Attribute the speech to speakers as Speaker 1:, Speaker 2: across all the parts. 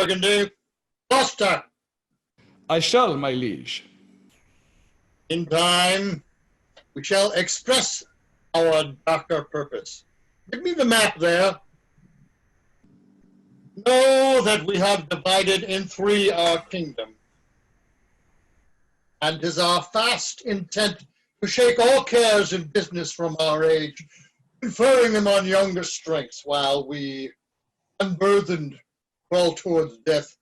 Speaker 1: Burgundy, Gloucester.
Speaker 2: I shall, my liege.
Speaker 1: In time, we shall express our darker purpose. Give me the map there. Know that we have divided in three our kingdom, and 'tis our fast intent to shake all cares and business from our age, conferring them on younger strengths, while we, unburthened, crawl towards death.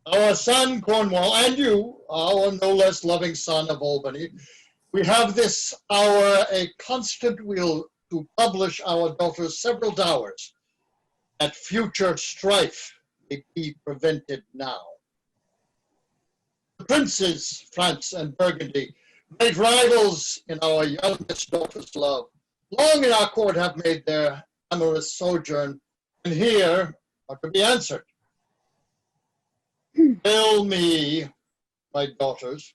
Speaker 1: Our son Cornwall, and you, our no less loving son of Albany, we have this hour a constant will to publish our daughter's several dowers, that future strife may be prevented now. The princes, France and Burgundy, great rivals in our youngest daughter's love, long in our court have made their amorous sojourn, and here are to be answered. Tell me, my daughters,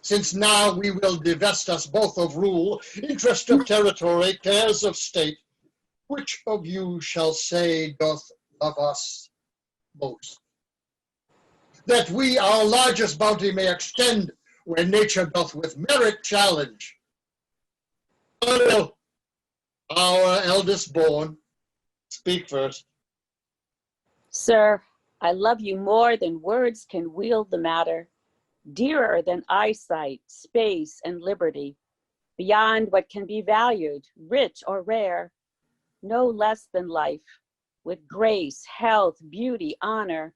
Speaker 1: since now we will divest us both of rule, interest of territory, cares of state, which of you shall say doth love us most? That we our largest bounty may extend, where nature doth with merit challenge. Our eldest born, speak first.
Speaker 3: Sir, I love you more than words can wield the matter, dearer than eyesight, space, and liberty, beyond what can be valued, rich or rare, no less than life, with grace, health, beauty, honor,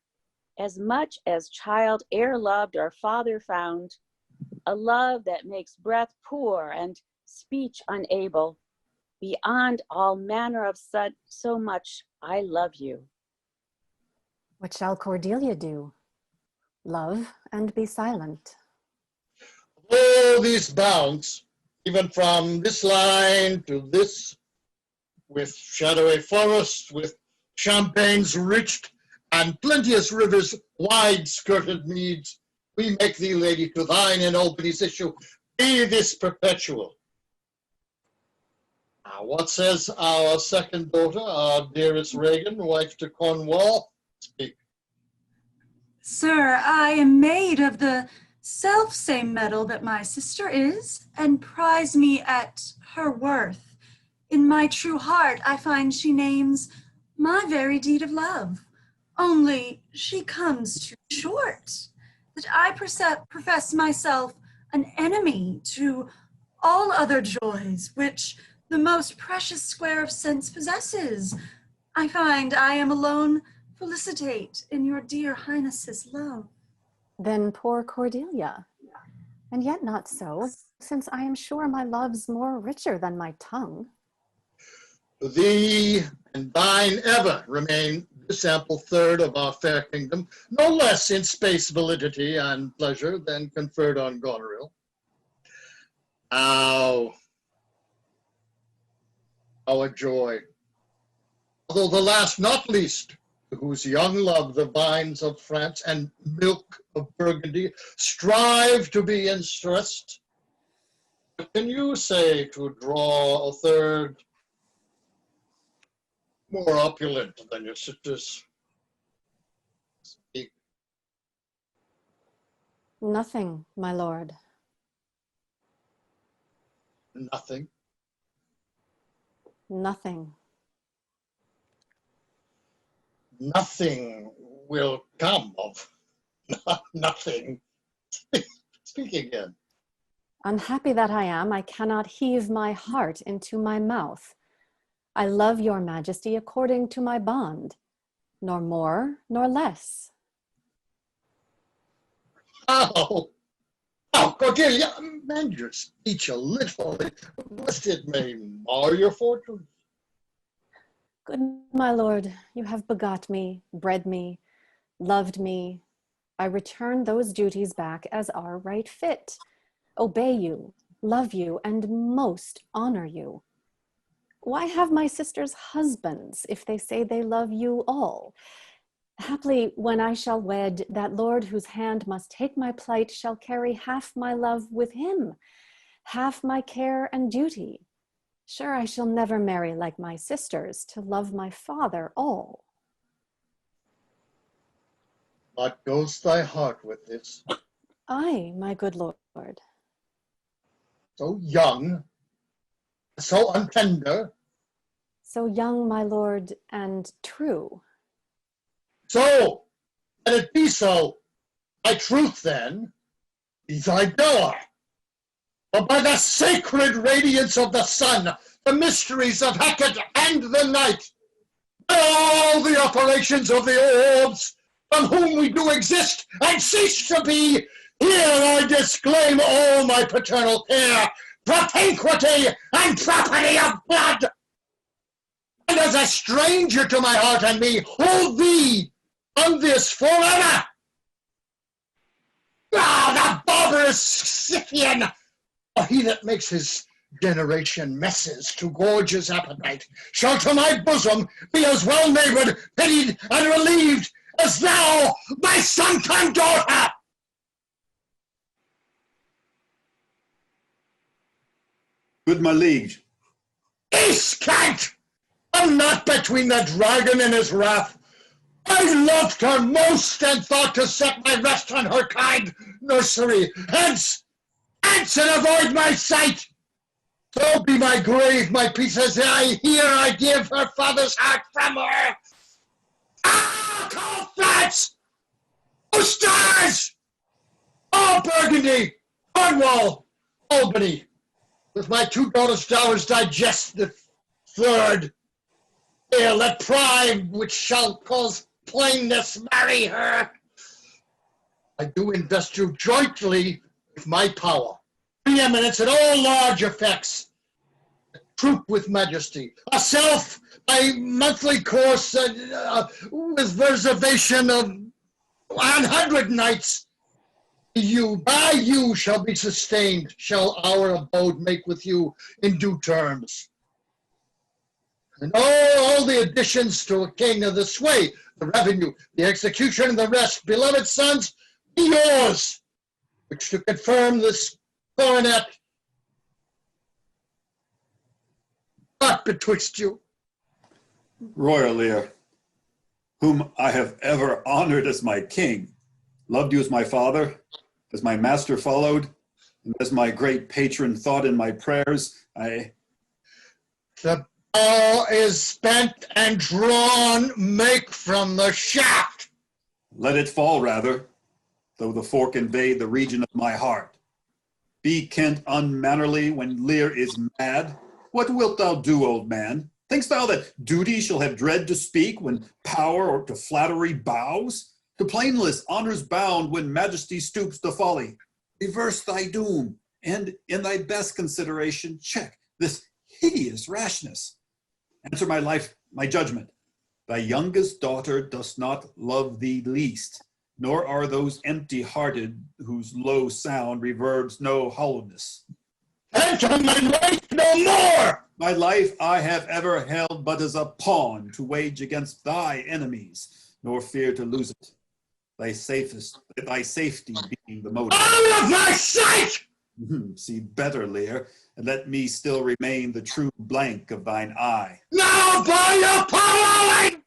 Speaker 3: as much as child e'er loved or father found, a love that makes breath poor and speech unable, beyond all manner of so much I love you.
Speaker 4: What shall Cordelia do? Love and be silent.
Speaker 1: All these bounds, even from this line to this, with shadowy forests, with champagnes rich, and plenteous rivers, wide-skirted meads, we make thee lady to thine and Albany's issue. Be this perpetual. Now, what says our second daughter, our dearest Regan, wife to Cornwall? Speak.
Speaker 5: Sir, I am made of the self-same metal that my sister is, and prize me at her worth. In my true heart, I find she names my very deed of love. Only she comes too short, that I profess myself an enemy to all other joys, which the most precious square of sense possesses. I find I am alone felicitate in your dear highness's love.
Speaker 4: Then poor Cordelia, and yet not so, since I am sure my love's more richer than my tongue.
Speaker 1: To thee and thine ever remain this ample third of our fair kingdom, no less in space, validity, and pleasure than conferred on Goneril. Now, our joy, although the last not least, to whose young love the vines of France and milk of Burgundy strive to be enstressed. What can you say to draw a third more opulent than your sisters? Speak.
Speaker 4: Nothing, my lord.
Speaker 1: Nothing.
Speaker 4: Nothing.
Speaker 1: Nothing will come of nothing. Speak again.
Speaker 4: Unhappy that I am, I cannot heave my heart into my mouth. I love your majesty according to my bond, nor more nor less.
Speaker 1: Oh, Cordelia, amend your speech a little, lest it may mar your fortune.
Speaker 4: Good my lord, you have begot me, bred me, loved me. I return those duties back as are right fit. Obey you, love you, and most honor you. Why have my sisters husbands if they say they love you all? Haply, when I shall wed, that lord whose hand must take my plight shall carry half my love with him, half my care and duty. Sure, I shall never marry like my sisters to love my father all.
Speaker 1: What goes thy heart with this?
Speaker 4: Aye, my good lord.
Speaker 1: So young, so untender,
Speaker 4: So young, my lord, and true.
Speaker 1: so let it be so. Thy truth then be thy dower. For by the sacred radiance of the sun, the mysteries of Hecate and the night, all the operations of the orbs, from whom we do exist and cease to be, here I disclaim all my paternal care, propinquity, and property of blood. And as a stranger to my heart and me, hold thee on this forever. Ah, the barbarous Scythian, or he that makes his generation messes to gorge his appetite, shall to my bosom be as well neighbored, pitied, and relieved as thou, my sometime daughter.
Speaker 6: Good my liege.
Speaker 1: Ace cant! I'm not between the dragon and his wrath. I loved her most and thought to set my rest on her kind nursery. Hence, hence, and avoid my sight. So be my grave, my peace, as I give her father's heart from her. Ah, call flats! Oh, stars! Oh, Burgundy, Cornwall, Albany. With my 2 daughters' dowers digest the third. Here, let pride, which shall cause plainness, marry her. I do invest you jointly with my power, preeminence in all large effects, troop with majesty, a self by monthly course, with reservation of 100 knights. You, by you shall be sustained, shall our abode make with you in due terms. And all the additions to a king of the sway, the revenue, the execution, and the rest, beloved sons, be yours, which to confirm this coronet, not betwixt you.
Speaker 6: Royal Lear, whom I have ever honored as my king, loved you as my father, as my master followed, and as my great patron thought in my prayers,
Speaker 1: The bow is spent and drawn, make from the shaft.
Speaker 6: let it fall rather, though the fork invade the region of my heart. Be Kent unmannerly when Lear is mad? What wilt thou do, old man? Think'st thou that duty shall have dread to speak when power or to flattery bows? To plainness honor's bound when majesty stoops to folly. Reverse thy doom, and in thy best consideration check this hideous rashness. Answer my life, my judgment. Thy youngest daughter does not love thee least, nor are those empty-hearted whose low sound reverbs no hollowness.
Speaker 1: Enter my life no more!
Speaker 6: My life I have ever held but as a pawn to wage against thy enemies, nor fear to lose it. Thy safety being the motive.
Speaker 1: Out of my sight!
Speaker 6: See better, Lear, and let me still remain the true blank of thine eye.
Speaker 1: Now by Apollo!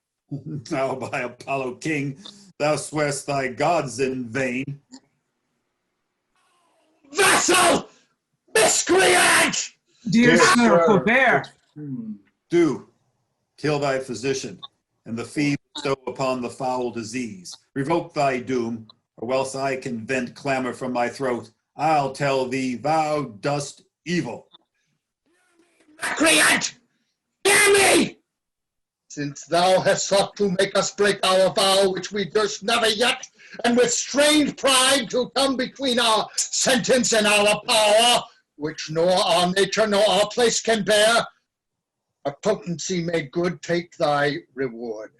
Speaker 6: Now by Apollo, king, thou swear'st thy gods in vain.
Speaker 1: Vassal! Miscreant!
Speaker 7: Dear sir, forbear.
Speaker 6: Do, kill thy physician, and the fee bestow upon the foul disease. Revoke thy doom, or else I can vent clamor from my throat. I'll tell thee thou dost evil.
Speaker 1: Miscreant! Hear me! Since thou hast sought to make us break our vow, which we durst never yet, and with strained pride to come between our sentence and our power, which nor our nature nor our place can bear, our potency made good, take thy reward.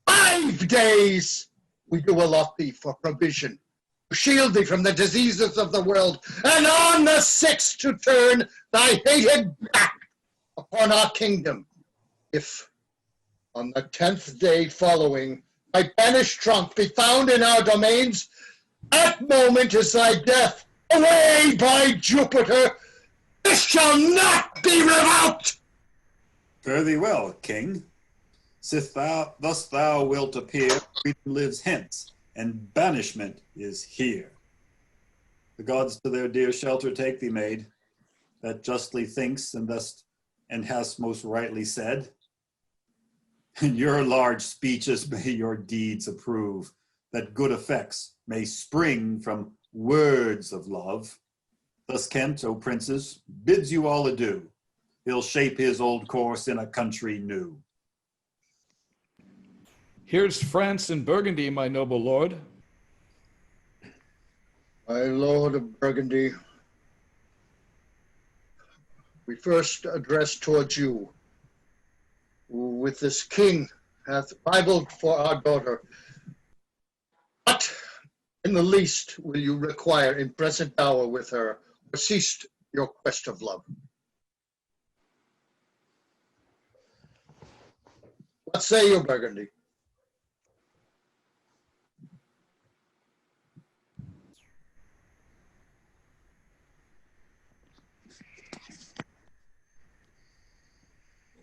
Speaker 1: 5 days we do allot thee for provision, to shield thee from the diseases of the world, and on the 6th to turn thy hated back upon our kingdom. If on the 10th day following thy banished trunk be found in our domains, that moment is thy death. Away by Jupiter! This shall not be revoked!
Speaker 6: Fare thee well, king. Sith thus thou wilt appear, freedom lives hence, and banishment is here. The gods to their dear shelter take thee, maid, that justly thinks and hast most rightly said. And your large speeches may your deeds approve, that good effects may spring from words of love. Thus Kent, O princes, bids you all adieu. He'll shape his old course in a country new.
Speaker 2: Here's France and Burgundy, my noble lord.
Speaker 1: My lord of Burgundy, we first address towards you, who with this king hath rivaled for our daughter. What in the least will you require in present hour with her, or ceased your quest of love? What say you, Burgundy?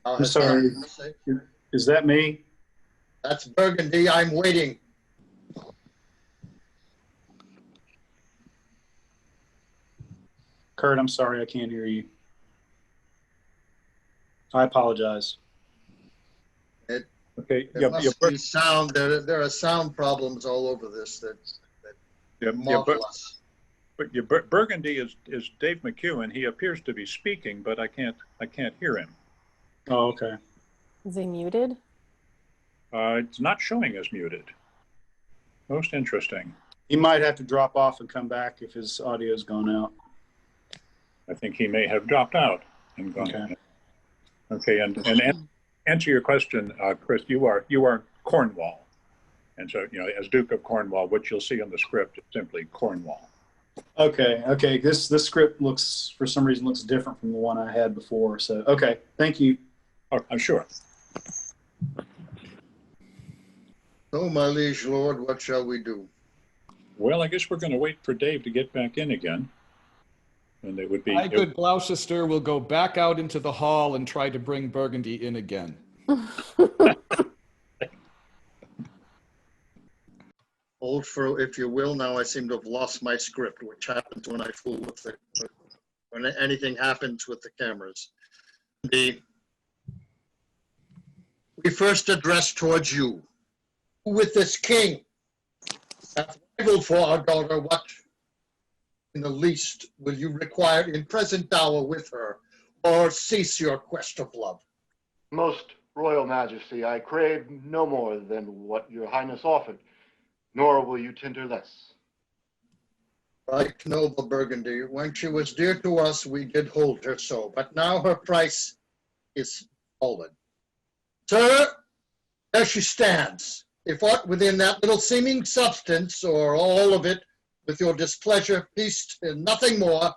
Speaker 8: I'm sorry, is that me?
Speaker 1: That's Burgundy, I'm waiting.
Speaker 8: Kurt, I'm sorry, I can't hear you. I apologize. Okay,
Speaker 1: There must be sound, there are sound problems all over this that muffle us.
Speaker 9: But your Burgundy is Dave McEwen. He appears to be speaking, but I can't hear him.
Speaker 8: Oh, okay.
Speaker 4: Is he muted?
Speaker 9: It's not showing as muted. Most interesting.
Speaker 8: He might have to drop off and come back if his audio's gone out.
Speaker 9: I think he may have dropped out and gone.
Speaker 8: Okay.
Speaker 9: Okay, and answer your question, Chris. You are Cornwall, and so as Duke of Cornwall, what you'll see on the script is simply Cornwall.
Speaker 8: Okay. This script for some reason looks different from the one I had before. So okay, thank you.
Speaker 9: Oh, I'm sure.
Speaker 1: So, my liege lord, what shall we do?
Speaker 9: Well, I guess we're going to wait for Dave to get back in again. And it would be.
Speaker 2: My good Gloucester will go back out into the hall and try to bring Burgundy in again.
Speaker 1: Hold for, if you will, now I seem to have lost my script, which happens when I fool with when anything happens with the cameras. We first address towards you. With this king hath rivaled for our daughter, what in the least will you require in present hour with her, or cease your quest of love?
Speaker 10: Most royal majesty, I crave no more than what your highness offered, nor will you tender less.
Speaker 1: Right, noble Burgundy, when she was dear to us, we did hold her so, but now her price is fallen. Sir, there she stands. If aught within that little seeming substance, or all of it, with your displeasure, peace, and nothing more,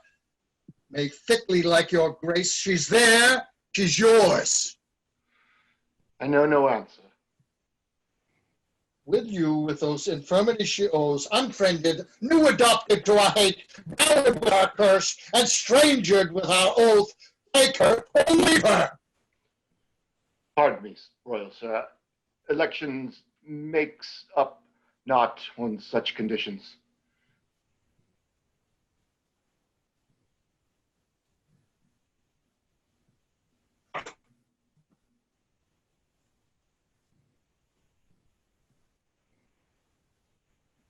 Speaker 1: may fitly like your grace, she's there, she's yours.
Speaker 10: I know no answer.
Speaker 1: With you, with those infirmities she owes, unfriended, new adopted to our hate, bound with our curse, and strangered with our oath, take her or leave her.
Speaker 10: Pardon me, royal sir. Elections makes up not on such conditions.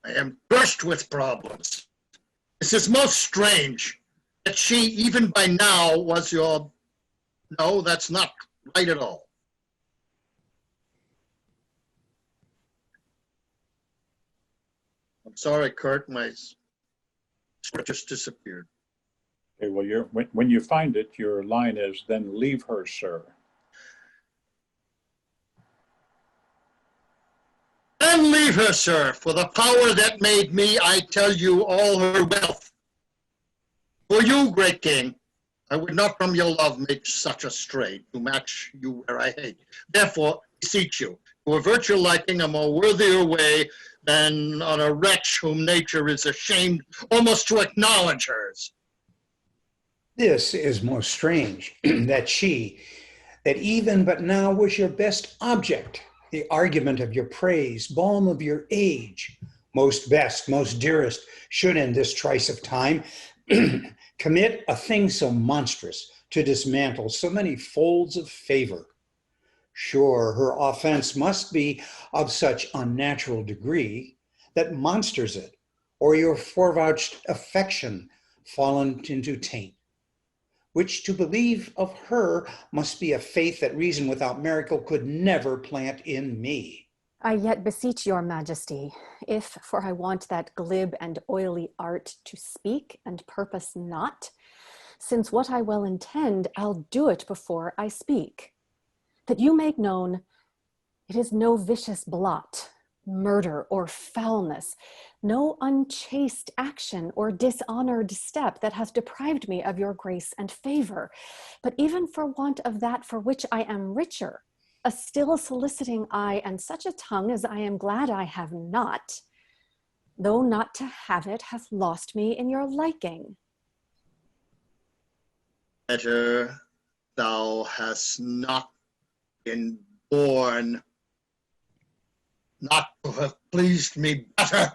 Speaker 1: I am crushed with problems. This is most strange that she, even by now, was your... No, that's not right at all. I'm sorry, Kurt, my script just disappeared.
Speaker 9: Okay, well, when you find it, your line is, then leave her, sir.
Speaker 1: Then leave her, sir, for the power that made me, I tell you, all her wealth. For you, great king, I would not from your love make such a stray to match you where I hate. Therefore, beseech you, to avert your liking a more worthier way than on a wretch whom nature is ashamed almost to acknowledge hers.
Speaker 7: This is most strange, that she, that even but now was your best object, the argument of your praise, balm of your age, most best, most dearest, should in this trice of time commit a thing so monstrous to dismantle so many folds of favor. Sure, her offense must be of such unnatural degree that monsters it, or your forevouched affection fallen into taint, which to believe of her must be a faith that reason without miracle could never plant in me.
Speaker 4: I yet beseech your majesty, if, for I want that glib and oily art to speak and purpose not, since what I well intend, I'll do it before I speak, that you make known it is no vicious blot, murder or foulness, no unchaste action or dishonored step that hath deprived me of your grace and favor, but even for want of that for which I am richer, a still soliciting eye and such a tongue as I am glad I have not, though not to have it hath lost me in your liking.
Speaker 1: Better thou hast not been born, not to have pleased me better.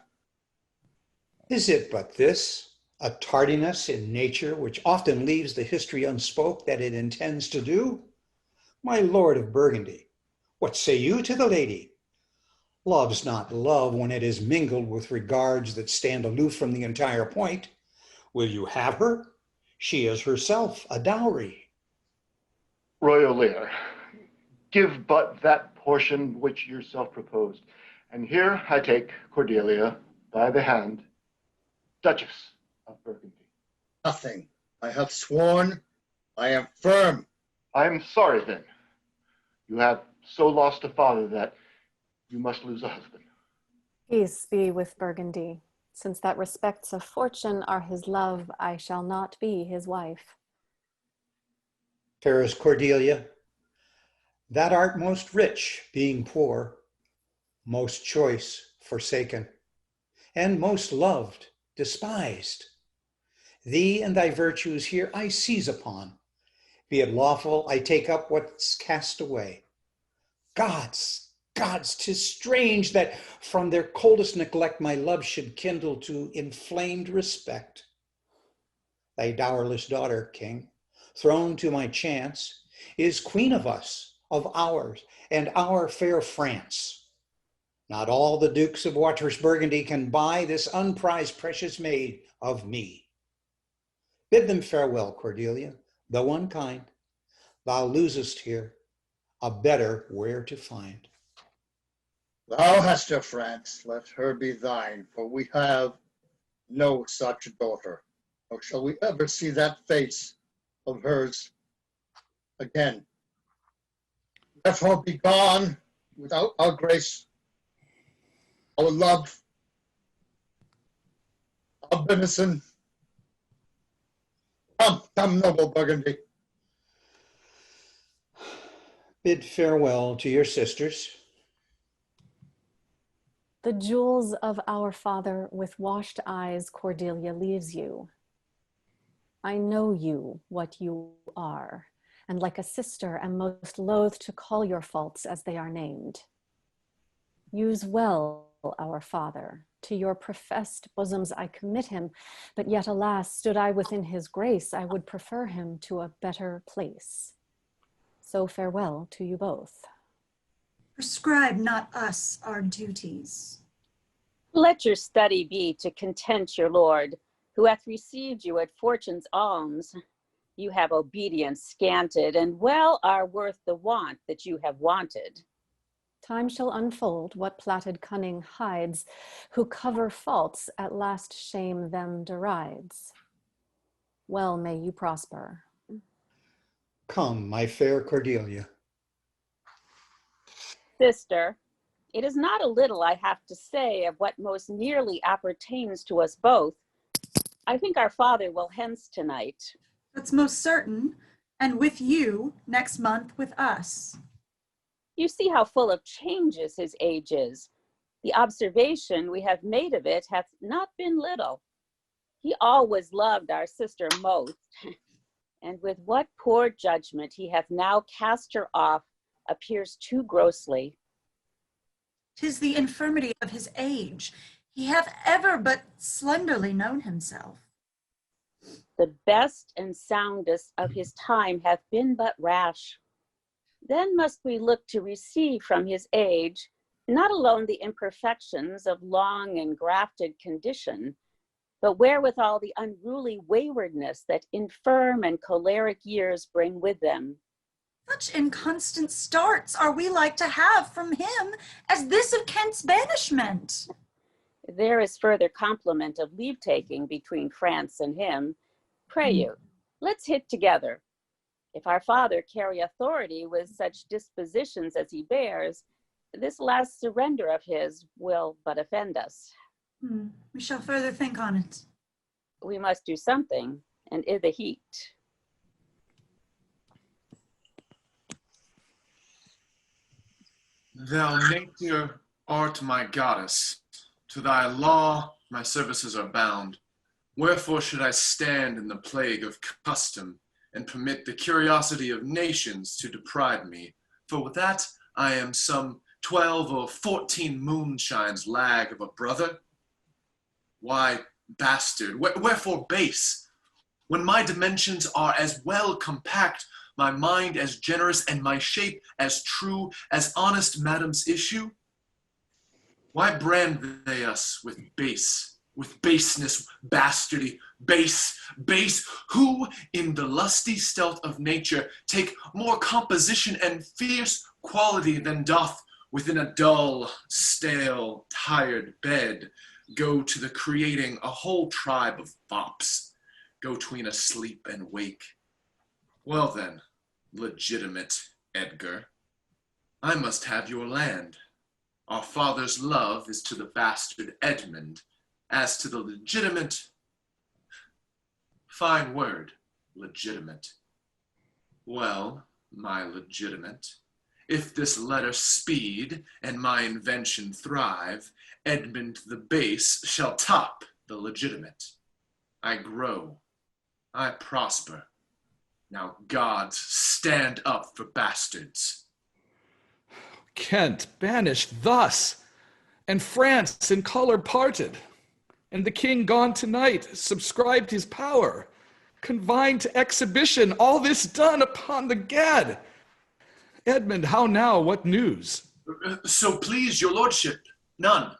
Speaker 7: Is it but this, a tardiness in nature which often leaves the history unspoke that it intends to do? My lord of Burgundy, what say you to the lady? Love's not love when it is mingled with regards that stand aloof from the entire point. Will you have her? She is herself a dowry.
Speaker 10: Royal Lear, give but that portion which yourself proposed. And here I take Cordelia by the hand, Duchess of Burgundy.
Speaker 1: Nothing. I have sworn. I am firm.
Speaker 10: I am sorry then. You have so lost a father that you must lose a husband.
Speaker 4: Peace be with Burgundy. Since that respects of fortune are his love, I shall not be his wife.
Speaker 7: Fairest Cordelia, that art most rich, being poor, most choice, forsaken, and most loved, despised. Thee and thy virtues here I seize upon. Be it lawful, I take up what's cast away. Gods, 'tis strange that from their coldest neglect my love should kindle to inflamed respect. Thy dowerless daughter, king, thrown to my chance, is queen of us, of ours, and our fair France. Not all the dukes of Watters Burgundy can buy this unprized precious maid of me. Bid them farewell, Cordelia, though unkind. Thou losest here a better where to find.
Speaker 1: Thou hast her, France, let her be thine, for we have no such daughter, nor shall we ever see that face of hers again. Let her be gone without our grace, our love, our benison. Come, noble Burgundy.
Speaker 7: Bid farewell to your sisters.
Speaker 4: The jewels of our father with washed eyes Cordelia leaves you. I know you, what you are, and like a sister am most loath to call your faults as they are named. Use well our father, to your professed bosoms I commit him, but yet alas, stood I within his grace, I would prefer him to a better place. So farewell to you both.
Speaker 5: Prescribe not us our duties.
Speaker 3: Let your study be to content your lord, who hath received you at fortune's alms. You have obedience scanted, and well are worth the want that you have wanted.
Speaker 4: Time shall unfold what plaited cunning hides, who cover faults at last shame them derides. Well may you prosper.
Speaker 7: Come, my fair Cordelia.
Speaker 3: Sister, it is not a little I have to say of what most nearly appertains to us both. I think our father will hence tonight.
Speaker 5: That's most certain, and with you next month with us.
Speaker 3: You see how full of changes his age is. The observation we have made of it hath not been little. He always loved our sister most, and with what poor judgment he hath now cast her off appears too grossly.
Speaker 5: 'Tis the infirmity of his age. He hath ever but slenderly known himself.
Speaker 3: The best and soundest of his time hath been but rash. Then must we look to receive from his age, not alone the imperfections of long and grafted condition, but wherewithal the unruly waywardness that infirm and choleric years bring with them.
Speaker 5: Such inconstant starts are we like to have from him as this of Kent's banishment.
Speaker 3: There is further compliment of leave-taking between France and him. Pray you, let's hit together. If our father carry authority with such dispositions as he bears, this last surrender of his will but offend us.
Speaker 5: We shall further think on it.
Speaker 3: We must do something, and i' the heat.
Speaker 11: Thou nature art my goddess. To thy law my services are bound. Wherefore should I stand in the plague of custom, and permit the curiosity of nations to deprive me? For with that I am some 12 or 14 moonshines lag of a brother. Why, bastard, wherefore base? When my dimensions are as well compact, my mind as generous, and my shape as true as honest madam's issue? Why brand they us with base, with baseness, bastardy, base, who in the lusty stealth of nature take more composition and fierce quality than doth within a dull, stale, tired bed go to the creating a whole tribe of fops, go tween asleep and wake? Well then, legitimate Edgar, I must have your land. Our father's love is to the bastard Edmund, as to the legitimate, fine word, legitimate. Well, my legitimate, if this letter speed and my invention thrive, Edmund the base shall top the legitimate. I grow, I prosper. Now gods, stand up for bastards.
Speaker 2: Kent banished thus, and France in color parted, and the king gone tonight, subscribed his power, confined to exhibition, all this done upon the gad. Edmund, how now, what news?
Speaker 11: So please your lordship, none.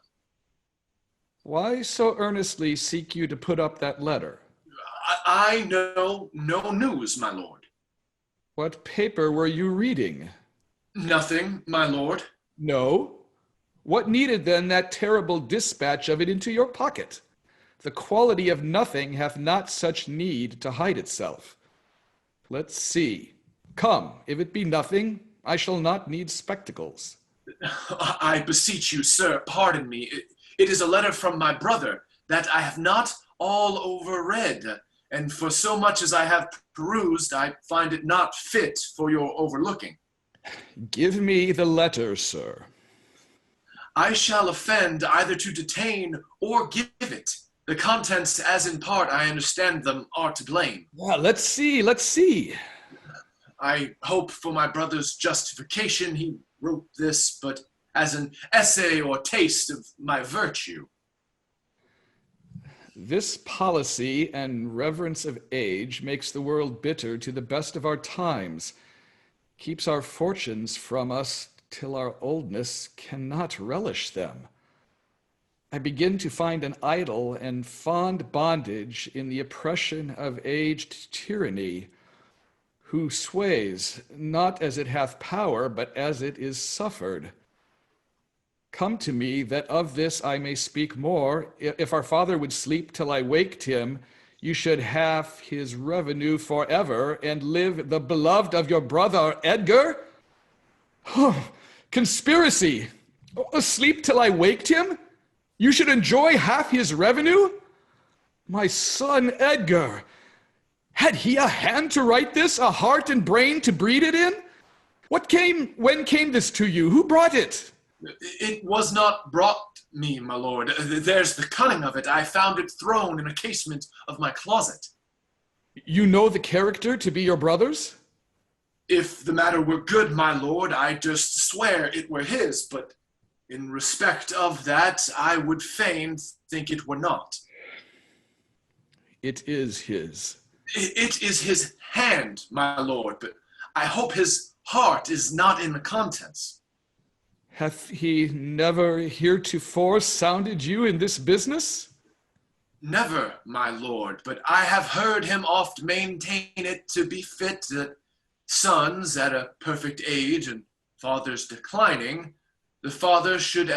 Speaker 2: Why so earnestly seek you to put up that letter?
Speaker 11: I know no news, my lord.
Speaker 2: What paper were you reading?
Speaker 11: Nothing, my lord.
Speaker 2: No? What needed then that terrible dispatch of it into your pocket? The quality of nothing hath not such need to hide itself. Let's see. Come, if it be nothing, I shall not need spectacles.
Speaker 11: I beseech you, sir, pardon me. It is a letter from my brother that I have not all over read, and for so much as I have perused, I find it not fit for your overlooking.
Speaker 2: Give me the letter, sir.
Speaker 11: I shall offend either to detain or give it. The contents, as in part I understand them, are to blame.
Speaker 2: Well, let's see.
Speaker 11: I hope for my brother's justification he wrote this, but as an essay or taste of my virtue.
Speaker 2: This policy and reverence of age makes the world bitter to the best of our times, keeps our fortunes from us till our oldness cannot relish them. I begin to find an idle and fond bondage in the oppression of aged tyranny, who sways not as it hath power, but as it is suffered. Come to me that of this I may speak more. If our father would sleep till I waked him, you should have his revenue forever and live the beloved of your brother Edgar. Conspiracy! Asleep till I waked him? You should enjoy half his revenue? My son Edgar, had he a hand to write this, a heart and brain to breed it in? When came this to you? Who brought it?
Speaker 11: It was not brought me, my lord. There's the cunning of it. I found it thrown in a casement of my closet.
Speaker 2: You know the character to be your brother's?
Speaker 11: If the matter were good, my lord, I durst swear it were his, but In respect of that, I would fain think it were not.
Speaker 2: It is his.
Speaker 11: It is his hand, my lord, but I hope his heart is not in the contents.
Speaker 2: Hath he never heretofore sounded you in this business?
Speaker 11: Never, my lord, but I have heard him oft maintain it to be fit that sons at a perfect age and fathers declining, the father should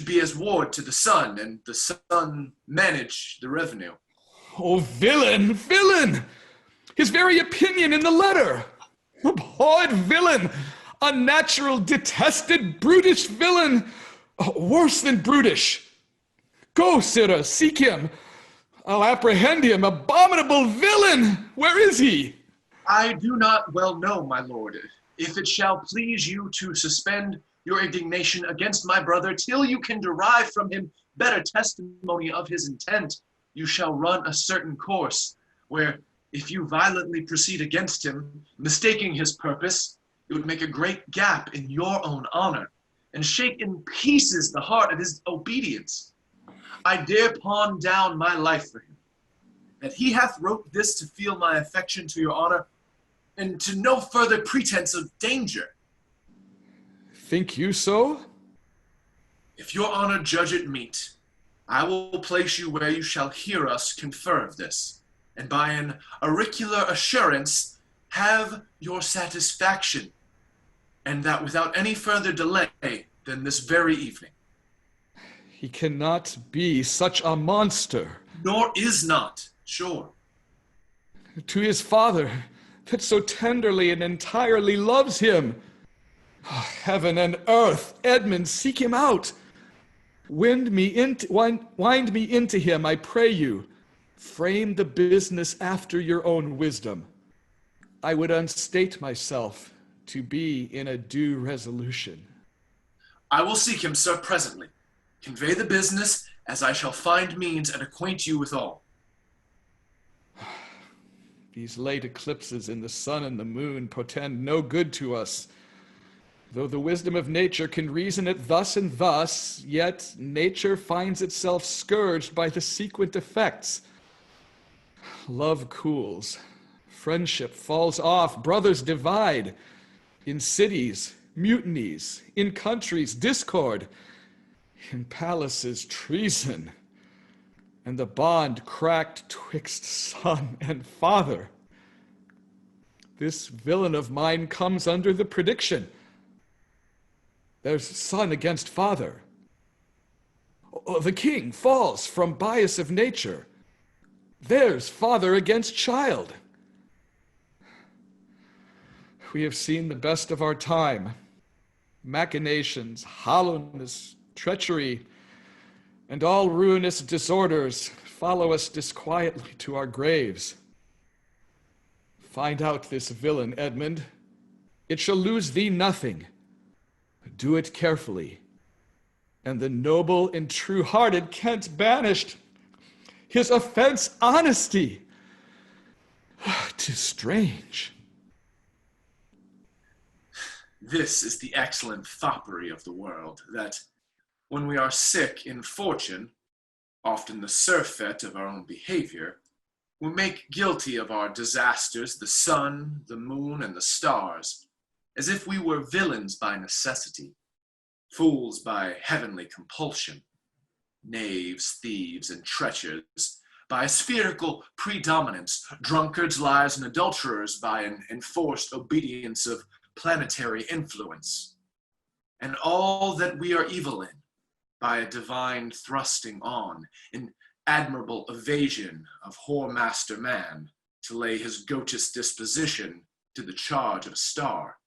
Speaker 11: be as ward to the son, and the son manage the revenue.
Speaker 2: Oh, villain, villain! His very opinion in the letter! Abhorred villain! Unnatural, detested, brutish villain! Worse than brutish! Go, Sirrah, seek him! I'll apprehend him, abominable villain! Where is he?
Speaker 11: I do not well know, my lord. If it shall please you to suspend your indignation against my brother till you can derive from him better testimony of his intent, you shall run a certain course, where if you violently proceed against him, mistaking his purpose, it would make a great gap in your own honor, and shake in pieces the heart of his obedience. I dare pawn down my life for him, that he hath wrote this to feel my affection to your honor, and to no further pretense of danger.
Speaker 2: Think you so?
Speaker 11: If your honor judge it meet, I will place you where you shall hear us confer of this, and by an auricular assurance have your satisfaction, and that without any further delay than this very evening.
Speaker 2: He cannot be such a monster.
Speaker 11: Nor is not, sure.
Speaker 2: To his father, that so tenderly and entirely loves him. Oh, heaven and earth, Edmund, seek him out. Wind me wind me into him, I pray you. Frame the business after your own wisdom. I would unstate myself to be in a due resolution.
Speaker 11: I will seek him, sir, presently. Convey the business as I shall find means and acquaint you with all.
Speaker 2: These late eclipses in the sun and the moon portend no good to us. Though the wisdom of nature can reason it thus and thus, yet nature finds itself scourged by the sequent effects. Love cools, friendship falls off, brothers divide. In cities, mutinies, in countries, discord, in palaces, treason, and the bond cracked twixt son and father. This villain of mine comes under the prediction. There's son against father. The king falls from bias of nature. There's father against child. We have seen the best of our time. Machinations, hollowness, treachery, and all ruinous disorders follow us disquietly to our graves. Find out this villain, Edmund. It shall lose thee nothing. Do it carefully. And the noble and true-hearted Kent banished. His offense, honesty. 'Tis strange.
Speaker 11: This is the excellent foppery of the world, that when we are sick in fortune, often the surfeit of our own behavior, we make guilty of our disasters the sun, the moon, and the stars, as if we were villains by necessity, fools by heavenly compulsion, knaves, thieves, and treachers by spherical predominance, drunkards, liars, and adulterers by an enforced obedience of planetary influence, and all that we are evil in by a divine thrusting on, in admirable evasion of whoremaster man, to lay his goatous disposition to the charge of a star.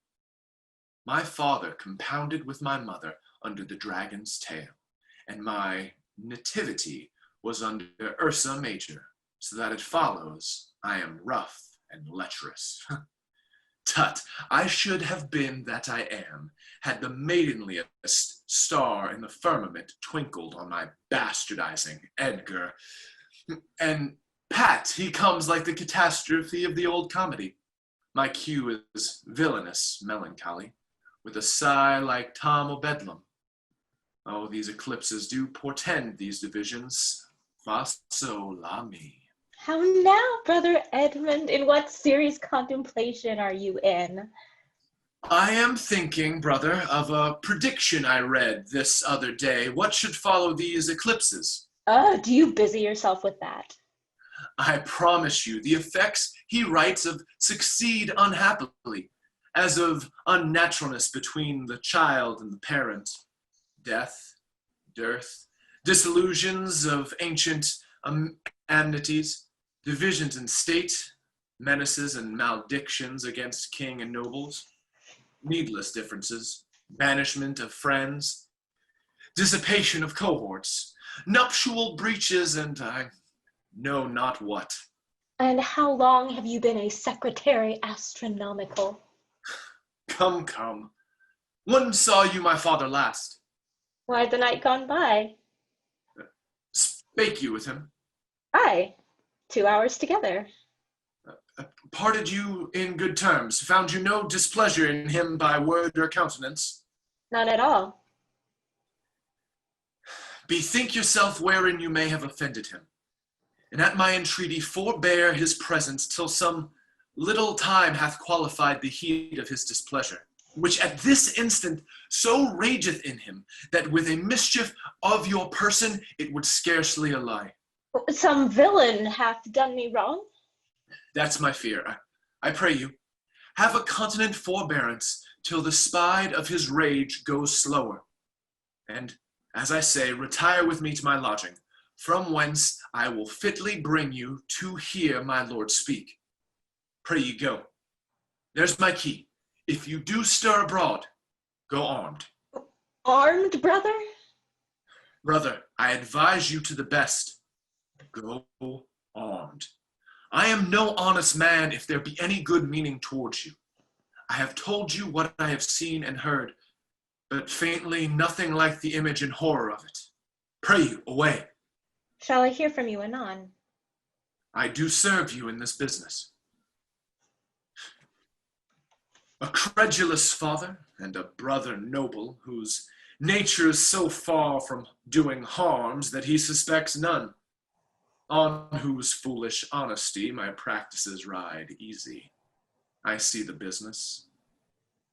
Speaker 11: My father compounded with my mother under the dragon's tail, and my nativity was under Ursa Major, so that it follows I am rough and lecherous. Tut, I should have been that I am, had the maidenliest star in the firmament twinkled on my bastardizing Edgar. And pat, he comes like the catastrophe of the old comedy. My cue is villainous melancholy, with a sigh like Tom o' Bedlam. Oh, these eclipses do portend these divisions. Faso la mi.
Speaker 12: How now, Brother Edmund? In what serious contemplation are you in?
Speaker 11: I am thinking, brother, of a prediction I read this other day. What should follow these eclipses?
Speaker 12: Do you busy yourself with that?
Speaker 11: I promise you, the effects he writes of succeed unhappily, as of unnaturalness between the child and the parent, death, dearth, disillusions of ancient amenities, divisions in state, menaces and maledictions against king and nobles, needless differences, banishment of friends, dissipation of cohorts, nuptial breaches, and I know not what.
Speaker 12: And how long have you been a secretary astronomical?
Speaker 11: Come, come. When saw you my father last?
Speaker 12: Why, the night gone by.
Speaker 11: Spake you with him?
Speaker 12: Aye, 2 hours together.
Speaker 11: Parted you in good terms, found you no displeasure in him by word or countenance?
Speaker 12: None at all.
Speaker 11: Bethink yourself wherein you may have offended him, and at my entreaty forbear his presence till some little time hath qualified the heat of his displeasure, which at this instant so rageth in him, that with a mischief of your person it would scarcely allay.
Speaker 12: Some villain hath done me wrong?
Speaker 11: That's my fear. I pray you, have a continent forbearance till the spide of his rage goes slower. And, as I say, retire with me to my lodging, from whence I will fitly bring you to hear my lord speak. Pray you go. There's my key. If you do stir abroad, go armed.
Speaker 12: Armed, brother?
Speaker 11: Brother, I advise you to the best. Go armed. I am no honest man if there be any good meaning towards you. I have told you what I have seen and heard, but faintly nothing like the image and horror of it. Pray you, away.
Speaker 12: Shall I hear from you anon?
Speaker 11: I do serve you in this business. A credulous father and a brother noble, whose nature is so far from doing harms that he suspects none, on whose foolish honesty my practices ride easy. I see the business.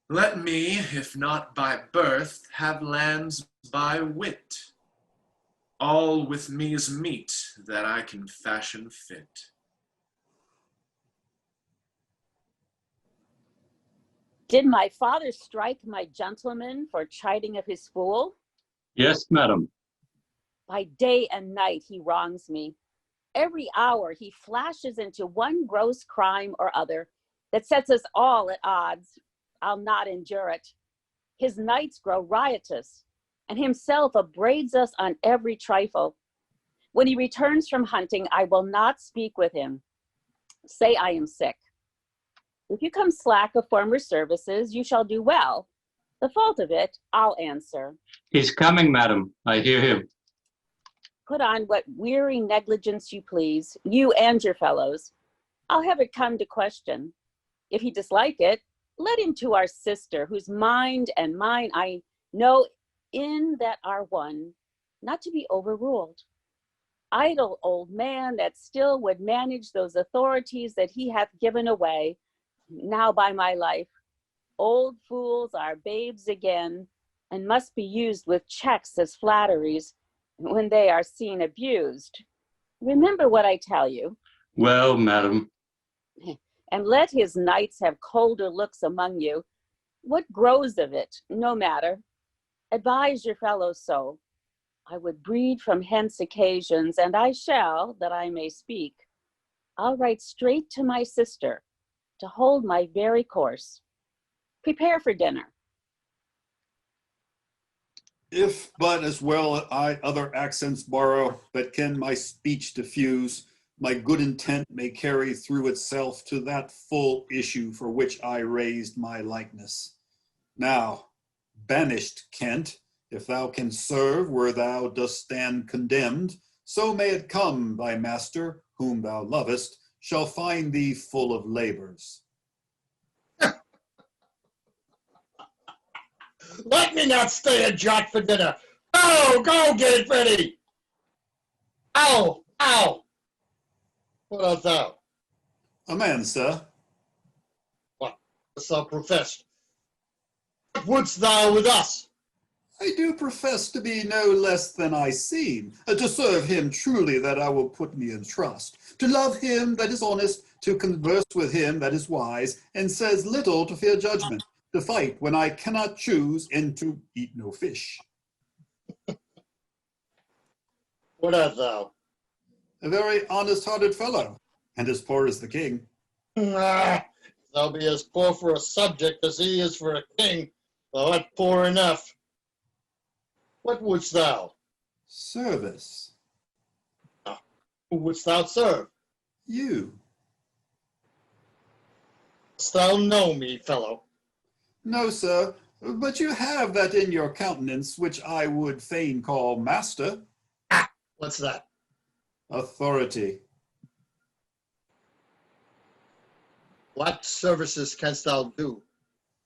Speaker 11: Let me, if not by birth, have lands by wit. All with me's meet that I can fashion fit.
Speaker 3: Did my father strike my gentleman for chiding of his fool?
Speaker 13: Yes, madam.
Speaker 3: By day and night he wrongs me. Every hour he flashes into one gross crime or other that sets us all at odds. I'll not endure it. His nights grow riotous, and himself upbraids us on every trifle. When he returns from hunting, I will not speak with him. Say I am sick. If you come slack of former services, you shall do well. The fault of it, I'll answer.
Speaker 13: He's coming, madam. I hear him.
Speaker 3: Put on what weary negligence you please, you and your fellows. I'll have it come to question. If he dislike it, let him to our sister, whose mind and mine I know in that are one, not to be overruled. Idle old man that still would manage those authorities that he hath given away. Now by my life, old fools are babes again, and must be used with checks as flatteries when they are seen abused. Remember what I tell you.
Speaker 13: Well, madam.
Speaker 3: And let his knights have colder looks among you. What grows of it? No matter. Advise your fellows so. I would breed from hence occasions, and I shall, that I may speak. I'll write straight to my sister, to hold my very course. Prepare for dinner.
Speaker 6: If but as well I other accents borrow, that can my speech diffuse, my good intent may carry through itself to that full issue for which I raised my likeness. Now, banished Kent, if thou can serve where thou dost stand condemned, so may it come thy master, whom thou lovest, shall find thee full of labors.
Speaker 1: Let me not stay a jot for dinner. Go get it ready! Ow! Ow! What art thou?
Speaker 6: A man, sir.
Speaker 1: What dost thou profess? What wouldst thou with us?
Speaker 6: I do profess to be no less than I seem, to serve him truly that I will put me in trust, to love him that is honest, to converse with him that is wise, and says little to fear judgment, to fight when I cannot choose, and to eat no fish.
Speaker 1: What art thou?
Speaker 6: A very honest-hearted fellow, and as poor as the king.
Speaker 1: Thou be as poor for a subject as he is for a king. Thou art poor enough. What wouldst thou?
Speaker 6: Service.
Speaker 1: Who wouldst thou serve?
Speaker 6: You.
Speaker 1: Dost thou know me, fellow?
Speaker 6: No, sir, but you have that in your countenance which I would fain call master.
Speaker 1: What's that?
Speaker 6: Authority.
Speaker 1: What services canst thou do?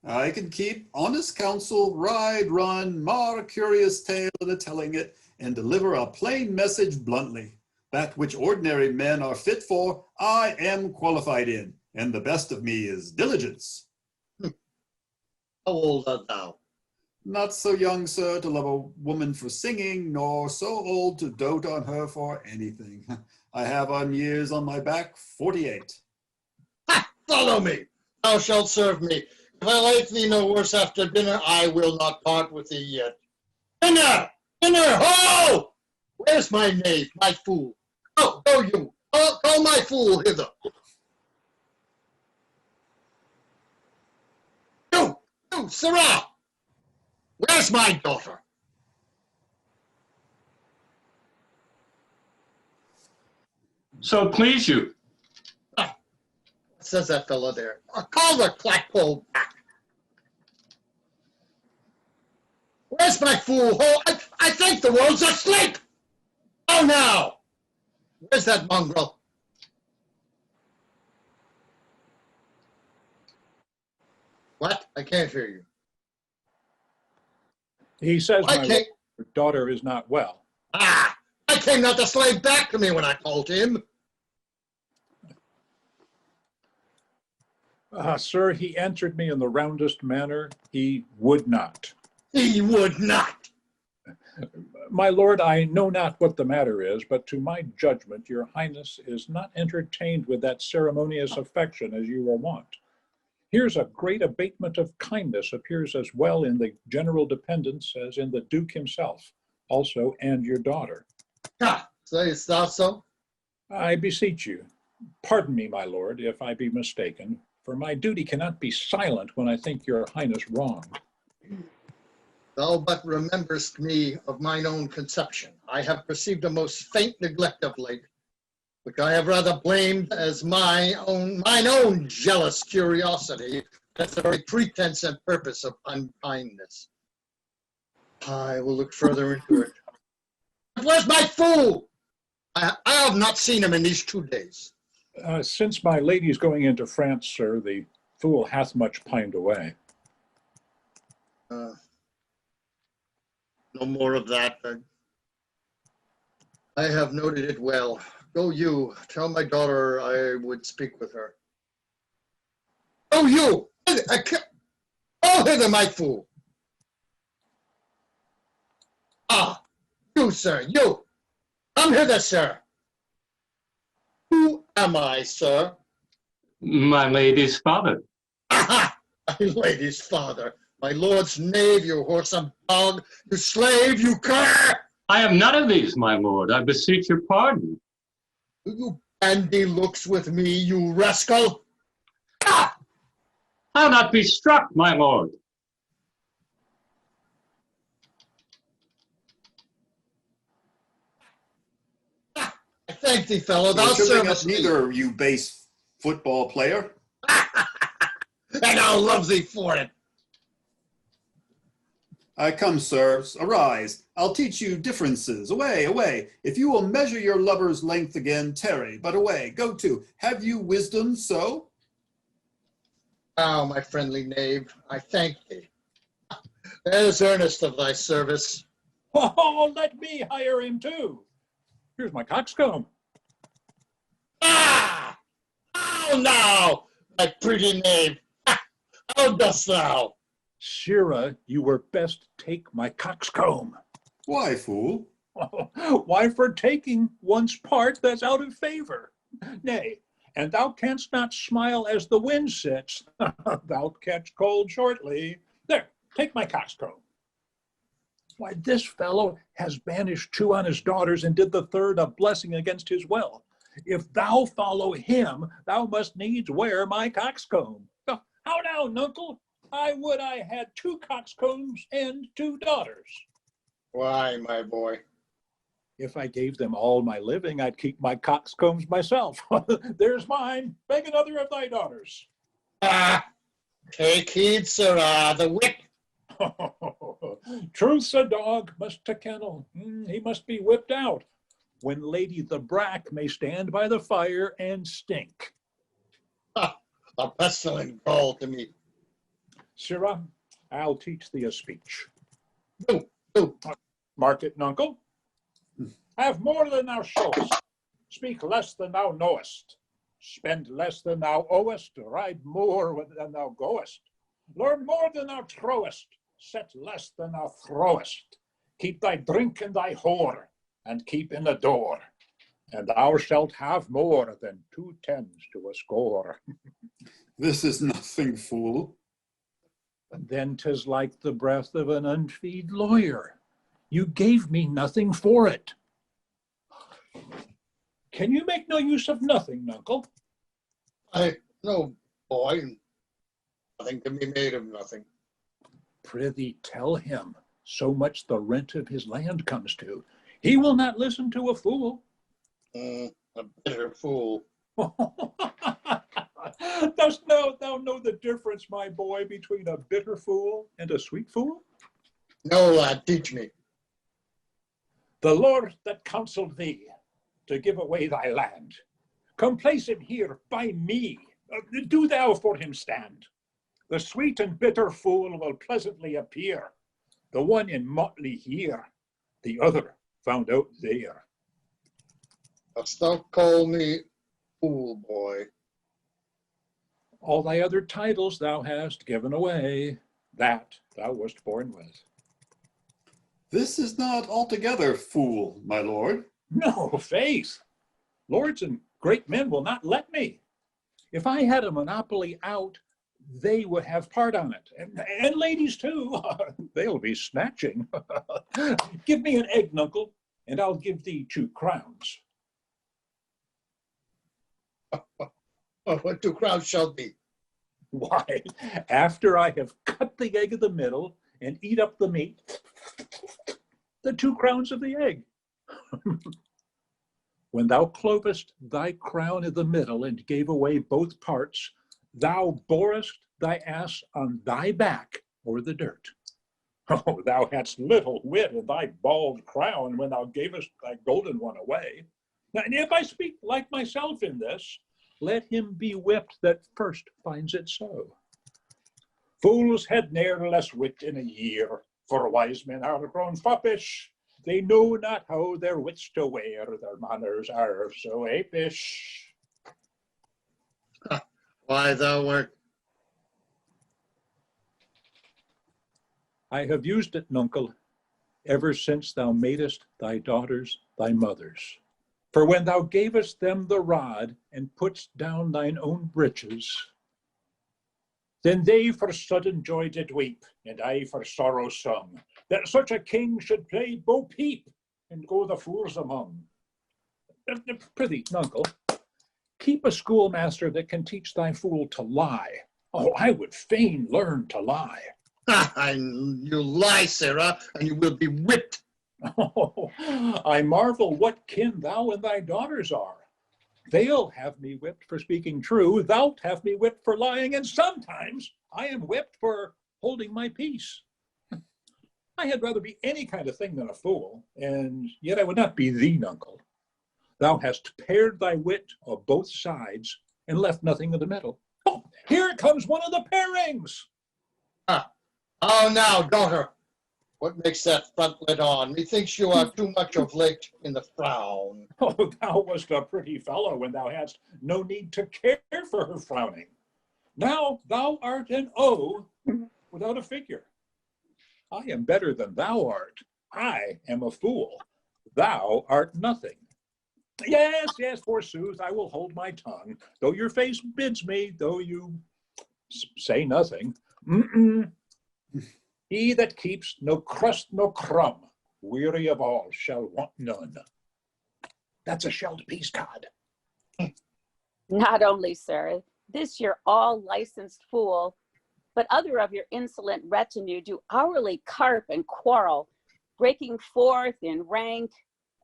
Speaker 6: I can keep honest counsel, ride, run, mar a curious tale in a telling it, and deliver a plain message bluntly. That which ordinary men are fit for, I am qualified in, and the best of me is diligence.
Speaker 1: How old art thou?
Speaker 6: Not so young, sir, to love a woman for singing, nor so old to dote on her for anything. I have on years on my back 48.
Speaker 1: Ha! Follow me. Thou shalt serve me. If I like thee no worse after dinner, I will not part with thee yet. Dinner! Dinner! Ho! Where's my knave, my fool? Go you. Call my fool hither. You, Sirrah! Where's my daughter?
Speaker 13: So please you.
Speaker 1: What says that fellow there? Call the clackpole back. Where's my fool? I think the world's asleep. Oh, now. Where's that mongrel? What? I can't hear you.
Speaker 9: He says
Speaker 1: I
Speaker 9: my
Speaker 1: can't.
Speaker 9: daughter is not well.
Speaker 1: I came not the slave back to me when I called him.
Speaker 9: Sir, he answered me in the roundest manner. He would not.
Speaker 1: He would not.
Speaker 9: My lord, I know not what the matter is, but to my judgment, your highness is not entertained with that ceremonious affection as you are wont. Here's a great abatement of kindness appears as well in the general dependents as in the duke himself, also, and your daughter.
Speaker 1: Sayest thou so?
Speaker 9: I beseech you, pardon me, my lord, if I be mistaken, for my duty cannot be silent when I think your highness wronged.
Speaker 1: Thou but rememberest me of mine own conception. I have perceived a most faint neglect of late, which I have rather blamed as mine own jealous curiosity, as the very pretense and purpose of unkindness. I will look further into it. But where's my fool? I have not seen him in these 2 days.
Speaker 9: Since my lady's going into France, sir, the fool hath much pined away.
Speaker 1: No more of that. I have noted it well. Go you, tell my daughter I would speak with her. Go you! Oh, hither, my fool! You, sir, you! Come hither, sir! Who am I, sir?
Speaker 13: My lady's father.
Speaker 1: Aha! My lady's father. My lord's knave, you whoresome dog, you slave, you cur!
Speaker 13: I am none of these, my lord. I beseech your pardon.
Speaker 1: You bandy looks with me, you rascal!
Speaker 13: I'll not be struck, my lord.
Speaker 1: I thank thee, fellow,
Speaker 6: So
Speaker 1: thou
Speaker 6: you're bring up
Speaker 1: servest me,
Speaker 6: neither, you base football player.
Speaker 1: and I'll love thee for it.
Speaker 6: I come, sirs, arise. I'll teach you differences. Away, away. If you will measure your lover's length again, tarry, but away, go to. Have you wisdom so?
Speaker 1: Now, my friendly knave, I thank thee. As earnest of thy service.
Speaker 9: Oh, let me hire him too. Here's my coxcomb.
Speaker 1: Ah! How now, my pretty knave? How dost thou?
Speaker 9: Sirrah, you were best take my coxcomb.
Speaker 6: Why, fool?
Speaker 9: Why, for taking one's part that's out of favor. Nay, and thou canst not smile as the wind sits. Thou'lt catch cold shortly. There, take my coxcomb. Why, this fellow has banished 2 on his daughters and did the 3rd a blessing against his will. If thou follow him, thou must needs wear my coxcomb. How now, nuncle? I would I had 2 coxcombs and 2 daughters.
Speaker 1: Why, my boy?
Speaker 9: If I gave them all my living, I'd keep my coxcombs myself. There's mine. Beg another of thy daughters.
Speaker 1: Ah! Take heed, sirrah, the whip.
Speaker 9: Truth's a dog must to kennel. He must be whipped out. When Lady the Brack may stand by the fire and stink.
Speaker 1: Ha! A pestilent gall to me.
Speaker 9: Sirrah, I'll teach thee a speech.
Speaker 1: Do.
Speaker 9: Mark it, nuncle. Have more than thou showest. Speak less than thou knowest. Spend less than thou owest. Ride more than thou goest. Learn more than thou throwest. Set less than thou throwest. Keep thy drink and thy whore, and keep in the door, and thou shalt have more than 2 tens to a score.
Speaker 6: This is nothing, fool.
Speaker 9: Then 'tis like the breath of an unfeed lawyer. You gave me nothing for it. Can you make no use of nothing, nuncle?
Speaker 1: No, boy. Nothing can be made of nothing.
Speaker 9: Prithee, tell him so much the rent of his land comes to. He will not listen to a fool.
Speaker 1: A bitter fool.
Speaker 9: Dost thou know the difference, my boy, between a bitter fool and a sweet fool?
Speaker 1: No, lad, teach me.
Speaker 9: The Lord that counseled thee to give away thy land, come place him here by me. Do thou for him stand. The sweet and bitter fool will pleasantly appear. The one in motley here, the other found out there.
Speaker 1: Dost thou call me fool, boy?
Speaker 9: All thy other titles thou hast given away, that thou wast born with.
Speaker 6: This is not altogether fool, my lord.
Speaker 9: No, faith. Lords and great men will not let me. If I had a monopoly out, they would have part on it. And ladies too, they'll be snatching. Give me an egg, nuncle, and I'll give thee 2 crowns.
Speaker 1: What 2 crowns shall be?
Speaker 9: Why, after I have cut the egg in the middle and eat up the meat, the 2 crowns of the egg. When thou clovest thy crown in the middle and gave away both parts, thou borest thy ass on thy back o'er the dirt. Oh, thou hadst little wit in thy bald crown when thou gavest thy golden one away. Now, and if I speak like myself in this, let him be whipped that first finds it so. Fools had ne'er less wit in a year, for wise men are grown foppish. They know not how their wits to wear, their manners are so apish.
Speaker 1: Why, thou wert.
Speaker 9: I have used it, nuncle, ever since thou madest thy daughters thy mothers. For when thou gavest them the rod and putst down thine own breeches, then they for sudden joy did weep, and I for sorrow sung, that such a king should play Bo Peep and go the fools among. Prithee, nuncle, keep a schoolmaster that can teach thy fool to lie. Oh, I would fain learn to lie.
Speaker 1: You lie, Sarah, and you will be whipped.
Speaker 9: Oh, I marvel what kin thou and thy daughters are. They'll have me whipped for speaking true, thou'lt have me whipped for lying, and sometimes I am whipped for holding my peace. I had rather be any kind of thing than a fool, and yet I would not be thee, nuncle. Thou hast pared thy wit of both sides and left nothing in the middle. Oh, here comes one of the pairings.
Speaker 1: How now, daughter? What makes that frontlet on? Methinks you are too much of late in the frown.
Speaker 9: Oh, thou wast a pretty fellow when thou hadst no need to care for her frowning. Now thou art an O without a figure. I am better than thou art. I am a fool. Thou art nothing. Yes, yes, forsooth, I will hold my tongue, though your face bids me, though you say nothing. He that keeps no crust nor crumb, weary of all, shall want none. That's a shelled piece, Cod.
Speaker 3: Not only, sir, this your all licensed fool, but other of your insolent retinue do hourly carp and quarrel, breaking forth in rank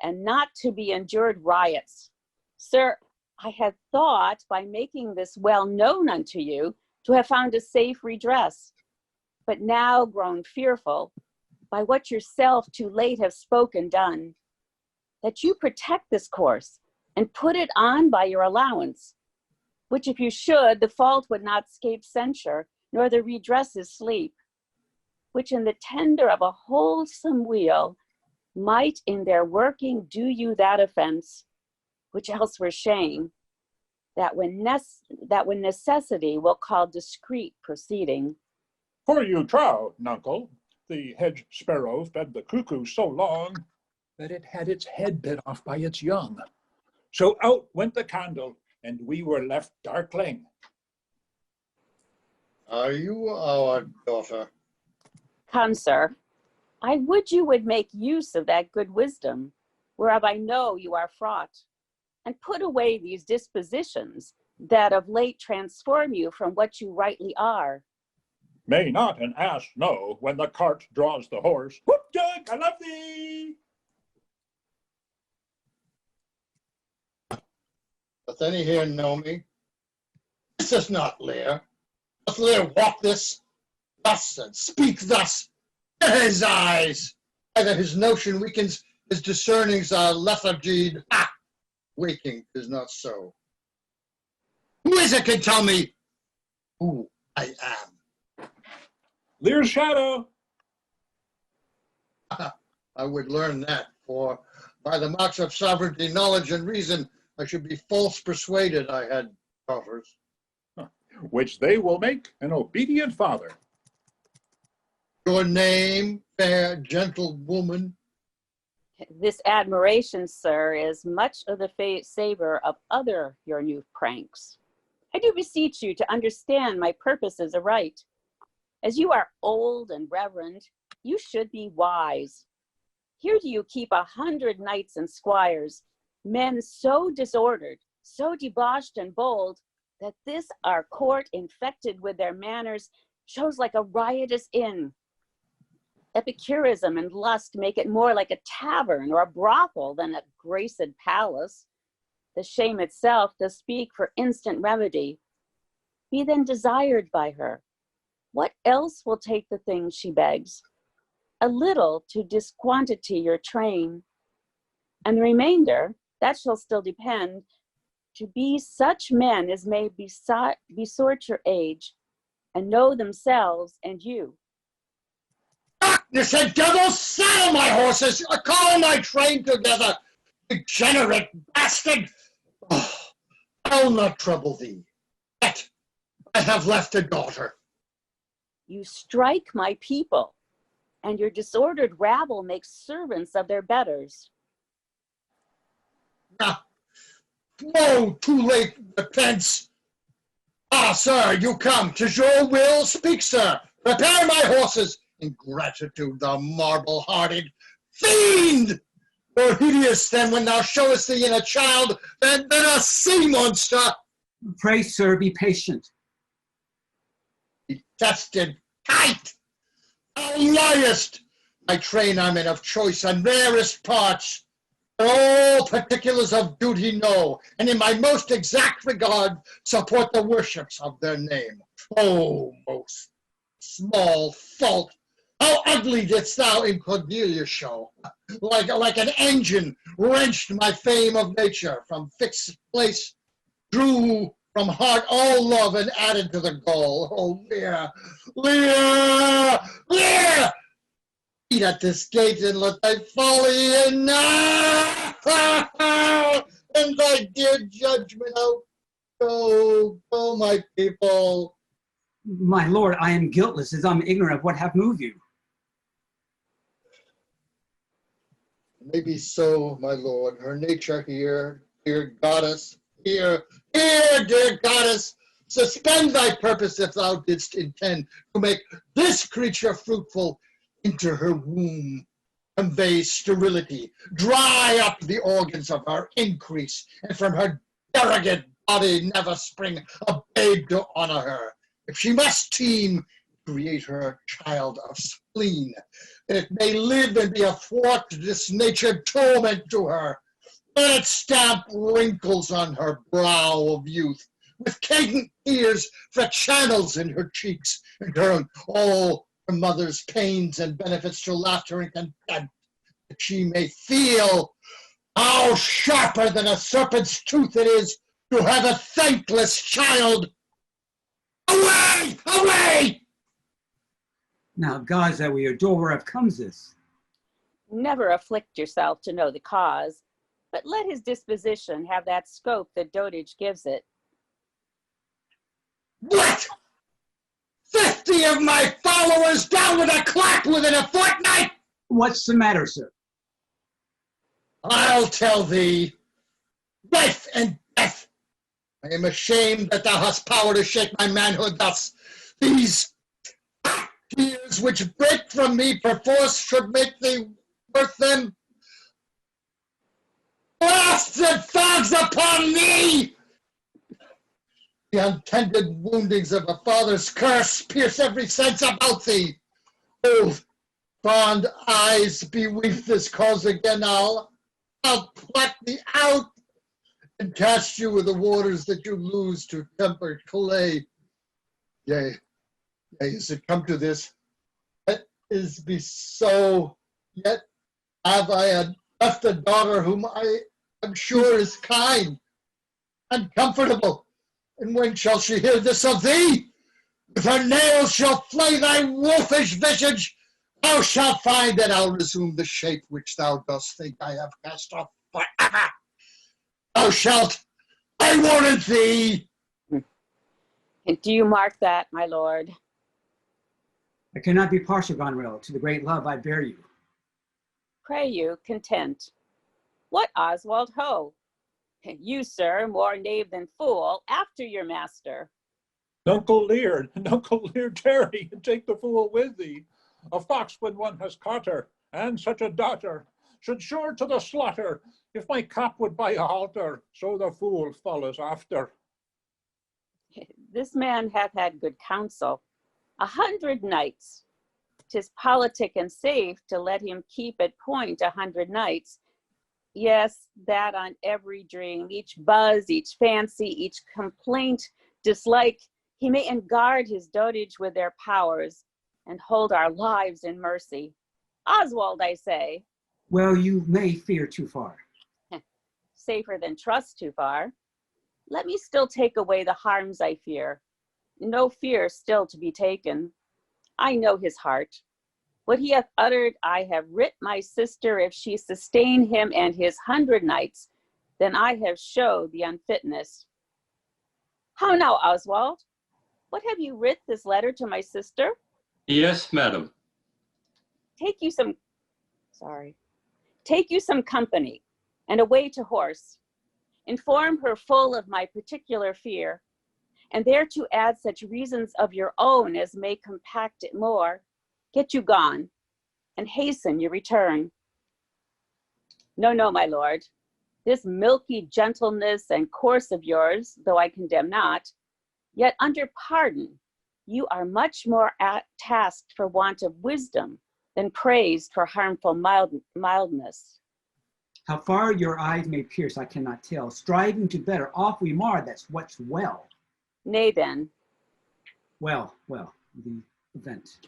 Speaker 3: and not to be endured riots. Sir, I had thought by making this well known unto you to have found a safe redress, but now grown fearful by what yourself too late have spoken done, that you protect this course and put it on by your allowance, which if you should, the fault would not scape censure, nor the redresses sleep, which in the tender of a wholesome weal might in their working do you that offense, which else were shame, that when necessity will call discreet proceeding.
Speaker 9: For you trow, nuncle, the hedge sparrow fed the cuckoo so long that it had its head bit off by its young. So out went the candle, and we were left darkling.
Speaker 1: Are you our daughter?
Speaker 3: Come, sir, I would you would make use of that good wisdom, whereof I know you are fraught, and put away these dispositions that of late transform you from what you rightly are.
Speaker 9: May not an ass know when the cart draws the horse? Whoop, Doug, I love thee!
Speaker 1: Doth any here know me? This is not Lear. Doth Lear walk thus and speak thus? His eyes! Either his notion weakens, his discernings are lethargied. Ha! Waking is not so. Who is it can tell me who I am?
Speaker 9: Lear's shadow.
Speaker 1: I would learn that, for by the marks of sovereignty, knowledge, and reason, I should be false persuaded I had daughters.
Speaker 9: Which they will make an obedient father.
Speaker 1: Your name, fair, gentle woman?
Speaker 3: This admiration, sir, is much of the savor of other your new pranks. I do beseech you to understand my purposes aright. As you are old and reverend, you should be wise. Here do you keep 100 knights and squires, men so disordered, so debauched and bold, that this our court, infected with their manners, shows like a riotous inn. Epicurism and lust make it more like a tavern or a brothel than a graced palace. The shame itself does speak for instant remedy. Be then desired by her. What else will take the things she begs? A little to disquantity your train, and the remainder, that shall still depend, to be such men as may besort your age, and know themselves and you.
Speaker 1: Darkness and devil, saddle my horses, call my train together, degenerate bastard! Oh, I'll not trouble thee, yet I have left a daughter.
Speaker 3: You strike my people, and your disordered rabble makes servants of their betters.
Speaker 1: Ah, whoa, too late, repents. Ah, sir, you come, 'tis your will, speak, sir, prepare my horses. Ingratitude, thou marble-hearted fiend! More hideous than when thou showest thee in a child than a sea monster.
Speaker 14: Pray, sir, be patient.
Speaker 1: Detested kite! Thou liest! My train I'm in of choice and rarest parts. All particulars of duty know, and in my most exact regard support the worships of their name. Oh, most small fault! How ugly didst thou in Cordelia show! Like an engine wrenched my fame of nature from fixed place, drew from heart all love and added to the goal. Oh, Lear, Lear, Lear! Beat at this gate and let thy folly in now, and thy dear judgment out. Go, go, my people.
Speaker 14: My lord, I am guiltless as I'm ignorant of what hath moved you.
Speaker 1: Maybe so, my lord. Her nature here, dear goddess, here, dear goddess, suspend thy purpose if thou didst intend to make this creature fruitful. Into her womb convey sterility, dry up the organs of her increase, and from her derogate body never spring a babe to honor her. If she must teem, create her a child of spleen, that it may live and be a thwart disnatured torment to her. Let it stamp wrinkles on her brow of youth, with cadent tears for channels in her cheeks, and turn all her mother's pains and benefits to laughter and contempt, that she may feel how sharper than a serpent's tooth it is to have a thankless child. Away! Away!
Speaker 14: Now, gods that we adore, whereof comes this?
Speaker 3: Never afflict yourself to know the cause, but let his disposition have that scope that dotage gives it.
Speaker 1: What? 50 of my followers down with a clap within a fortnight?
Speaker 14: What's the matter, sir?
Speaker 1: I'll tell thee. Life and death. I am ashamed that thou hast power to shake my manhood thus. These tears which break from me perforce should make thee worth them. Blasted fogs upon thee! The untended woundings of a father's curse pierce every sense about thee. Oh, fond eyes, beweep this cause again. I'll pluck thee out and cast you with the waters that you lose to tempered clay. Yea, is it come to this? Let is be so. Yet have I left a daughter whom I am sure is kind and comfortable. And when shall she hear this of thee? With her nails shall flay thy wolfish visage. Thou shalt find that I'll resume the shape which thou dost think I have cast off forever. Thou shalt, I warrant thee.
Speaker 3: And do you mark that, my lord?
Speaker 14: I cannot be partial, Gonril, to the great love I bear you.
Speaker 3: Pray you, content. What Oswald ho? You, sir, more knave than fool, after your master.
Speaker 9: Nuncle Lear, tarry, and take the fool with thee. A fox when one has caught her, and such a daughter, should sure to the slaughter, if my cap would buy a halter, so the fool follows after.
Speaker 3: This man hath had good counsel. 100 knights. 'Tis politic and safe to let him keep at point 100 knights. Yes, that on every dream, each buzz, each fancy, each complaint, dislike, he may enguard his dotage with their powers and hold our lives in mercy. Oswald, I say.
Speaker 14: Well, you may fear too far.
Speaker 3: Safer than trust too far. Let me still take away the harms I fear. No fear still to be taken. I know his heart. What he hath uttered, I have writ my sister, if she sustain him and his 100 knights, then I have showed the unfitness. How now, Oswald? What have you writ this letter to my sister?
Speaker 13: Yes, madam.
Speaker 3: Take you some company, and away to horse. Inform her full of my particular fear, and thereto add such reasons of your own as may compact it more. Get you gone, and hasten your return. No, my lord, this milky gentleness and course of yours, though I condemn not, yet under pardon, you are much more tasked for want of wisdom than praised for harmful mildness.
Speaker 14: How far your eyes may pierce, I cannot tell. Striving to better, off we mar, that's what's well.
Speaker 3: Nay then.
Speaker 14: Well, the event.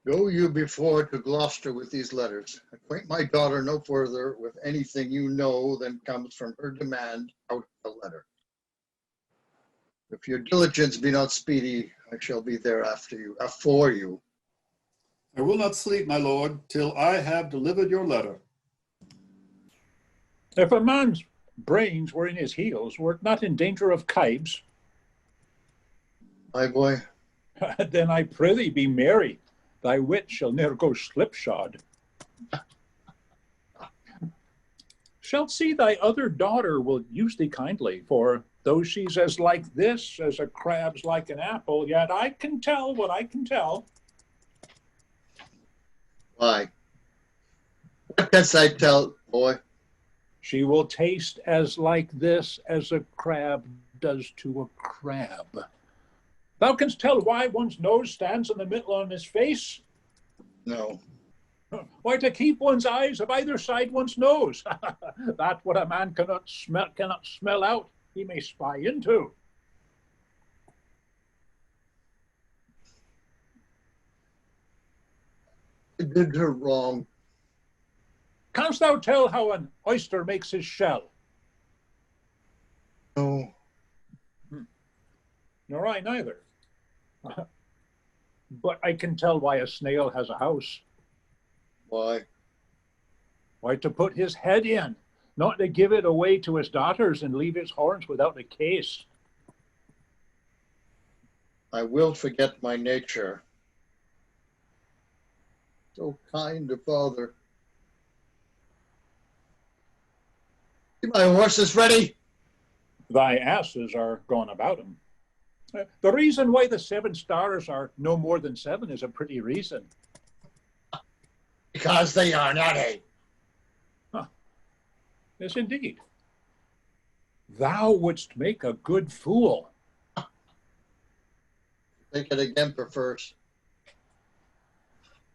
Speaker 1: Go you before to Gloucester with these letters. Acquaint my daughter no further with anything you know than comes from her demand out of the letter. If your diligence be not speedy, I shall be there for you.
Speaker 6: I will not sleep, my lord, till I have delivered your letter.
Speaker 9: If a man's brains were in his heels, were it not in danger of kibes,
Speaker 1: Aye, boy.
Speaker 9: then I prithee be merry. Thy wit shall ne'er go slipshod. Shalt see thy other daughter will use thee kindly, for though she's as like this as a crab's like an apple, yet I can tell what I can tell.
Speaker 1: Why? What canst I tell, boy?
Speaker 9: She will taste as like this as a crab does to a crab. Thou canst tell why one's nose stands in the middle on his face?
Speaker 1: No.
Speaker 9: Why, to keep one's eyes of either side one's nose. That what a man cannot smell out, he may spy into.
Speaker 1: I did her wrong.
Speaker 9: Canst thou tell how an oyster makes his shell?
Speaker 1: No.
Speaker 9: Nor I neither. But I can tell why a snail has a house.
Speaker 1: Why?
Speaker 9: Why, to put his head in, not to give it away to his daughters and leave his horns without a case.
Speaker 1: I will forget my nature. So kind a father. My horse is ready.
Speaker 9: Thy asses are gone about him. The reason why the 7 stars are no more than 7 is a pretty reason.
Speaker 1: Because they are not 8.
Speaker 9: Huh. Yes, indeed. Thou wouldst make a good fool.
Speaker 1: Think it again, perverse.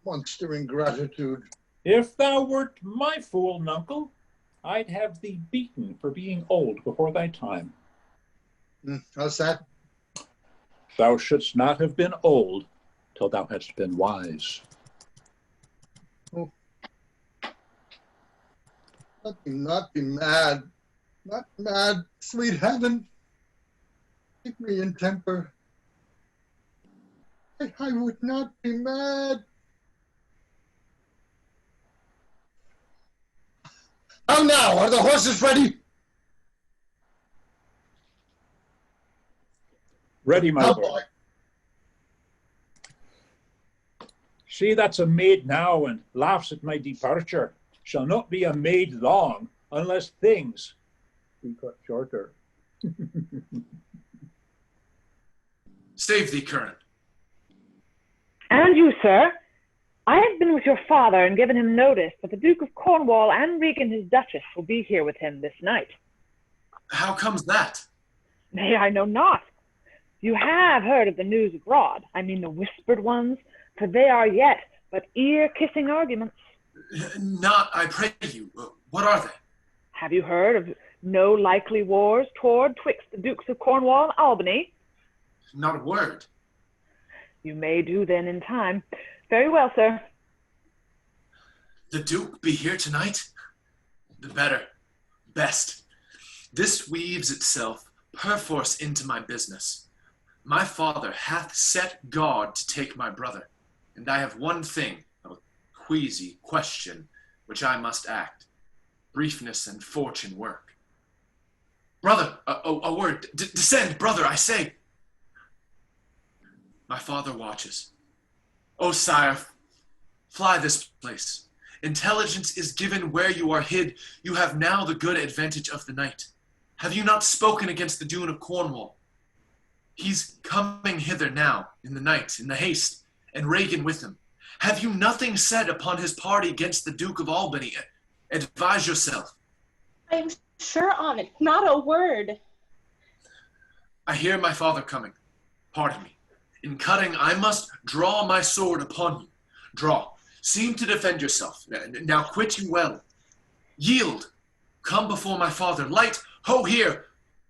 Speaker 1: Monster ingratitude.
Speaker 9: If thou wert my fool, nuncle, I'd have thee beaten for being old before thy time.
Speaker 1: How's that?
Speaker 9: Thou shouldst not have been old till thou hadst been wise.
Speaker 1: Oh. Not be mad. Not mad, sweet heaven. Keep me in temper. I would not be mad. How now? Are the horses ready?
Speaker 9: Ready, my
Speaker 1: Cowboy.
Speaker 9: lord. See, that's a maid now and laughs at my departure. Shall not be a maid long, unless things be cut shorter.
Speaker 11: Save thee, Curran.
Speaker 15: And you, sir. I have been with your father and given him notice that the Duke of Cornwall and Regan, his Duchess, will be here with him this night.
Speaker 11: How comes that?
Speaker 15: Nay, I know not. You have heard of the news abroad, I mean the whispered ones, for they are yet but ear-kissing arguments.
Speaker 11: Not, I pray you. What are they?
Speaker 15: Have you heard of no likely wars toward twixt the Dukes of Cornwall and Albany?
Speaker 11: Not a word.
Speaker 15: You may do then in time. Very well, sir.
Speaker 11: The Duke be here tonight? The better, best. This weaves itself perforce into my business. My father hath set guard to take my brother, and I have one thing, a queasy question, which I must act. Briefness and fortune work. Brother, a word. Descend, brother, I say. My father watches. O sire, fly this place. Intelligence is given where you are hid. You have now the good advantage of the night. Have you not spoken against the Dune of Cornwall? He's coming hither now, in the night, in the haste, and Regan with him. Have you nothing said upon his party against the Duke of Albany? Advise yourself.
Speaker 12: I am sure on it, not a word.
Speaker 11: I hear my father coming. Pardon me. In cutting, I must draw my sword upon you. Draw. Seem to defend yourself. Now quit you well. Yield. Come before my father. Light. Ho here.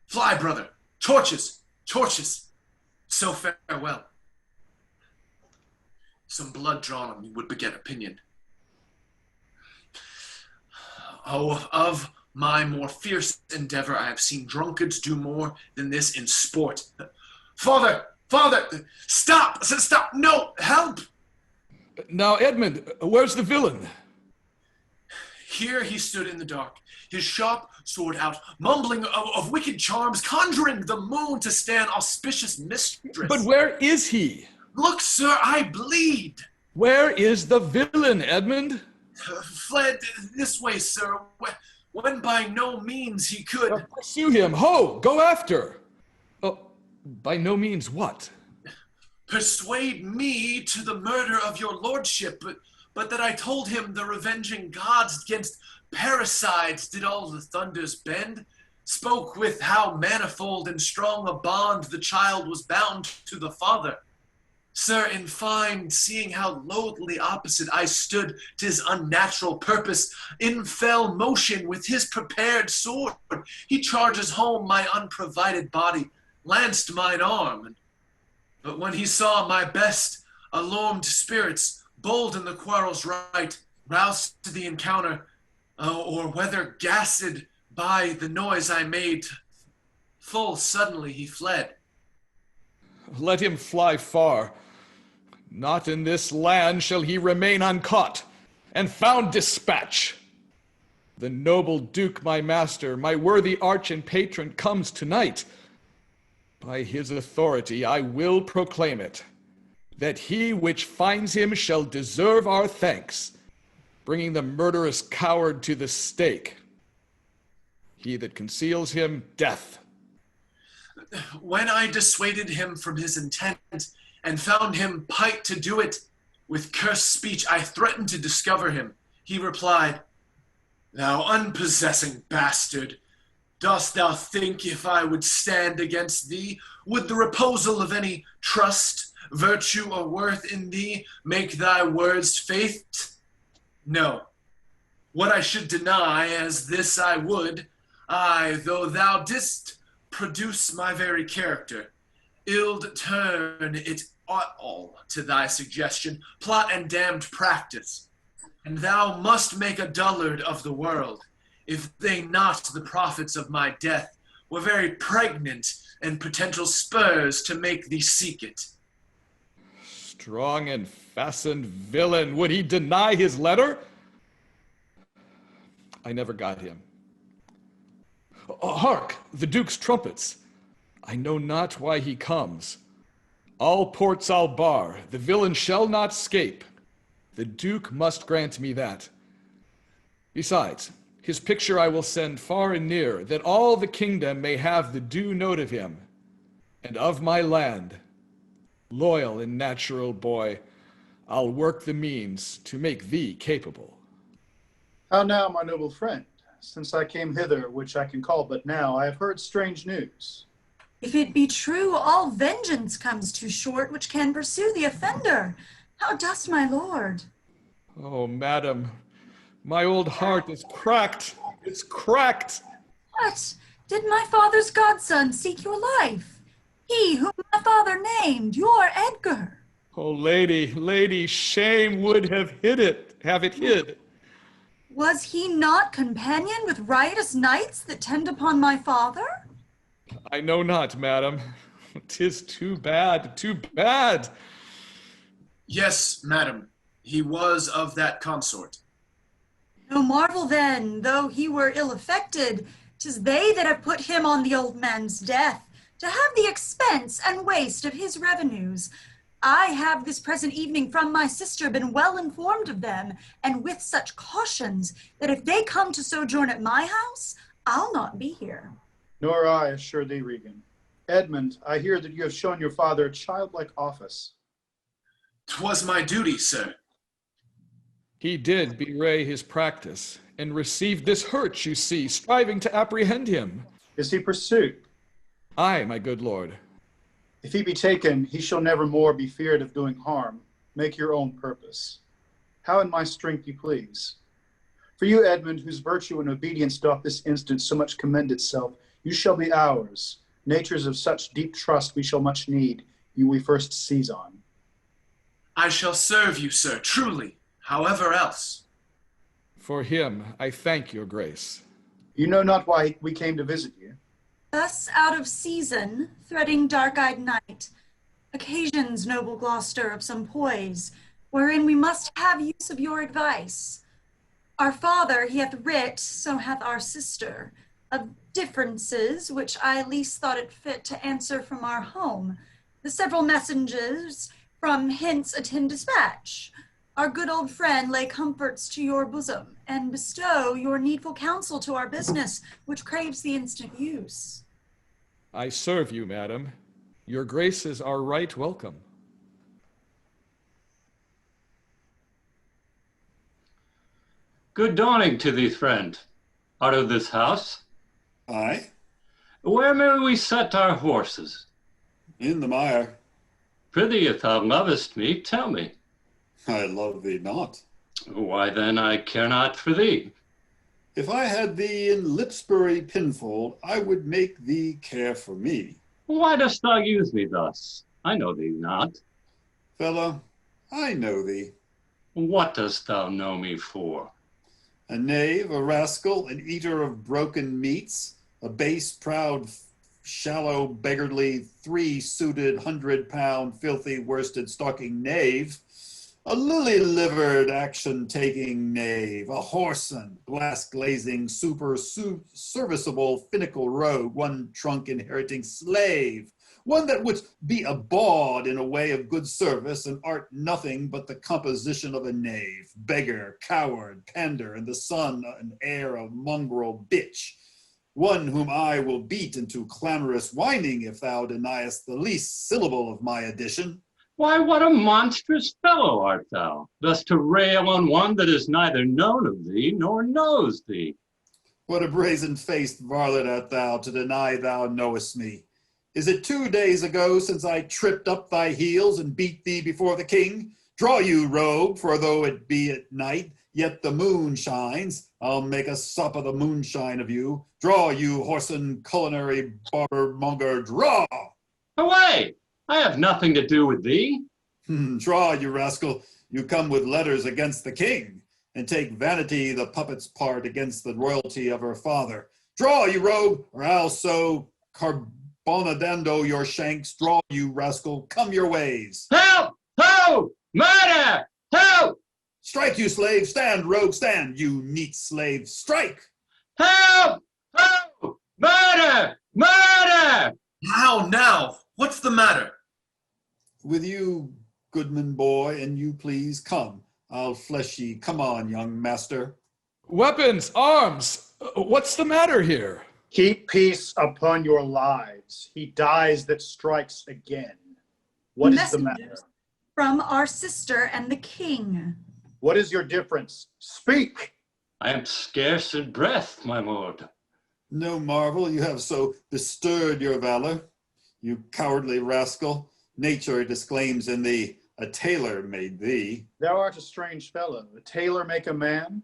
Speaker 11: Fly, brother. Torches. Torches. So farewell. Some blood drawn on me would beget opinion. Oh, of my more fierce endeavor, I have seen drunkards do more than this in sport. Father, stop, stop, no, help!
Speaker 2: Now, Edmund, where's the villain?
Speaker 11: Here he stood in the dark, his sharp sword out, mumbling of wicked charms, conjuring the moon to stand auspicious mistress.
Speaker 2: But where is he?
Speaker 11: Look, sir, I bleed.
Speaker 2: Where is the villain, Edmund?
Speaker 11: Fled this way, sir, when by no means he could.
Speaker 2: Pursue him, ho, go after. Oh, by no means what?
Speaker 11: Persuade me to the murder of your lordship, but that I told him the revenging gods against parricides did all the thunders bend, spoke with how manifold and strong a bond the child was bound to the father. Sir, in fine, seeing how loathly opposite I stood to his unnatural purpose, in fell motion with his prepared sword, he charges home my unprovided body, lanced mine arm. But when he saw my best alarmed spirits, bold in the quarrel's right, roused to the encounter, or whether gassed by the noise I made, full suddenly he fled.
Speaker 2: Let him fly far. Not in this land shall he remain uncaught, and found dispatch. The noble Duke, my master, my worthy arch and patron, comes tonight. By his authority I will proclaim it, that he which finds him shall deserve our thanks, bringing the murderous coward to the stake. He that conceals him, death.
Speaker 11: When I dissuaded him from his intent, and found him pight to do it, with cursed speech I threatened to discover him. He replied, "Thou unpossessing bastard, dost thou think if I would stand against thee, would the reposal of any trust, virtue, or worth in thee make thy words faith? No. What I should deny, as this I would, I, though thou didst produce my very character, ill turn it all to thy suggestion, plot and damned practice. And thou must make a dullard of the world, if they not the prophets of my death were very pregnant and potential spurs to make thee seek it."
Speaker 2: Strong and fastened villain, would he deny his letter? I never got him. Hark, the Duke's trumpets. I know not why he comes. All ports I'll bar, the villain shall not scape. The Duke must grant me that. Besides, his picture I will send far and near, that all the kingdom may have the due note of him, and of my land. Loyal and natural boy, I'll work the means to make thee capable.
Speaker 8: How now, my noble friend? Since I came hither, which I can call but now, I have heard strange news.
Speaker 5: If it be true, all vengeance comes too short, which can pursue the offender. How dost my lord?
Speaker 2: Oh, madam, my old heart is cracked. It's cracked.
Speaker 5: What? Did my father's godson seek your life? He whom my father named, your Edgar.
Speaker 2: Oh, lady, shame would have it hid.
Speaker 5: Was he not companion with riotous knights that tend upon my father?
Speaker 2: I know not, madam. 'Tis too bad, too bad.
Speaker 11: Yes, madam, he was of that consort.
Speaker 5: No marvel then, though he were ill affected, 'tis they that have put him on the old man's death, to have the expense and waste of his revenues. I have this present evening from my sister been well informed of them, and with such cautions, that if they come to sojourn at my house, I'll not be here.
Speaker 8: Nor I, assure thee, Regan. Edmund, I hear that you have shown your father a childlike office.
Speaker 11: 'Twas my duty, sir.
Speaker 2: He did bewray his practice, and received this hurt, you see, striving to apprehend him.
Speaker 8: Is he pursued?
Speaker 2: Aye, my good lord.
Speaker 8: If he be taken, he shall never more be feared of doing harm. Make your own purpose. How in my strength you please. For you, Edmund, whose virtue and obedience doth this instant so much commend itself, you shall be ours. Natures of such deep trust we shall much need, you we first seize on.
Speaker 11: I shall serve you, sir, truly, however else.
Speaker 2: For him I thank your grace.
Speaker 8: You know not why we came to visit you.
Speaker 5: Thus out of season, threading dark-eyed night, occasions, noble Gloucester, of some poise, wherein we must have use of your advice. Our father, he hath writ, so hath our sister, of differences which I least thought it fit to answer from our home. The several messengers from hence attend dispatch. Our good old friend lay comforts to your bosom, and bestow your needful counsel to our business, which craves the instant use.
Speaker 2: I serve you, madam. Your graces are right welcome.
Speaker 13: Good dawning to thee, friend. Art of this house?
Speaker 6: Aye.
Speaker 13: Where may we set our horses?
Speaker 6: In the mire.
Speaker 13: Prithee, if thou lovest me, tell me.
Speaker 6: I love thee not.
Speaker 13: Why then I care not for thee.
Speaker 6: If I had thee in Lipsbury pinfold, I would make thee care for me.
Speaker 13: Why dost thou use me thus? I know thee not.
Speaker 6: Fellow, I know thee.
Speaker 13: What dost thou know me for?
Speaker 6: A knave, a rascal, an eater of broken meats, a base, proud, shallow, beggarly, three-suited, 100-pound, filthy, worsted, stalking knave, a lily-livered, action-taking knave, a whoreson, glass-glazing, serviceable, finical rogue, one trunk inheriting slave, one that would be a bawd in a way of good service, and art nothing but the composition of a knave, beggar, coward, pander, and the son and heir of mongrel bitch, one whom I will beat into clamorous whining if thou deniest the least syllable of my addition.
Speaker 13: Why, what a monstrous fellow art thou, thus to rail on one that is neither known of thee nor knows thee.
Speaker 6: What a brazen-faced varlet art thou, to deny thou knowest me. Is it 2 days ago since I tripped up thy heels and beat thee before the king? Draw you, rogue, for though it be at night, yet the moon shines. I'll make a sup of the moonshine of you. Draw, you whoreson, culinary barber-monger, draw!
Speaker 13: Away! I have nothing to do with thee.
Speaker 6: Draw, you rascal. You come with letters against the king, and take Vanity the puppet's part against the royalty of her father. Draw, you rogue, or I'll so carbonadando your shanks. Draw, you rascal, come your ways.
Speaker 13: Help! Ho! Murder! Help!
Speaker 6: Strike, you slave, stand, rogue, stand, you neat slave, strike!
Speaker 13: Help! Ho! Murder! Murder!
Speaker 11: How now? What's the matter?
Speaker 6: With you, goodman boy, and you please come. I'll flesh ye. Come on, young master.
Speaker 2: Weapons, arms! What's the matter here?
Speaker 8: Keep peace upon your lives. He dies that strikes again. What is the matter?
Speaker 5: From our sister and the king.
Speaker 8: What is your difference? Speak!
Speaker 13: I am scarce in breath, my lord.
Speaker 6: No marvel you have so bestirred your valor, you cowardly rascal. Nature disclaims in thee, a tailor made thee.
Speaker 8: Thou art a strange fellow. A tailor make a man?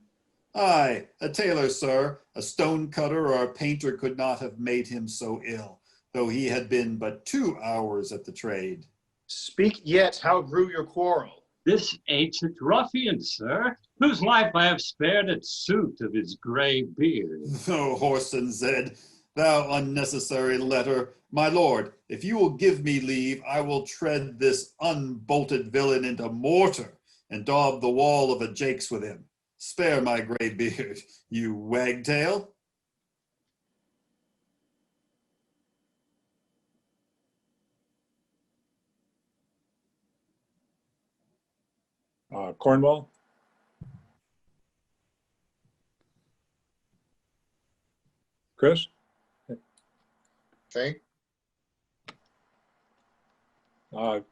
Speaker 6: Aye, a tailor, sir. A stone cutter or a painter could not have made him so ill, though he had been but 2 hours at the trade.
Speaker 8: Speak yet, how grew your quarrel?
Speaker 13: This ancient ruffian, sir, whose life I have spared at suit of his grey beard.
Speaker 6: Oh, whoreson Zed, thou unnecessary letter. My lord, if you will give me leave, I will tread this unbolted villain into mortar and daub the wall of a jakes with him. Spare my grey beard, you wagtail.
Speaker 9: Cornwall? Chris?
Speaker 1: Okay.
Speaker 9: I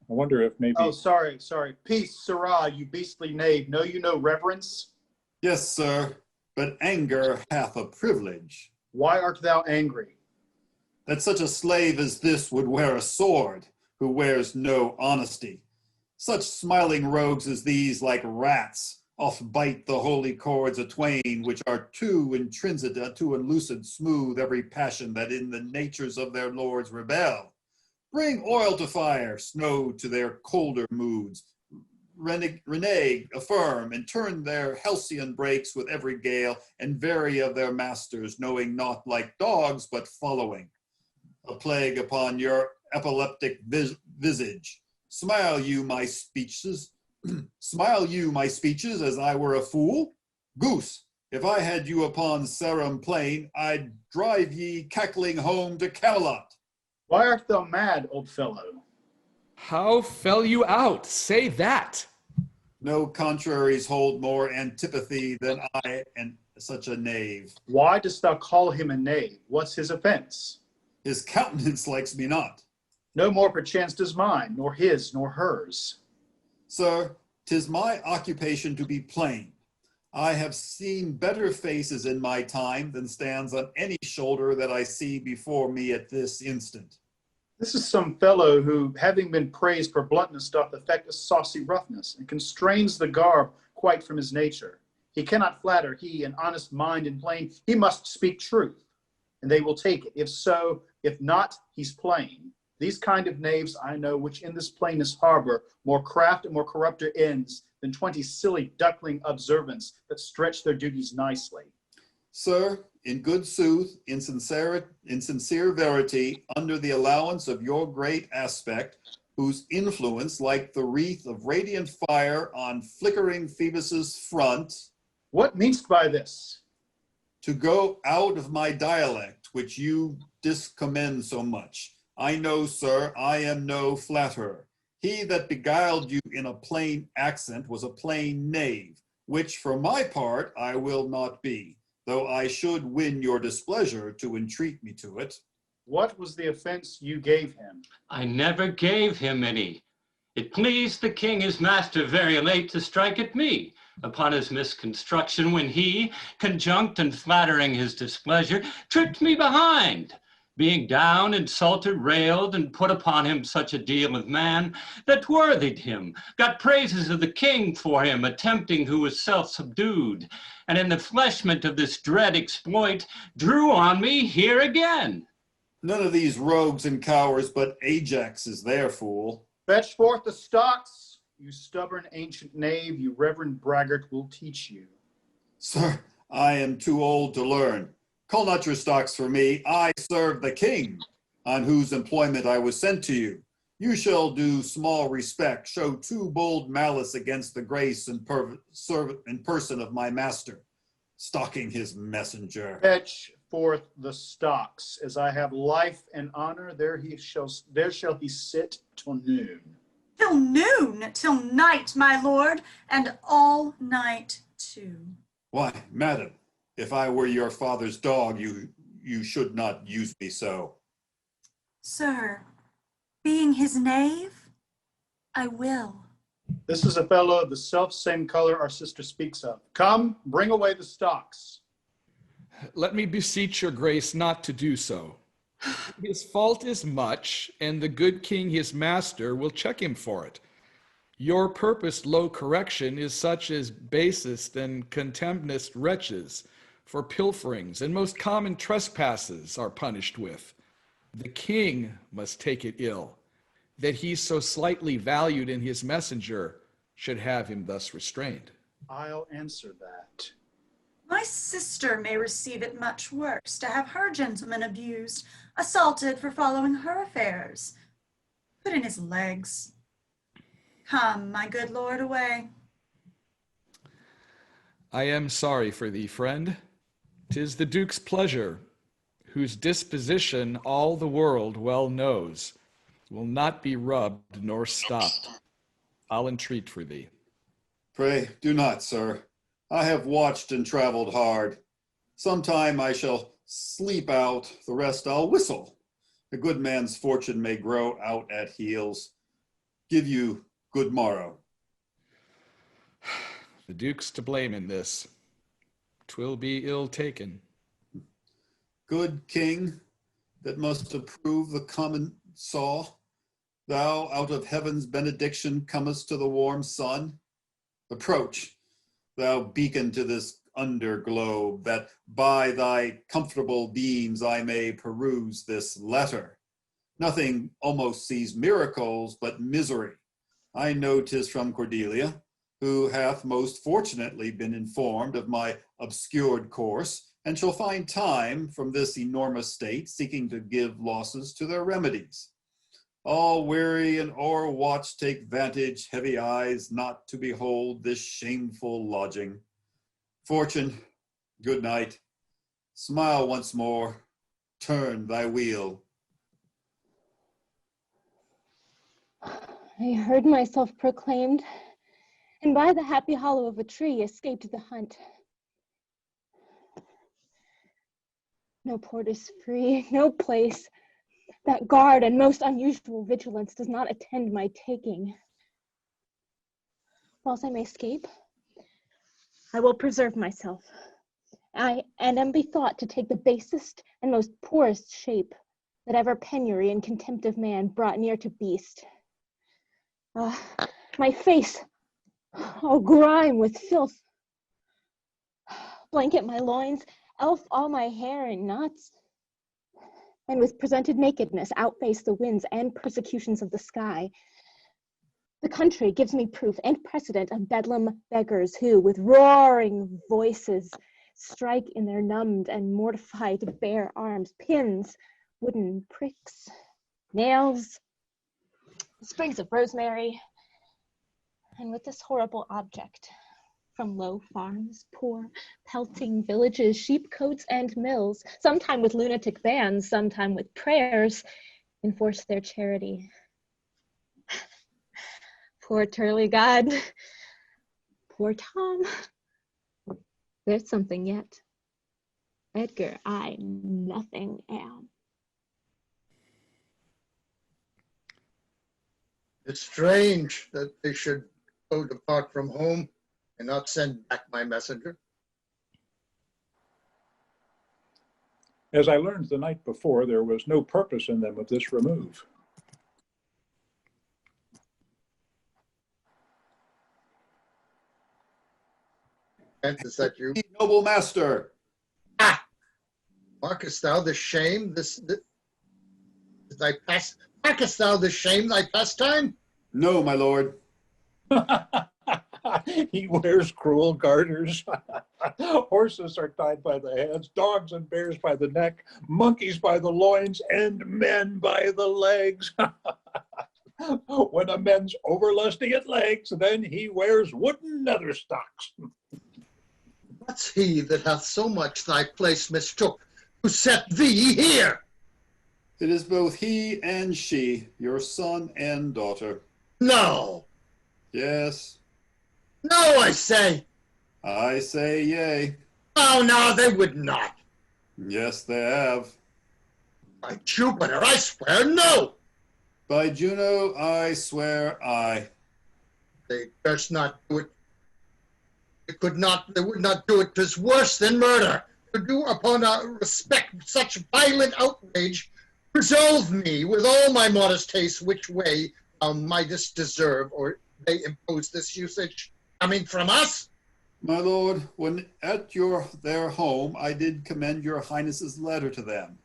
Speaker 9: wonder if maybe...
Speaker 8: Oh, sorry. Peace, sirrah, you beastly knave. Know you no reverence?
Speaker 6: Yes, sir, but anger hath a privilege.
Speaker 8: Why art thou angry?
Speaker 6: That such a slave as this would wear a sword, who wears no honesty. Such smiling rogues as these, like rats, oft bite the holy cords a twain, which are too intrinsic to unloosed smooth every passion that in the natures of their lords rebel. Bring oil to fire, snow to their colder moods. renege, affirm, and turn their halcyon brakes with every gale, and vary of their masters, knowing not like dogs, but following. A plague upon your epileptic visage. Smile you my speeches, smile you my speeches as I were a fool? Goose, if I had you upon Sarum plain, I'd drive ye cackling home to Camelot.
Speaker 8: Why art thou mad, old fellow?
Speaker 2: How fell you out? Say that.
Speaker 6: No contraries hold more antipathy than I and such a knave.
Speaker 8: Why dost thou call him a knave? What's his offense?
Speaker 6: His countenance likes me not.
Speaker 8: No more perchance does mine, nor his, nor hers.
Speaker 6: Sir, 'tis my occupation to be plain. I have seen better faces in my time than stands on any shoulder that I see before me at this instant.
Speaker 8: This is some fellow who, having been praised for bluntness, doth affect a saucy roughness, and constrains the garb quite from his nature. He cannot flatter, he, an honest mind and plain, he must speak truth, and they will take it. If so, if not, he's plain. These kind of knaves I know, which in this plainness harbor more craft and more corrupter ends than 20 silly duckling observants that stretch their duties nicely.
Speaker 6: Sir, in good sooth, in sincere verity, under the allowance of your great aspect, whose influence, like the wreath of radiant fire on flickering Phoebus's front.
Speaker 8: What mean'st by this?
Speaker 6: To go out of my dialect, which you discommend so much. I know, sir, I am no flatterer. He that beguiled you in a plain accent was a plain knave, which for my part I will not be, though I should win your displeasure to entreat me to it.
Speaker 8: What was the offense you gave him?
Speaker 13: I never gave him any. It pleased the king his master very late to strike at me upon his misconstruction when he, conjunct and flattering his displeasure, tripped me behind. Being down, insulted, railed, and put upon him such a deal of man, that worthied him, got praises of the king for him, attempting who was self-subdued, and in the fleshment of this dread exploit, drew on me here again.
Speaker 6: None of these rogues and cowards but Ajax is their fool.
Speaker 8: Fetch forth the stocks, you stubborn ancient knave, you reverend braggart will teach you.
Speaker 6: Sir, I am too old to learn. Call not your stocks for me. I serve the king, on whose employment I was sent to you. You shall do small respect, show too bold malice against the grace and person of my master, stalking his messenger.
Speaker 8: Fetch forth the stocks, as I have life and honor, there shall he sit till noon.
Speaker 5: Till noon, till night, my lord, and all night too.
Speaker 6: Why, madam, if I were your father's dog, you should not use me so.
Speaker 5: Sir, being his knave, I will.
Speaker 8: This is a fellow of the self-same color our sister speaks of. Come, bring away the stocks.
Speaker 2: Let me beseech your grace not to do so. His fault is much, and the good king his master will check him for it. Your purposed low correction is such as basest and contemnest wretches for pilferings and most common trespasses are punished with. The king must take it ill, that he so slightly valued in his messenger should have him thus restrained.
Speaker 8: I'll answer that.
Speaker 5: My sister may receive it much worse, to have her gentleman abused, assaulted for following her affairs. Put in his legs. Come, my good lord, away.
Speaker 2: I am sorry for thee, friend. 'Tis the Duke's pleasure, whose disposition all the world well knows, will not be rubbed nor stopped. I'll entreat for thee.
Speaker 6: Pray do not, sir. I have watched and traveled hard. Sometime I shall sleep out, the rest I'll whistle. A good man's fortune may grow out at heels. Give you good morrow.
Speaker 2: The Duke's to blame in this. 'Twill be ill taken.
Speaker 6: Good king, that must approve the common saw, thou out of heaven's benediction comest to the warm sun. Approach, thou beacon to this underglobe, that by thy comfortable beams I may peruse this letter. Nothing almost sees miracles but misery. I know 'tis from Cordelia, who hath most fortunately been informed of my obscured course, and shall find time from this enormous state seeking to give losses to their remedies. All weary and o'erwatched take vantage, heavy eyes, not to behold this shameful lodging. Fortune, good night. Smile once more, turn thy wheel.
Speaker 16: I heard myself proclaimed, and by the happy hollow of a tree escaped the hunt. No port is free, no place. That guard and most unusual vigilance does not attend my taking. Whilst I may escape, I will preserve myself. I am bethought to take the basest and most poorest shape that ever penury and contempt of man brought near to beast. My face, all grime with filth. Blanket my loins, elf all my hair in knots, and with presented nakedness outface the winds and persecutions of the sky. The country gives me proof and precedent of bedlam beggars who, with roaring voices, strike in their numbed and mortified bare arms pins, wooden pricks, nails, sprigs of rosemary, and with this horrible object, from low farms, poor, pelting villages, sheepcotes, and mills, sometime with lunatic bands, sometime with prayers, enforce their charity. Poor Turley God, poor Tom. There's something yet. Edgar, I nothing am.
Speaker 1: It's strange that they should so depart from home and not send back my messenger.
Speaker 9: As I learned the night before, there was no purpose in them of this remove.
Speaker 1: And is that you?
Speaker 6: Noble master.
Speaker 1: Ah! Markest thou the shame markest thou the shame thy pastime?
Speaker 6: No, my lord.
Speaker 9: He wears cruel garters. Horses are tied by the heads, dogs and bears by the neck, monkeys by the loins, and men by the legs. When a man's overlusty at legs, then he wears wooden nether stocks.
Speaker 1: What's he that hath so much thy place mistook, who set thee here?
Speaker 6: It is both he and she, your son and daughter.
Speaker 1: No.
Speaker 6: Yes.
Speaker 1: No, I say.
Speaker 6: I say yea.
Speaker 1: Oh, no, they would not.
Speaker 6: Yes, they have.
Speaker 1: By Jupiter, I swear no.
Speaker 6: By Juno, I swear aye.
Speaker 1: They durst not do it. They would not do it. 'Tis worse than murder. To do upon a respect such violent outrage, resolve me with all my modest taste which way thou mightest deserve or they impose this usage coming from us.
Speaker 6: My lord, when at their home, I did commend your highness's letter to them.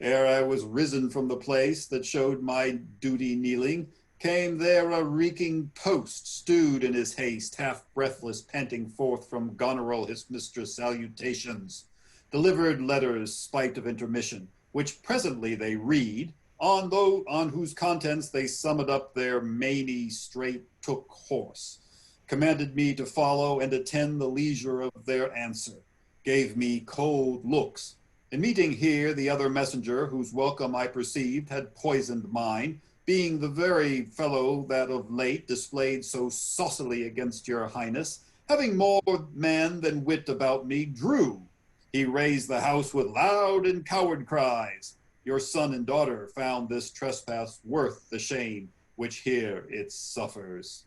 Speaker 6: Ere I was risen from the place that showed my duty kneeling, came there a reeking post, stewed in his haste, half breathless, panting forth from Goneril his mistress' salutations. Delivered letters, spite of intermission, which presently they read, on whose contents they summed up their many straight took horse, commanded me to follow and attend the leisure of their answer, gave me cold looks. In meeting here, the other messenger, whose welcome I perceived had poisoned mine, being the very fellow that of late displayed so saucily against your highness, having more man than wit about me, drew. He raised the house with loud and coward cries. Your son and daughter found this trespass worth the shame which here it suffers.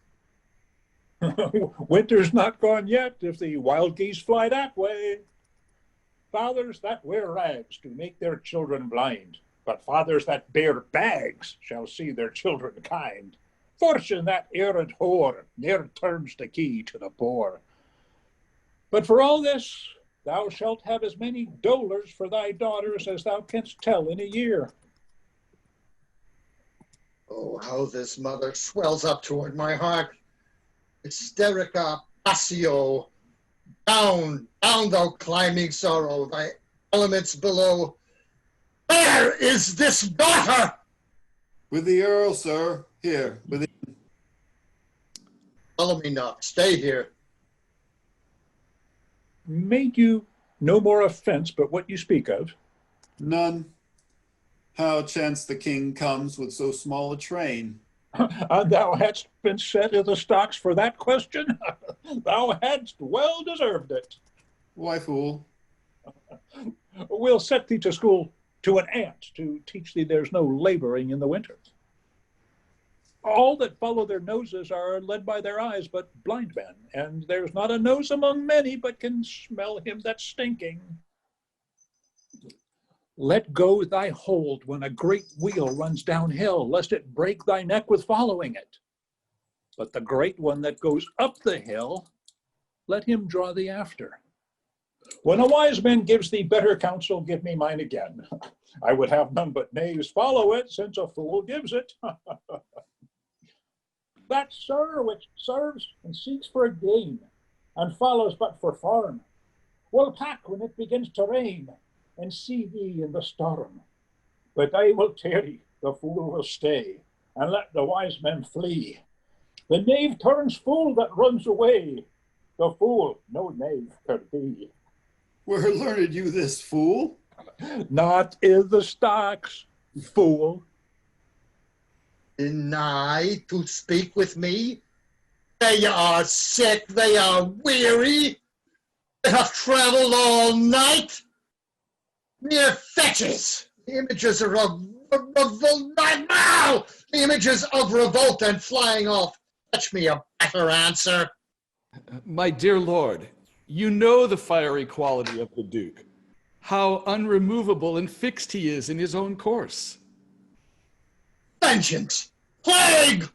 Speaker 9: Winter's not gone yet if the wild geese fly that way. Fathers that wear rags do make their children blind, but fathers that bear bags shall see their children kind. Fortune, that errant whore, ne'er turns the key to the poor. But for all this, thou shalt have as many dolours for thy daughters as thou canst tell in a year.
Speaker 1: Oh, how this mother swells up toward my heart. Hysterica passio. Down, down, thou climbing sorrow, thy elements below. Where is this daughter?
Speaker 6: With the Earl, sir. Here, within.
Speaker 1: Follow me not. Stay here.
Speaker 9: Made you no more offense but what you speak of?
Speaker 6: None. How chance the king comes with so small a train?
Speaker 9: Thou hadst been set in the stocks for that question. Thou hadst well deserved it.
Speaker 6: Why, fool?
Speaker 9: We'll set thee to school to an ant to teach thee there's no laboring in the winter. All that follow their noses are led by their eyes, but blind men, and there's not a nose among many but can smell him that's stinking. Let go thy hold when a great wheel runs downhill, lest it break thy neck with following it. But the great one that goes up the hill, let him draw thee after. When a wise man gives thee better counsel, give me mine again. I would have none but knaves follow it, since a fool gives it. That, sir, which serves and seeks for gain, and follows but for form, will pack when it begins to rain, and see thee in the storm. But I will tarry, the fool will stay, and let the wise men flee. The knave turns fool that runs away, the fool no knave could be.
Speaker 6: Where learned you this, fool?
Speaker 9: Not in the stocks, fool.
Speaker 1: Deny to speak with me? They are sick, they are weary, they have traveled all night. Mere fetches, the images of revolt, now! The images of revolt and flying off. Fetch me a better answer.
Speaker 2: My dear lord, you know the fiery quality of the Duke, how unremovable and fixed he is in his own course.
Speaker 1: Vengeance, plague,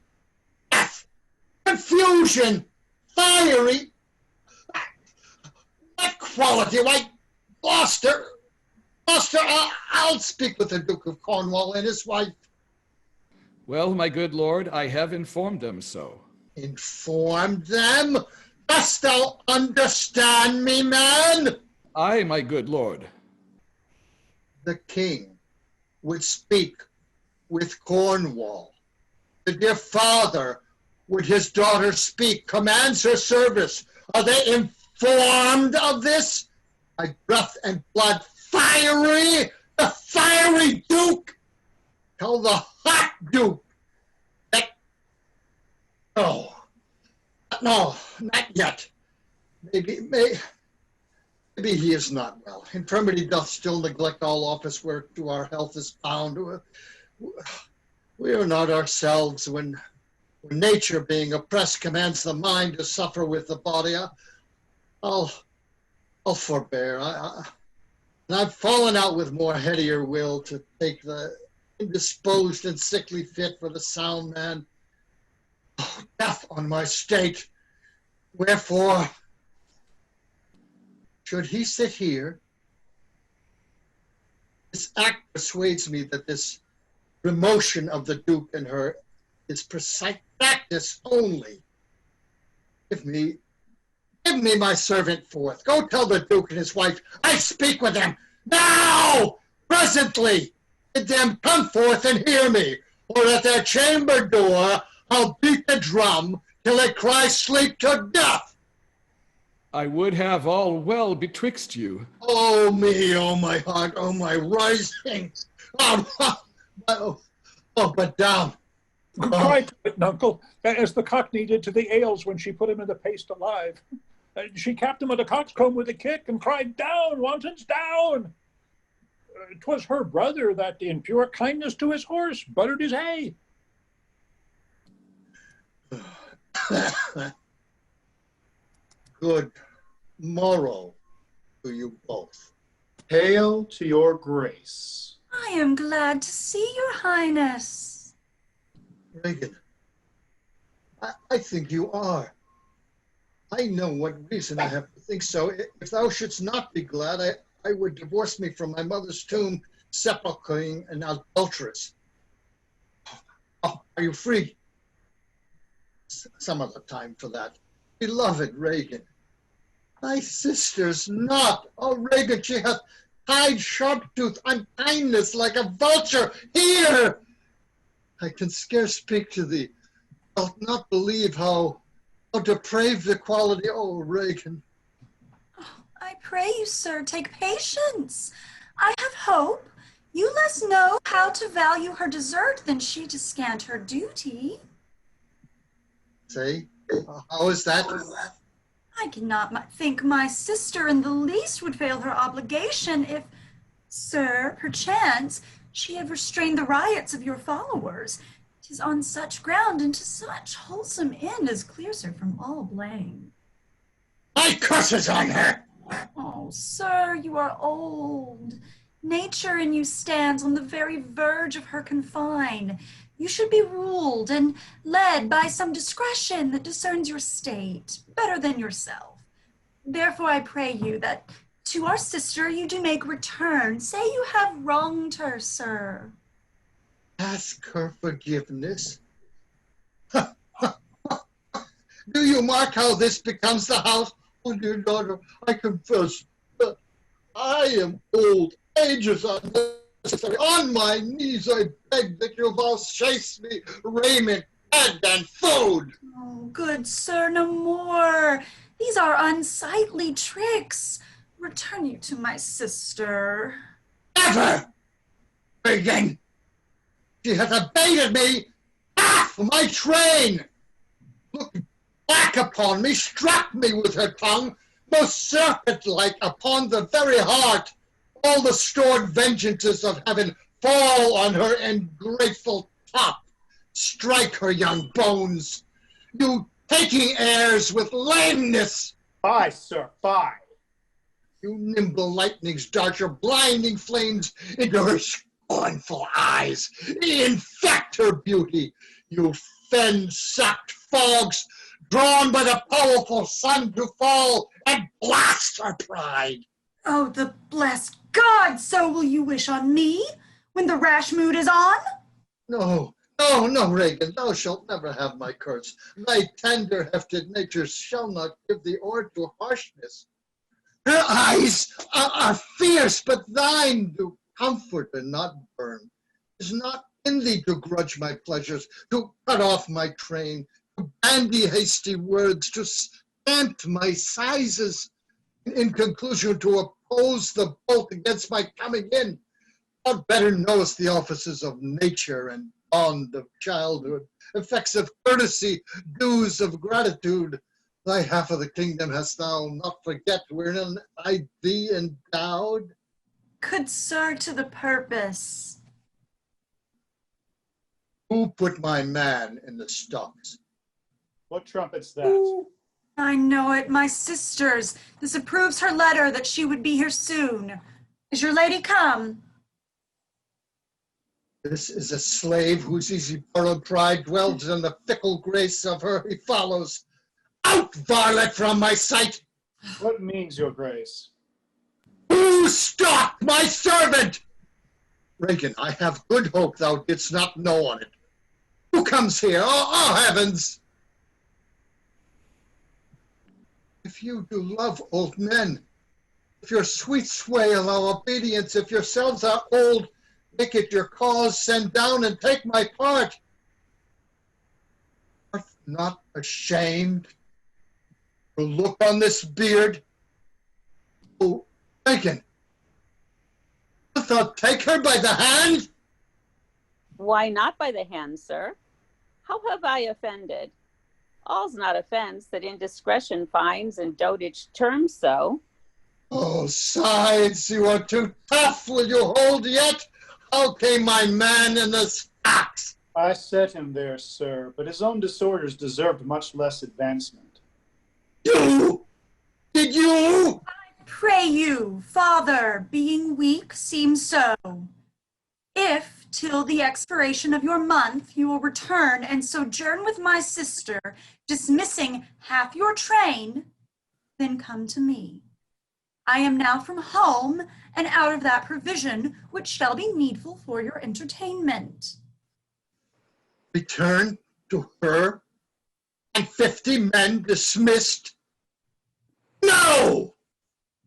Speaker 1: death, confusion, fiery. That quality, why, Gloucester, I'll speak with the Duke of Cornwall and his wife.
Speaker 2: Well, my good lord, I have informed them so.
Speaker 1: Informed them? Dost thou understand me, man?
Speaker 2: Aye, my good lord.
Speaker 1: The king would speak with Cornwall. The dear father, would his daughter speak, commands her service. Are they informed of this? My breath and blood fiery, the fiery Duke. Tell the hot Duke that, no, not yet. Maybe he is not well. Infirmity doth still neglect all office whereto our health is bound. We are not ourselves when nature, being oppressed, commands the mind to suffer with the body. I'll forbear. And I've fallen out with more headier will to take the indisposed and sickly fit for the sound man. Oh, death on my state. Wherefore, should he sit here? This act persuades me that this remotion of the Duke and her is precise practice only. Give me my servant forth. Go tell the Duke and his wife, I speak with them now, presently. Bid them come forth and hear me, or at their chamber door I'll beat the drum till it cries sleep to death.
Speaker 2: I would have all well betwixt you.
Speaker 1: Oh me, oh my heart, oh my rising. But down.
Speaker 9: Cry to it, Nuncle, as the Cockney did to the ales when she put him in the paste alive. She capped him with a coxcomb with a kick and cried, down, wantons, down. 'Twas her brother that in pure kindness to his horse buttered his hay.
Speaker 1: Good morrow to you both.
Speaker 8: Hail to your grace.
Speaker 5: I am glad to see your highness.
Speaker 1: Regan, I think you are. I know what reason I have to think so. If thou shouldst not be glad, I would divorce me from my mother's tomb, sepulchring an adulteress. Oh, are you free? Some other time for that. Beloved Regan, thy sister's not. Oh, Regan, she hath tied Sharptooth unkindness like a vulture. Here! I can scarce speak to thee. I'll not believe how depraved the quality. Oh, Regan.
Speaker 5: I pray you, sir, take patience. I have hope. You less know how to value her desert than she to scant her duty.
Speaker 1: Say, how is that?
Speaker 5: I cannot think my sister in the least would fail her obligation if, sir, perchance, she had restrained the riots of your followers. 'Tis on such ground and to such wholesome end as clears her from all blame.
Speaker 1: My curses on her!
Speaker 5: Oh, sir, you are old. Nature in you stands on the very verge of her confine. You should be ruled and led by some discretion that discerns your state better than yourself. Therefore I pray you that to our sister you do make return. Say you have wronged her, sir.
Speaker 1: Ask her forgiveness. Do you mark how this becomes the house? Oh, dear daughter, I confess that I am old. Age is unnecessary. On my knees I beg that you vouchsafe me raiment, bed, and food.
Speaker 5: Oh, good sir, no more. These are unsightly tricks. Return you to my sister.
Speaker 1: Never! Again! She hath abated me half my train. Looked back upon me, struck me with her tongue, most serpent-like upon the very heart. All the stored vengeances of heaven fall on her ungrateful top. Strike her young bones, you taking airs with lameness.
Speaker 8: Fie, sir, fie.
Speaker 1: You nimble lightnings dart your blinding flames into her scornful eyes. Infect her beauty, you fen-sacked fogs, drawn by the powerful sun to fall and blast her pride.
Speaker 5: Oh, the blessed God, so will you wish on me when the rash mood is on?
Speaker 1: No, no, no, Regan, thou shalt never have my curse. Thy tender-hefted nature shall not give thee o'er to harshness. Her eyes are fierce, but thine do comfort and not burn. 'Tis not in thee to grudge my pleasures, to cut off my train, to bandy hasty words, to stamp my sizes, in conclusion to oppose the bolt against my coming in. Thou better knowest the offices of nature and bond of childhood, effects of courtesy, dues of gratitude. Thy half of the kingdom hast thou not forget wherein I thee endowed?
Speaker 5: Good sir, to the purpose.
Speaker 1: Who put my man in the stocks?
Speaker 8: What trumpet's that?
Speaker 5: I know it, my sister's. This approves her letter that she would be here soon. Is your lady come?
Speaker 1: This is a slave whose easy borrowed pride dwells in the fickle grace of her he follows. Out, varlet, from my sight!
Speaker 8: What means your grace?
Speaker 1: Who stalked my servant? Regan, I have good hope thou didst not know on it. Who comes here? Oh, heavens! If you do love old men, if your sweet sway allow obedience, if yourselves are old, make it your cause, send down and take my part. Art not ashamed to look on this beard? Oh, Regan, wilt thou take her by the hand?
Speaker 3: Why not by the hand, sir? How have I offended? All's not offense that indiscretion finds and dotage terms so.
Speaker 1: Oh, sides, you are too tough. Will you hold yet? How came my man in the stocks?
Speaker 8: I set him there, sir, but his own disorders deserved much less advancement.
Speaker 1: You? Did you?
Speaker 5: I pray you, father, being weak, seems so. If, till the expiration of your month, you will return and sojourn with my sister, dismissing half your train, then come to me. I am now from home and out of that provision which shall be needful for your entertainment.
Speaker 1: Return to her and 50 men dismissed? No!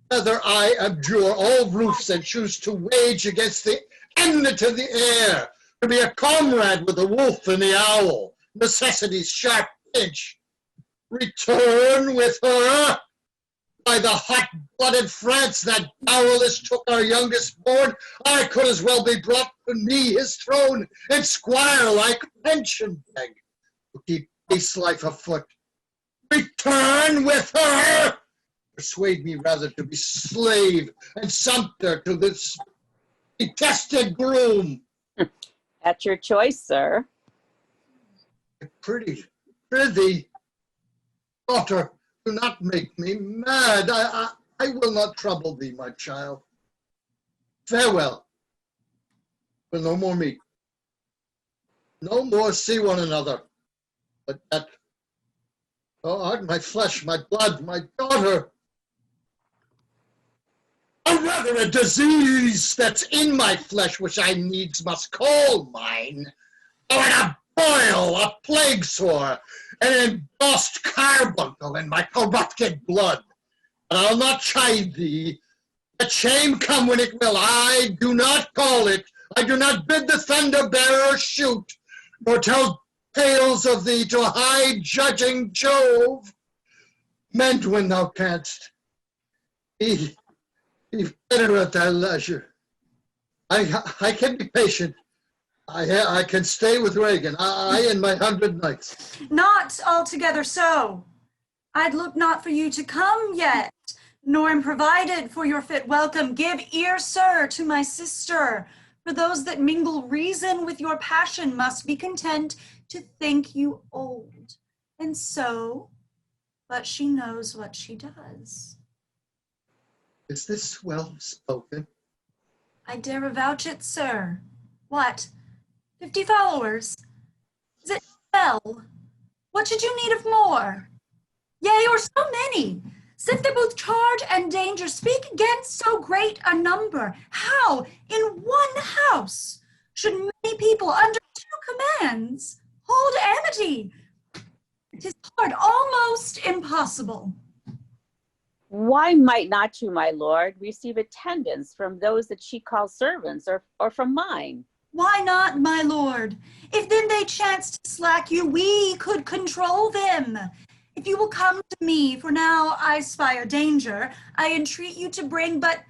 Speaker 1: Whether I abjure all roofs and choose to wage against the enmity of the air, to be a comrade with the wolf and the owl, necessity's sharp pinch. Return with her? By the hot-blooded France that powerless took our youngest born, I could as well be brought to knee his throne and squire-like pension beg to keep peace life afoot. Return with her? Persuade me rather to be slave and sumpter to this detested groom.
Speaker 3: At your choice, sir.
Speaker 1: Prithee, daughter, do not make me mad. I will not trouble thee, my child. Farewell. We'll no more meet. No more see one another. But that, thou art my flesh, my blood, my daughter. Or rather a disease that's in my flesh, which I needs must call mine. Or a boil, a plague sore, an embossed carbuncle in my corrupted blood. But I'll not chide thee. Let shame come when it will. I do not call it. I do not bid the thunder-bearer shoot, nor tell tales of thee to high judging Jove. Mend when thou canst. Be better at thy leisure. I can be patient. I can stay with Regan, I and my 100 knights.
Speaker 5: Not altogether so. I'd look not for you to come yet, nor am provided for your fit welcome. Give ear, sir, to my sister. For those that mingle reason with your passion must be content to think you old. And so, but she knows what she does.
Speaker 1: Is this well spoken?
Speaker 5: I dare avouch it, sir. What? 50 followers? Is it well? What should you need of more? Yea, or so many? Since they both charge and danger speak against so great a number, how in one house should many people under 2 commands hold amity? 'Tis hard, almost impossible.
Speaker 3: Why might not you, my lord, receive attendance from those that she calls servants, or from mine?
Speaker 5: Why not, my lord? If then they chance to slack you, we could control them. If you will come to me, for now I spy a danger, I entreat you to bring but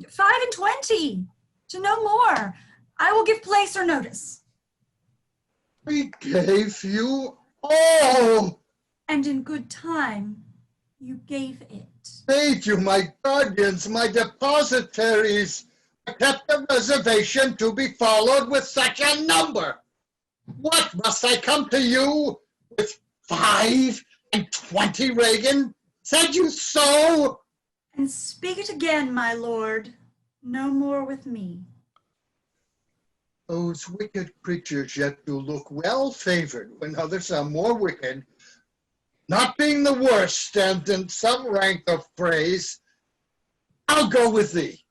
Speaker 5: 5 and 20, to no more. I will give place or notice.
Speaker 1: We gave you all.
Speaker 5: And in good time, you gave it.
Speaker 1: Made you my guardians, my depositaries. I kept a reservation to be followed with such a number. What, must I come to you with 5 and 20, Regan? Said you so?
Speaker 5: And speak it again, my lord. No more with me.
Speaker 1: Those wicked creatures yet do look well favored when others are more wicked. Not being the worst and in some rank of praise, I'll go with thee.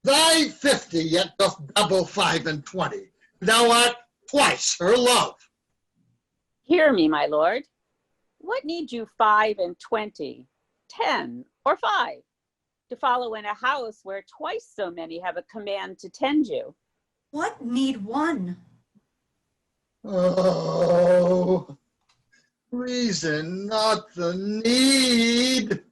Speaker 1: Thy 50 yet doth double 5 and 20. Thou art twice her love.
Speaker 3: Hear me, my lord. What need you 5 and 20, 10, or 5 to follow in a house where twice so many have a command to tend you?
Speaker 5: What need one?
Speaker 1: Oh, reason not the need.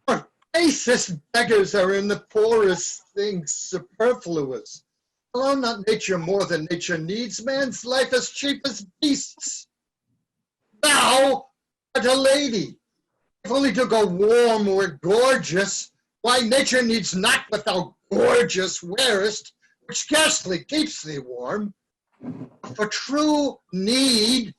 Speaker 1: For basest beggars are in the poorest things superfluous. Allow not nature more than nature needs, man's life as cheap as beasts. Thou art a lady, if only to go warm or gorgeous. Why, nature needs not what thou gorgeous wearest, which scarcely keeps thee warm. For true need,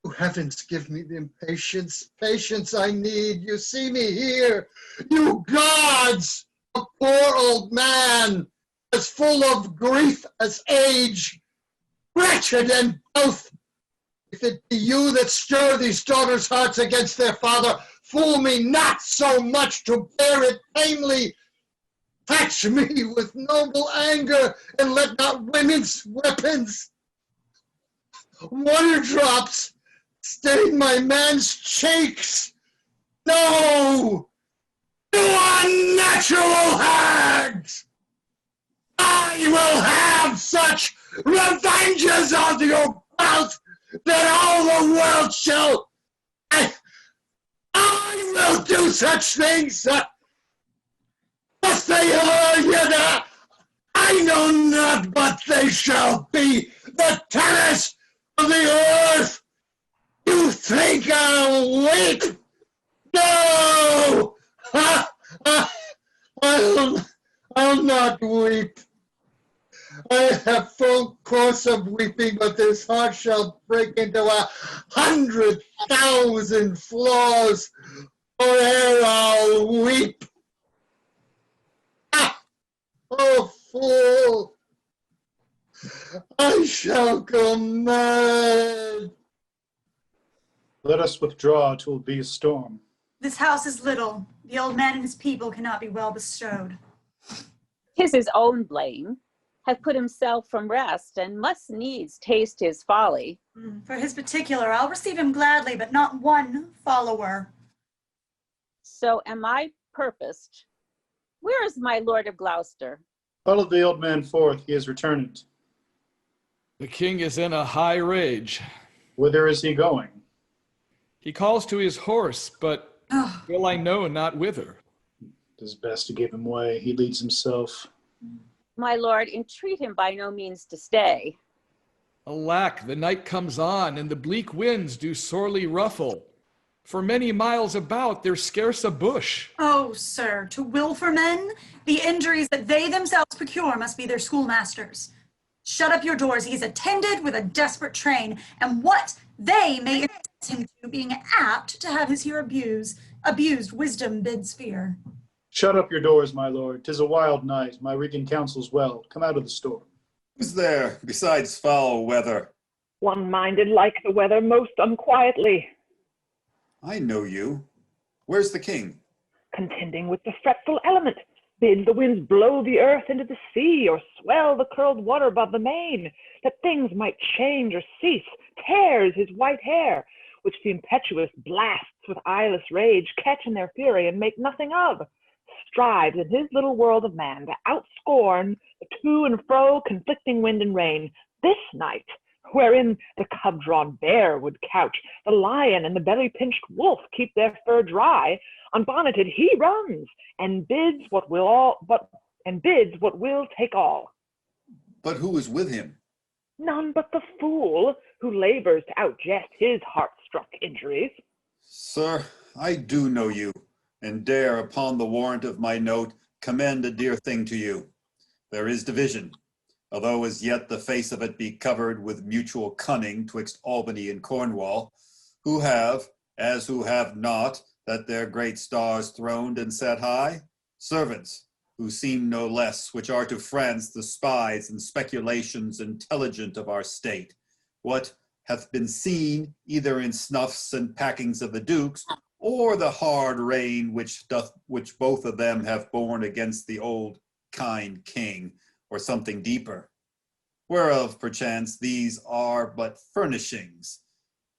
Speaker 1: oh, heavens, give me the patience I need. You see me here, you gods, a poor old man, as full of grief as age, wretched and both. If it be you that stir these daughters' hearts against their father, fool me not so much to bear it tamely. Touch me with noble anger, and let not women's weapons water drops stain my man's cheeks. No! You unnatural hags! I will have such revenges on your mouth that all the world shall. I will do such things. What they are yet, I know not, but they shall be the terrors of the earth. You think I'll wait? No! I'll not weep. I have full course of weeping, but this heart shall break into 100,000 flaws, or ere I'll weep. Oh, fool! I shall go mad.
Speaker 8: Let us withdraw, 'twill be a storm.
Speaker 5: This house is little. The old man and his people cannot be well bestowed.
Speaker 3: 'Tis his own blame, hath put himself from rest, and must needs taste his folly.
Speaker 5: For his particular, I'll receive him gladly, but not one follower.
Speaker 3: So am I purposed. Where is my Lord of Gloucester?
Speaker 8: Follow the old man forth, he is returned.
Speaker 2: The king is in a high rage.
Speaker 8: Whither is he going?
Speaker 2: He calls to his horse, but will I know not whither.
Speaker 8: It is best to give him way. He leads himself.
Speaker 3: My lord, entreat him by no means to stay.
Speaker 2: Alack, the night comes on, and the bleak winds do sorely ruffle. For many miles about, there's scarce a bush.
Speaker 5: Oh, sir, to will for men, the injuries that they themselves procure must be their schoolmasters. Shut up your doors, he is attended with a desperate train, and what they may incense him to, being apt to have his here abused wisdom bids fear.
Speaker 8: Shut up your doors, my lord. 'Tis a wild night. My Regan counsels well. Come out of the storm.
Speaker 6: Who's there besides foul weather?
Speaker 15: One-minded like the weather most unquietly.
Speaker 6: I know you. Where's the king?
Speaker 15: Contending with the fretful element, bids the winds blow the earth into the sea, or swell the curled water above the main, that things might change or cease, tears his white hair, which the impetuous blasts with eyeless rage catch in their fury and make nothing of, strives in his little world of man to outscorn the to and fro conflicting wind and rain. This night, wherein the cub-drawn bear would couch, the lion and the belly-pinched wolf keep their fur dry, unbonneted he runs, and bids what will take all.
Speaker 6: But who is with him?
Speaker 15: None but the fool who labors to outjest his heart-struck injuries.
Speaker 6: Sir, I do know you, and dare, upon the warrant of my note, commend a dear thing to you. There is division, although as yet the face of it be covered with mutual cunning twixt Albany and Cornwall, who have, as who have not, that their great stars throned and set high, servants, who seem no less, which are to France the spies and speculations intelligent of our state. What hath been seen either in snuffs and packings of the dukes, or the hard reign which both of them have borne against the old kind king, or something deeper, whereof perchance these are but furnishings.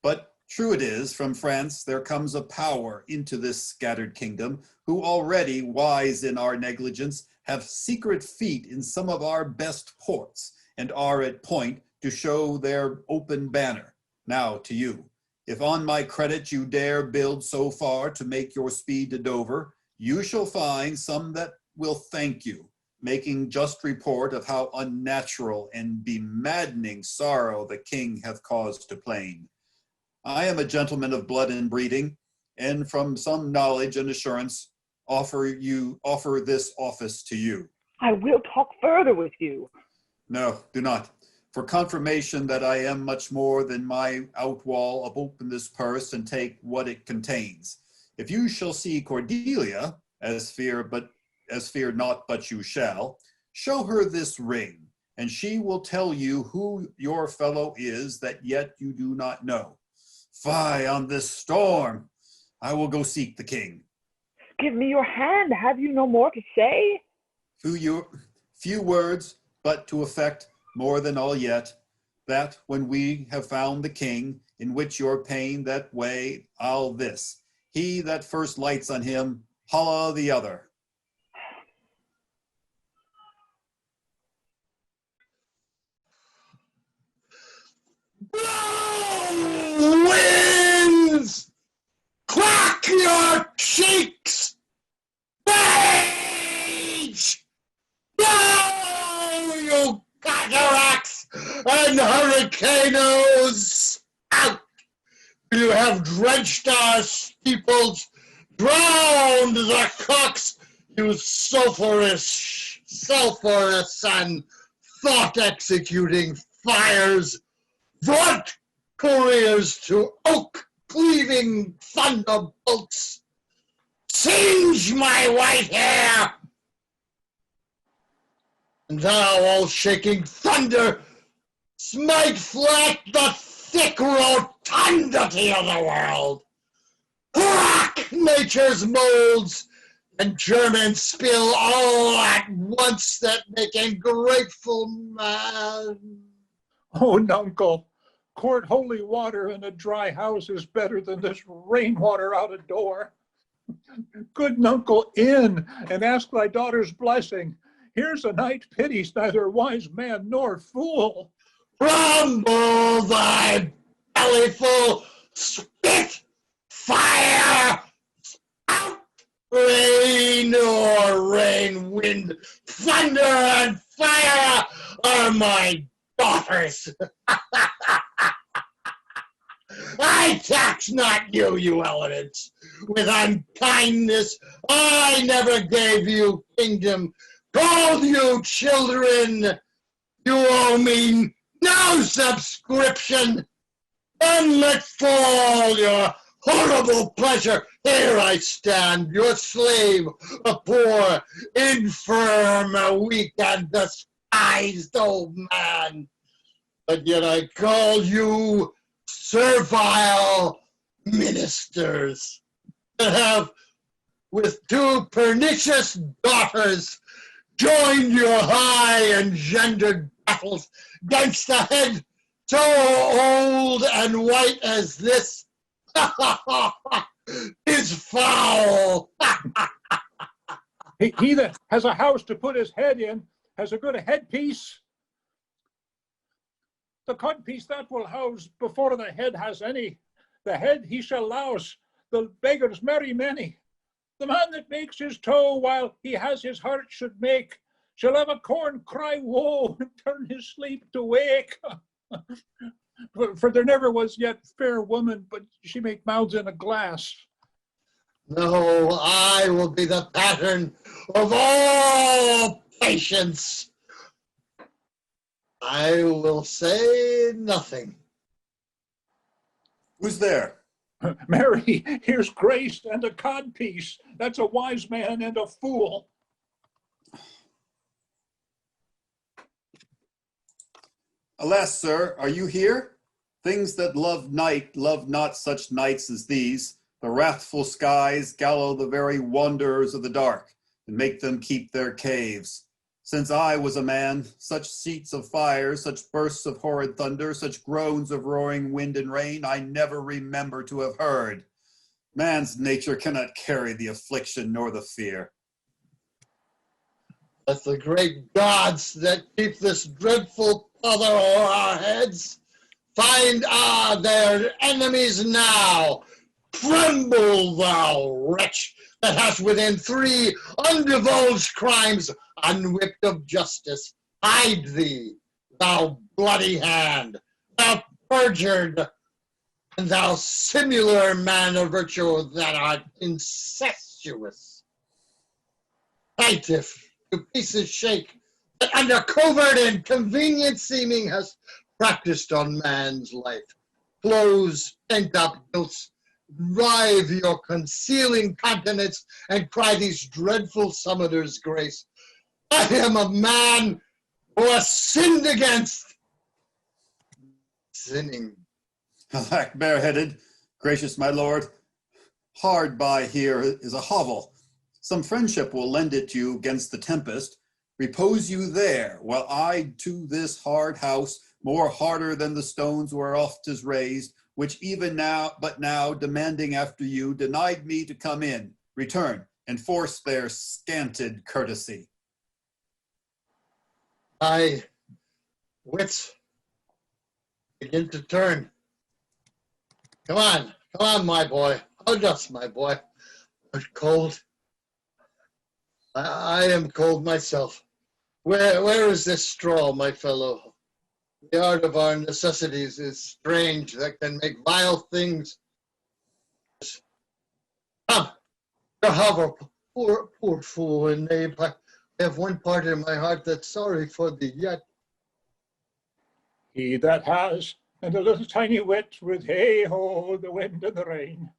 Speaker 6: But true it is, from France there comes a power into this scattered kingdom, who already, wise in our negligence, have secret feet in some of our best ports, and are at point to show their open banner. Now to you, if on my credit you dare build so far to make your speed to Dover, you shall find some that will thank you, making just report of how unnatural and bemaddening sorrow the king hath caused to plain. I am a gentleman of blood and breeding, and from some knowledge and assurance offer this office to you.
Speaker 15: I will talk further with you.
Speaker 6: No, do not. For confirmation that I am much more than my outwall, of open this purse and take what it contains. If you shall see Cordelia, as fear not but you shall, show her this ring, and she will tell you who your fellow is that yet you do not know. Fie on this storm! I will go seek the king.
Speaker 15: Give me your hand. Have you no more to say?
Speaker 6: Few words, but to effect more than all yet. that when we have found the king, in which your pain that way, I'll this. He that first lights on him, holla the other.
Speaker 1: Winds! Crack your cheeks! Rage! No, you cataracts and hurricanos! Out! You have drenched our steeples, drowned the cocks, you sulphurous and thought-executing fires, brought couriers to oak-cleaving thunderbolts. Singe my white hair! And thou, all shaking thunder, smite flat the thick rotundity of the world. Crack nature's molds, and German spill all at once that make ungrateful man.
Speaker 9: Oh, nuncle, court holy water in a dry house is better than this rainwater out of door. Good nuncle, in and ask thy daughter's blessing. Here's a knight pities neither wise man nor fool.
Speaker 1: Rumble thy bellyful, spit, fire, out, rain or rain, wind, thunder and fire are my daughters. I tax not you, you elements, with unkindness. I never gave you kingdom, called you children. You owe me no subscription. Then let fall your horrible pleasure. Here I stand, your slave, a poor, infirm, a weak, and despised old man. But yet I call you servile ministers that have, with two pernicious daughters, joined your high engendered battles against a head so old and white as this is foul.
Speaker 9: He that has a house to put his head in has a good headpiece. The codpiece that will house before the head has any. The head he shall louse, the beggars marry many. The man that makes his toe while he has his heart should make, shall have a corn cry woe and turn his sleep to wake. For there never was yet fair woman, but she make mouths in a glass.
Speaker 1: No, I will be the pattern of all patience. I will say nothing.
Speaker 6: Who's there?
Speaker 9: Mary, here's grace and a codpiece. That's a wise man and a fool.
Speaker 6: Alas, sir, are you here? Things that love night love not such nights as these. The wrathful skies gallow the very wanderers of the dark and make them keep their caves. Since I was a man, such seats of fire, such bursts of horrid thunder, such groans of roaring wind and rain, I never remember to have heard. Man's nature cannot carry the affliction nor the fear.
Speaker 1: Let the great gods that keep this dreadful pother o'er our heads find their enemies now. Tremble, thou wretch, that hast within 3 undivulged crimes, unwhipped of justice. Hide thee, thou bloody hand, thou perjured, and thou simular man of virtue that art incestuous. Plaintiff, to pieces shake, that under covert and convenient seeming hast practiced on man's life. Close pent-up guilts, writhe your concealing countenance, and cry these dreadful summoners grace. I am a man who has sinned against, sinning.
Speaker 6: Alack, bareheaded, gracious my lord, hard by here is a hovel. Some friendship will lend it you against the tempest. Repose you there, while I to this hard house more harder than the stones whereof 'tis raised, which even now, but now, demanding after you, denied me to come in, return, and force their scanted courtesy.
Speaker 1: My wits begin to turn. Come on, my boy. Oh, just my boy. I'm cold. I am cold myself. Where is this straw, my fellow? The art of our necessities is strange, that can make vile things. Come, however, poor fool and knave. I have one part in my heart that's sorry for thee yet.
Speaker 9: He that has, and a little tiny wit, with hey-ho, the wind and the rain,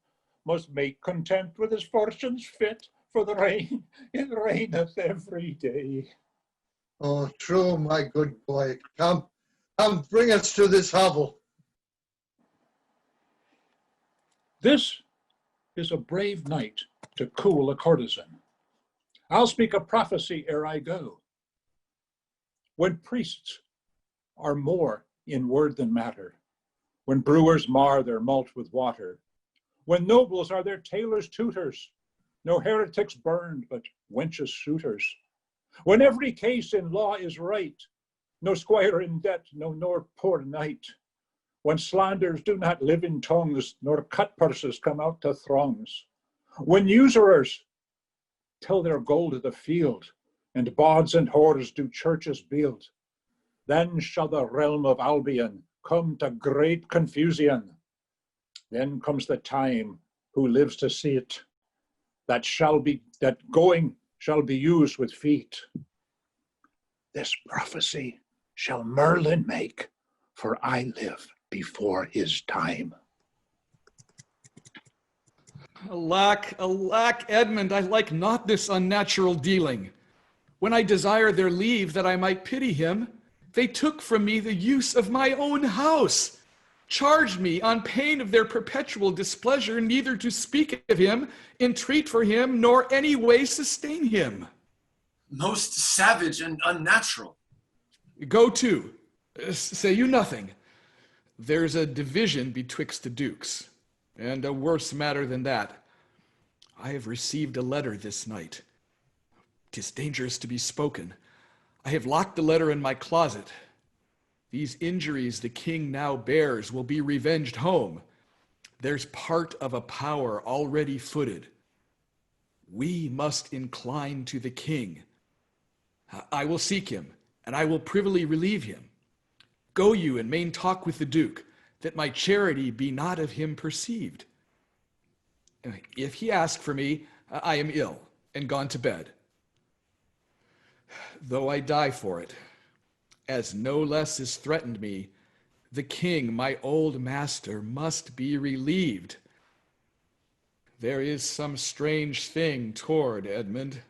Speaker 9: must make content with his fortunes fit, for the rain, it raineth every day.
Speaker 1: Oh, true, my good boy. Come, bring us to this hovel.
Speaker 9: This is a brave night to cool a courtesan. I'll speak a prophecy ere I go. When priests are more in word than matter, when brewers mar their malt with water, when nobles are their tailors' tutors, no heretics burned, but wenches suitors, when every case in law is right, no squire in debt, no nor poor knight, when slanders do not live in tongues, nor cut purses come out to throngs, when usurers tell their gold of the field, and bawds and whores do churches build, then shall the realm of Albion come to great confusion. Then comes the time, who lives to see it, that going shall be used with feet. This prophecy shall Merlin make, for I live before his time.
Speaker 2: Alack, Edmund, I like not this unnatural dealing. When I desire their leave that I might pity him, they took from me the use of my own house, charged me on pain of their perpetual displeasure neither to speak of him, entreat for him, nor any way sustain him.
Speaker 11: Most savage and unnatural.
Speaker 2: Go to, say you nothing. There's a division betwixt the dukes, and a worse matter than that. I have received a letter this night. 'Tis dangerous to be spoken. I have locked the letter in my closet. These injuries the king now bears will be revenged home. There's part of a power already footed. We must incline to the king. I will seek him, and I will privily relieve him. Go you and main talk with the duke, that my charity be not of him perceived. If he ask for me, I am ill, and gone to bed. Though I die for it, as no less is threatened me, the king, my old master, must be relieved. There is some strange thing toward Edmund.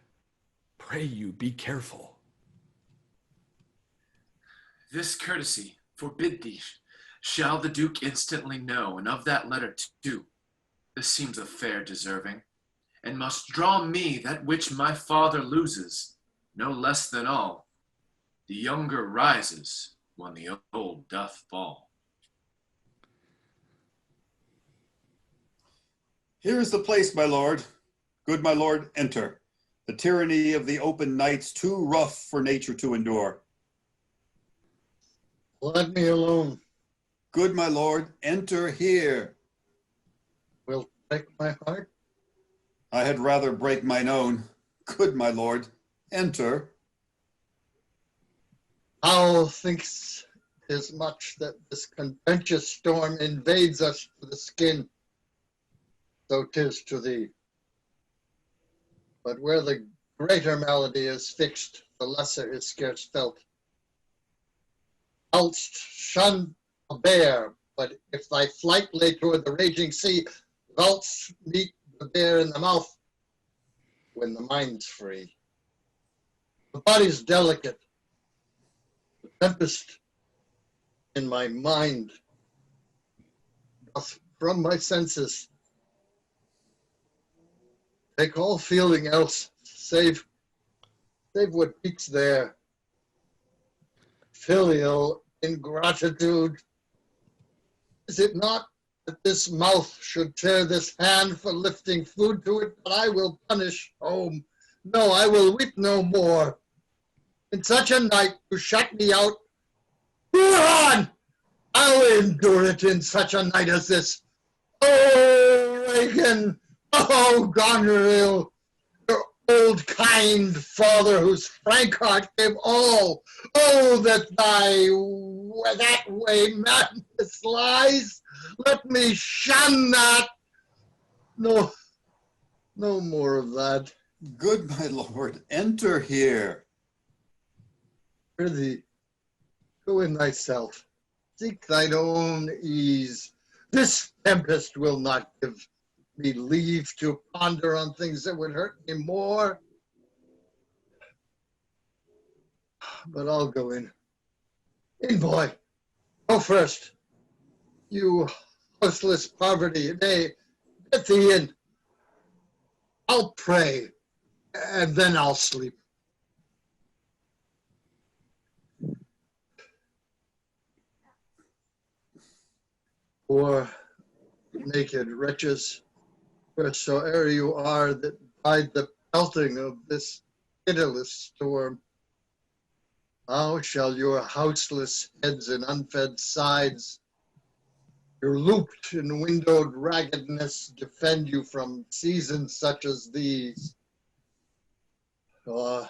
Speaker 2: Pray you be careful.
Speaker 11: This courtesy forbid thee. Shall the duke instantly know, and of that letter too? This seems a fair deserving, and must draw me that which my father loses, no less than all. The younger rises when the old doth fall.
Speaker 6: Here is the place, my lord. Good my lord, enter. The tyranny of the open night's too rough for nature to endure.
Speaker 1: Let me alone.
Speaker 6: Good my lord, enter here.
Speaker 1: Will break my heart?
Speaker 6: I had rather break mine own. Good my lord, enter.
Speaker 1: Thou thinks as much that this contentious storm invades us to the skin, so 'tis to thee. But where the greater malady is fixed, the lesser is scarce felt. Thou'st shun a bear, but if thy flight lay toward the raging sea, thou'st meet the bear in the mouth when the mind's free. The body's delicate. The tempest in my mind doth from my senses take all feeling else, save what peaks there. Filial ingratitude. Is it not that this mouth should tear this hand for lifting food to it? But I will punish home. No, I will weep no more. In such a night to shut me out, on! I'll endure it in such a night as this. Oh, Reagan! Oh, Goneril! Your old kind father whose frank heart gave all. Oh, that that way madness lies. Let me shun that. No, no more of that.
Speaker 6: Good my lord, enter here.
Speaker 1: Prithee, go in thyself. Seek thine own ease. This tempest will not give me leave to ponder on things that would hurt me more. But I'll go in. In, boy. Go first. You houseless poverty, nay, get thee in. I'll pray, and then I'll sleep. Poor naked wretches, wheresoe'er you are that bide the pelting of this pitiless storm, how shall your houseless heads and unfed sides, your looped and windowed raggedness defend you from seasons such as these? I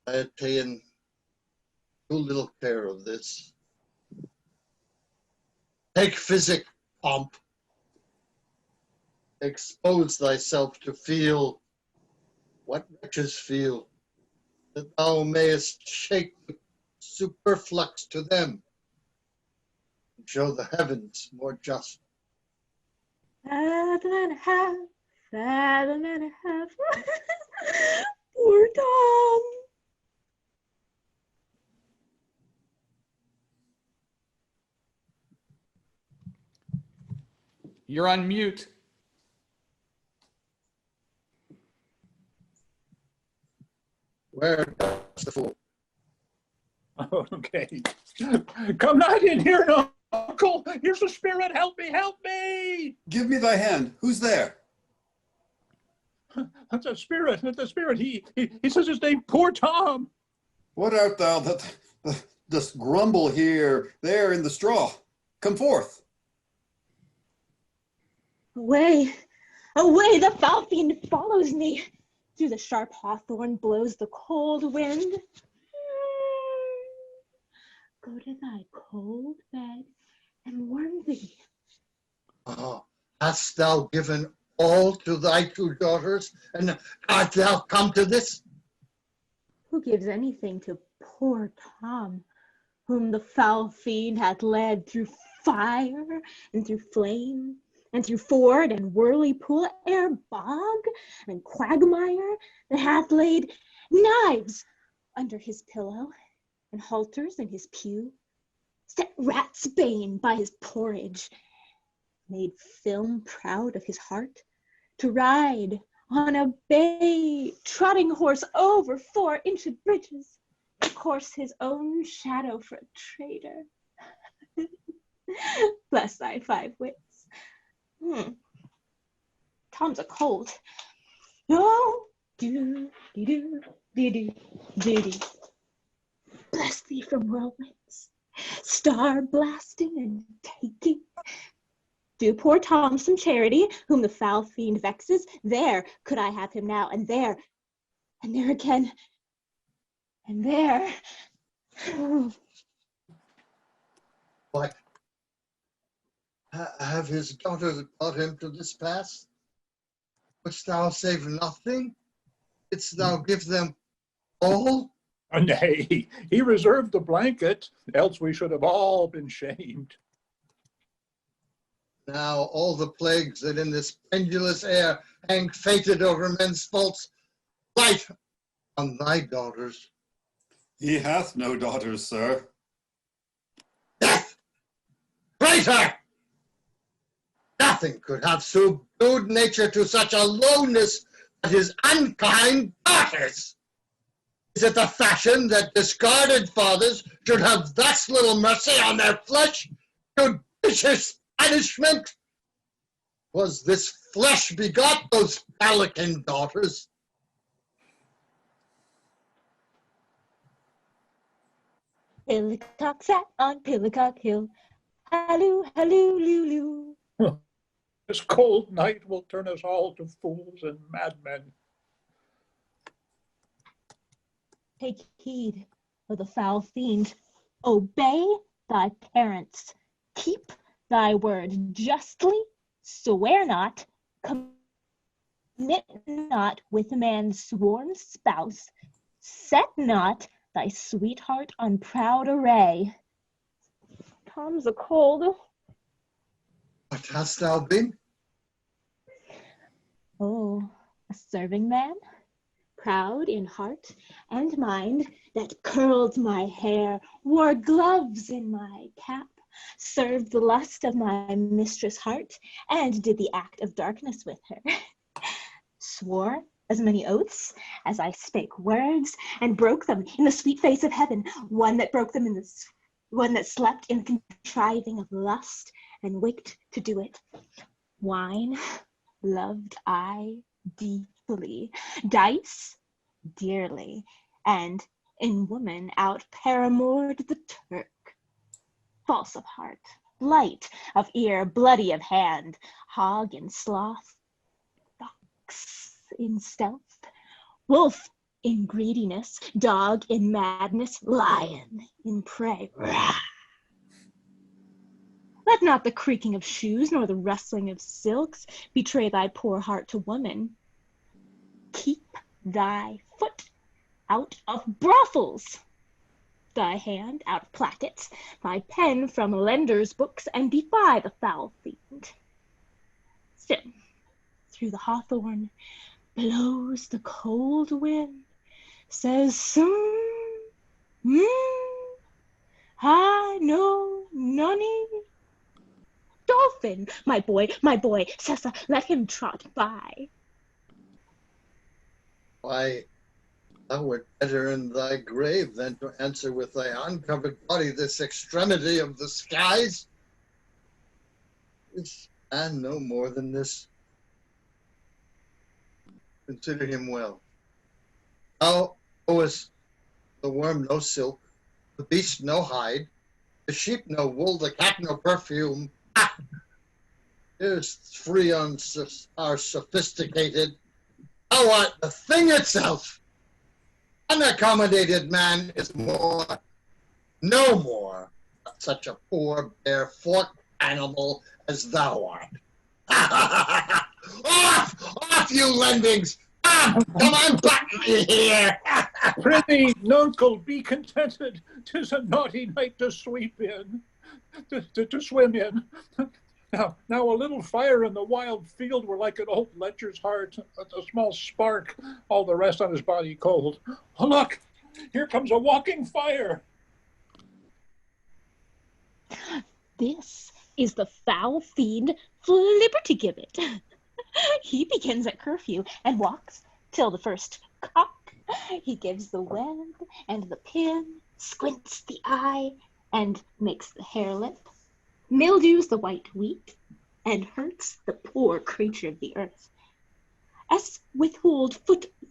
Speaker 1: had taken too little care of this. Take physic, pomp. Expose thyself to feel what wretches feel, that thou mayest shake the superflux to them and show the heavens more just.
Speaker 12: Fathom and a half, fathom and a half. Poor Tom.
Speaker 2: You're on mute.
Speaker 1: Where's the fool?
Speaker 9: Okay. Come not in here, uncle. Here's the spirit. Help me, help me.
Speaker 6: Give me thy hand. Who's there?
Speaker 9: That's a spirit. That's a spirit. He says his name, Poor Tom.
Speaker 6: What art thou that dost grumble here, there in the straw? Come forth.
Speaker 16: Away, away, the foul fiend follows me. Through the sharp hawthorn blows the cold wind. Go to thy cold bed and warm thee.
Speaker 1: Oh, hast thou given all to thy two daughters, and art thou come to this?
Speaker 16: Who gives anything to poor Tom, whom the foul fiend hath led through fire and through flame, and through ford and whirlpool, ere bog and quagmire, that hath laid knives under his pillow and halters in his pew, set rat's bane by his porridge, made film proud of his heart, to ride on a bay trotting horse over 4-inch bridges, to course his own shadow for a traitor. Bless thy 5 wits. Tom's a cold. Oh, do, do, do, do, do, do, do. Bless thee from whirlwinds, star blasting and taking. Do poor Tom some charity, whom the foul fiend vexes. There could I have him now, and there again, and there.
Speaker 1: What? Have his daughters brought him to this pass? Wouldst thou save nothing? Didst thou give them all?
Speaker 9: Nay, he reserved the blanket, else we should have all been shamed.
Speaker 1: Now all the plagues that in this pendulous air hang fated over men's faults, light on thy daughters.
Speaker 6: He hath no daughters, sir.
Speaker 1: Death! Traitor! Nothing could have subdued nature to such a lowness but his unkind daughters. Is it the fashion that discarded fathers should have thus little mercy on their flesh? Judicious punishment? Was this flesh begot those pelican daughters?
Speaker 12: Pillicock sat on Pillicock Hill. Halloo, halloo, loo, loo.
Speaker 9: This cold night will turn us all to fools and madmen.
Speaker 12: Take heed of the foul fiend. Obey thy parents. Keep thy word justly. Swear not. Commit not with man's sworn spouse. Set not thy sweetheart on proud array. Tom's a cold.
Speaker 1: What hast thou been?
Speaker 12: Oh, a serving man, proud in heart and mind, that curled my hair, wore gloves in my cap, served the lust of my mistress' heart, and did the act of darkness with her. Swore as many oaths as I spake words, and broke them in the sweet face of heaven, one that broke them in the one that slept in the contriving of lust, and waked to do it. Wine loved I deeply, dice dearly, and in woman out paramored the Turk. False of heart, light of ear, bloody of hand, hog in sloth, fox in stealth, wolf in greediness, dog in madness, lion in prey. Let not the creaking of shoes nor the rustling of silks betray thy poor heart to woman. Keep thy foot out of brothels, thy hand out of plackets, thy pen from lenders' books, and defy the foul fiend. Still, through the hawthorn blows the cold wind, says, I know nonny. Dolphin, my boy, Sessa, let him trot by.
Speaker 1: Why, thou wert better in thy grave than to answer with thy uncovered body this extremity of the skies. Is man no more than this? Consider him well. Thou owest the worm no silk, the beast no hide, the sheep no wool, the cat no perfume. Ah! Here's free are sophisticated. Thou art the thing itself. Unaccommodated man is more, no more, but such a poor, bare, forked animal as thou art. Off, you lendings! Come on, button me here!
Speaker 9: Prithee, nuncle, be contented. 'Tis a naughty night to sweep in, to swim in. Now, a little fire in the wild field were like an old lecher's heart, a small spark, all the rest on his body cold. Oh, look, here comes a walking fire.
Speaker 12: This is the foul fiend Flibbertigibbet. He begins at curfew and walks till the first cock. He gives the web and the pin, squints the eye, and makes the hare lip, mildews the white wheat, and hurts the poor creature of the earth. As withhold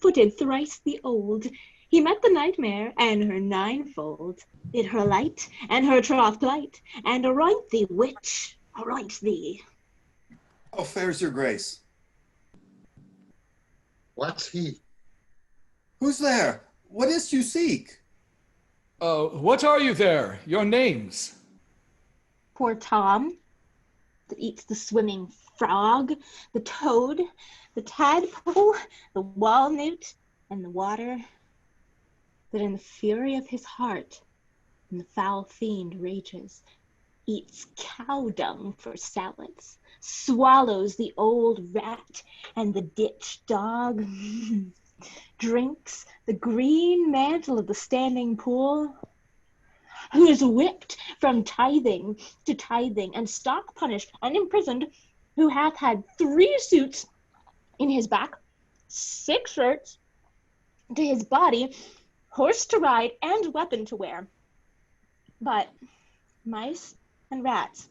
Speaker 12: footed thrice the old, he met the nightmare and her ninefold, bid her light and her troth plight, and aroint thee, witch, aroint thee.
Speaker 6: How fares your grace?
Speaker 1: What's he?
Speaker 6: Who's there? What is't you seek?
Speaker 2: What are you there? Your names?
Speaker 12: Poor Tom, that eats the swimming frog, the toad, the tadpole, the walnut, and the water, that in the fury of his heart, when the foul fiend rages, eats cow dung for salads, swallows the old rat and the ditch dog, drinks the green mantle of the standing pool, who is whipped from tithing to tithing, and stock punished and imprisoned, who hath had 3 suits in his back, 6 shirts to his body,
Speaker 16: horse to ride, and weapon to wear. But mice and rats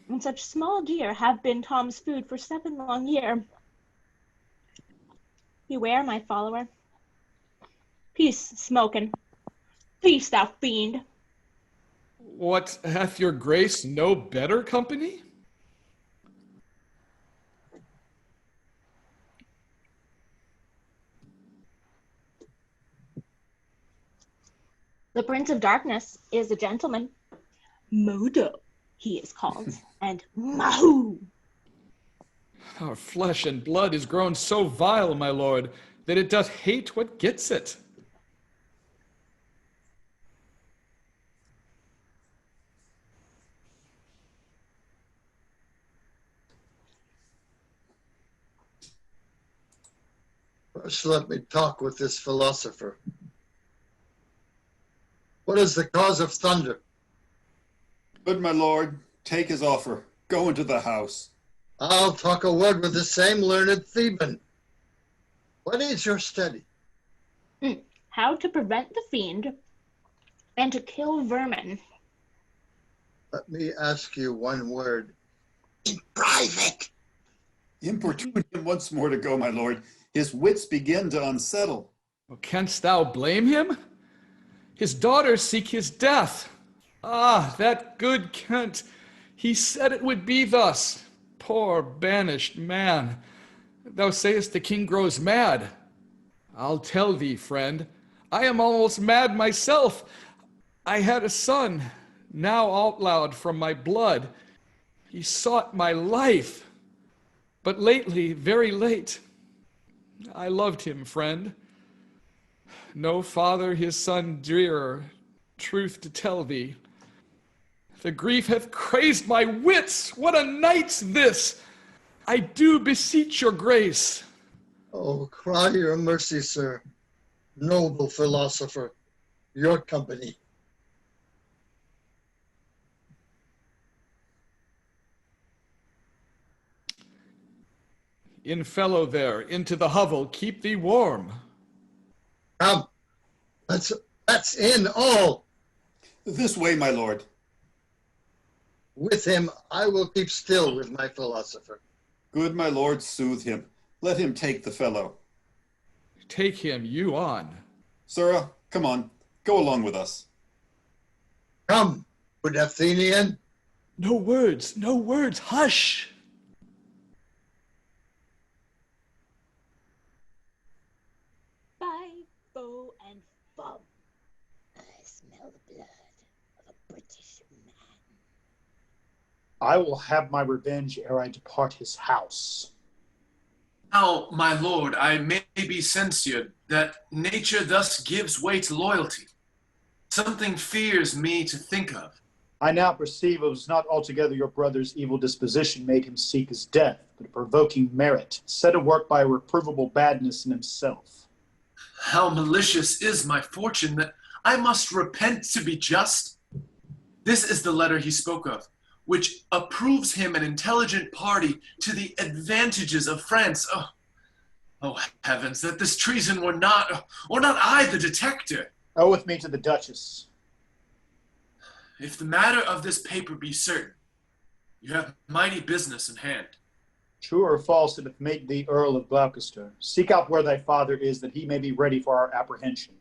Speaker 16: and such small deer have been Tom's food for 7 long year. Beware, my follower. Peace, smokin'. Peace, thou fiend.
Speaker 2: What, hath your grace no better company?
Speaker 16: The Prince of Darkness is a gentleman. Modo, he is called, and Mahu.
Speaker 2: Our flesh and blood is grown so vile, my lord, that it doth hate what gets it.
Speaker 1: First, let me talk with this philosopher. What is the cause of thunder?
Speaker 6: Good my lord, take his offer. Go into the house.
Speaker 1: I'll talk a word with the same learned Theban. What is your study?
Speaker 16: How to prevent the fiend and to kill vermin.
Speaker 1: Let me ask you one word. In private.
Speaker 6: Importune him once more to go, my lord. His wits begin to unsettle.
Speaker 2: Well, canst thou blame him? His daughters seek his death. Ah, that good Kent, he said it would be thus. Poor banished man. Thou sayest the king grows mad. I'll tell thee, friend, I am almost mad myself. I had a son, now outlawed from my blood. He sought my life, but lately, very late, I loved him, friend. No father his son dearer, truth to tell thee. The grief hath crazed my wits. What a night's this! I do beseech your grace.
Speaker 1: Oh, cry your mercy, sir. Noble philosopher, your company.
Speaker 2: In fellow there, into the hovel, keep thee warm.
Speaker 1: Come, let's in all.
Speaker 6: This way, my lord.
Speaker 1: With him, I will keep still with my philosopher.
Speaker 6: Good my lord, soothe him. Let him take the fellow.
Speaker 2: Take him, you on.
Speaker 6: Sirrah, come on, go along with us.
Speaker 1: Come, good Athenian.
Speaker 2: No words, hush!
Speaker 16: By bow and fob. I smell the blood of a British man.
Speaker 8: I will have my revenge ere I depart his house.
Speaker 11: Now, my lord, I may be censured that nature thus gives way to loyalty. Something fears me to think of.
Speaker 8: I now perceive it was not altogether your brother's evil disposition made him seek his death, but a provoking merit, set at work by a reprovable badness in himself.
Speaker 11: How malicious is my fortune that I must repent to be just. This is the letter he spoke of, which approves him an intelligent party to the advantages of France. Oh heavens, that this treason were not I the detector.
Speaker 8: Go with me to the Duchess.
Speaker 11: If the matter of this paper be certain, you have mighty business in hand.
Speaker 8: True or false, it hath made thee Earl of Gloucester. Seek out where thy father is, that he may be ready for our apprehension.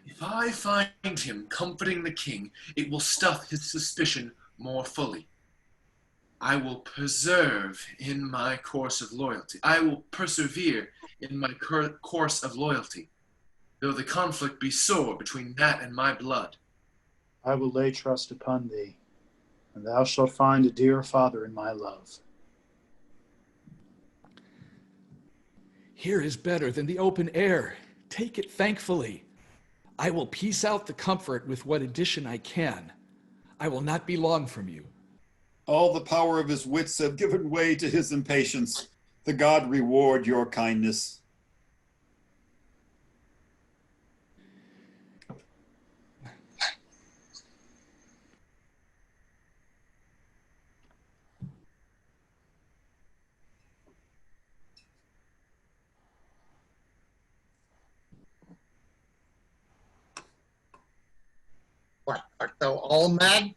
Speaker 11: If I find him comforting the king, it will stuff his suspicion more fully. I will persevere in my course of loyalty, though the conflict be sore between that and my blood.
Speaker 8: I will lay trust upon thee, and thou shalt find a dear father in my love.
Speaker 2: Here is better than the open air. Take it thankfully. I will piece out the comfort with what addition I can. I will not be long from you.
Speaker 6: All the power of his wits have given way to his impatience. The god reward your kindness.
Speaker 1: What, art thou all mad?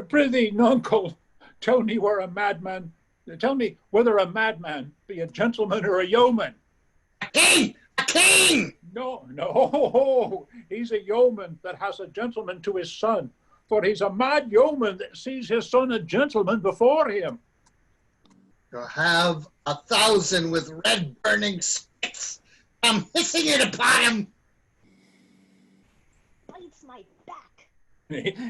Speaker 9: Prithee, nuncle, tell me where a madman, tell me whether a madman be a gentleman or a yeoman.
Speaker 1: A king! A king!
Speaker 9: No, no, he's a yeoman that has a gentleman to his son, for he's a mad yeoman that sees his son a gentleman before him.
Speaker 1: To have 1,000 with red burning spits come hissing it upon him.
Speaker 12: Bites my back.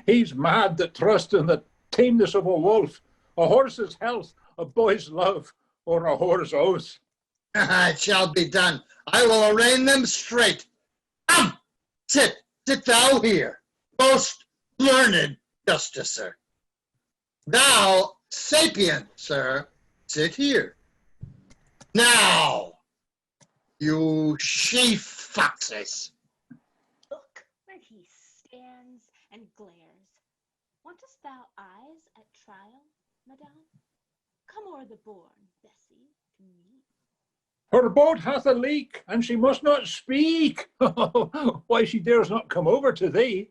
Speaker 9: He's mad that trusts in the tameness of a wolf, a horse's health, a boy's love, or a whore's oath.
Speaker 1: It shall be done. I will arraign them straight. Come, sit thou here, most learned justicer. Thou, sapient, sir, sit here. Now, you she foxes.
Speaker 12: Look where he stands and glares. Wantest thou eyes at trial, madame? Come o'er the bourne, Bessie, to me.
Speaker 9: Her boat hath a leak, and she must not speak. Why she dares not come over to thee.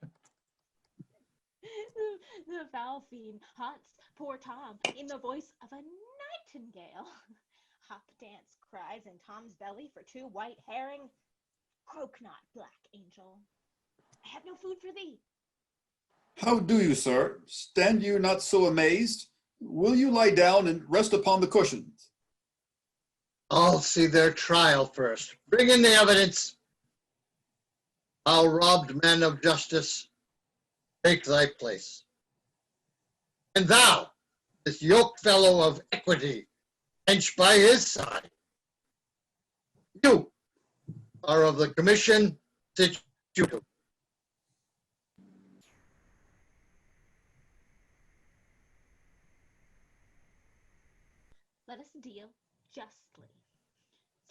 Speaker 12: The foul fiend haunts poor Tom in the voice of a nightingale. Hop dance cries in Tom's belly for 2 white herring. Croak not, black angel. I have no food for thee.
Speaker 6: How do you, sir? Stand you not so amazed? Will you lie down and rest upon the cushions?
Speaker 1: I'll see their trial first. Bring in the evidence. Thou robbed man of justice, take thy place. And thou, this yoke fellow of equity, bench by his side. You are of the commission, sit you to.
Speaker 12: Let us deal justly.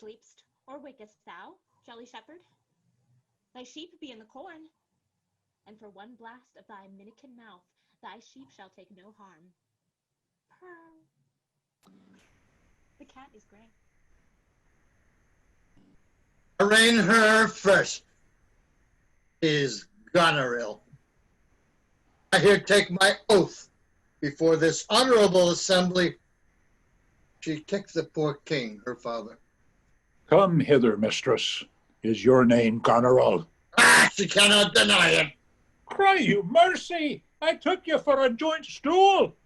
Speaker 12: Sleep'st or wakest thou, jolly shepherd? Thy sheep be in the corn, and for one blast of thy minikin mouth, thy sheep shall take no harm. Purr. The cat is gray.
Speaker 1: Arraign her first. Is Goneril. I here take my oath before this honorable assembly. She kicked the poor king, her father.
Speaker 9: Come hither, mistress. Is your name Goneril?
Speaker 1: Ah, she cannot deny it.
Speaker 9: Cry you mercy! I took you for a joint stool.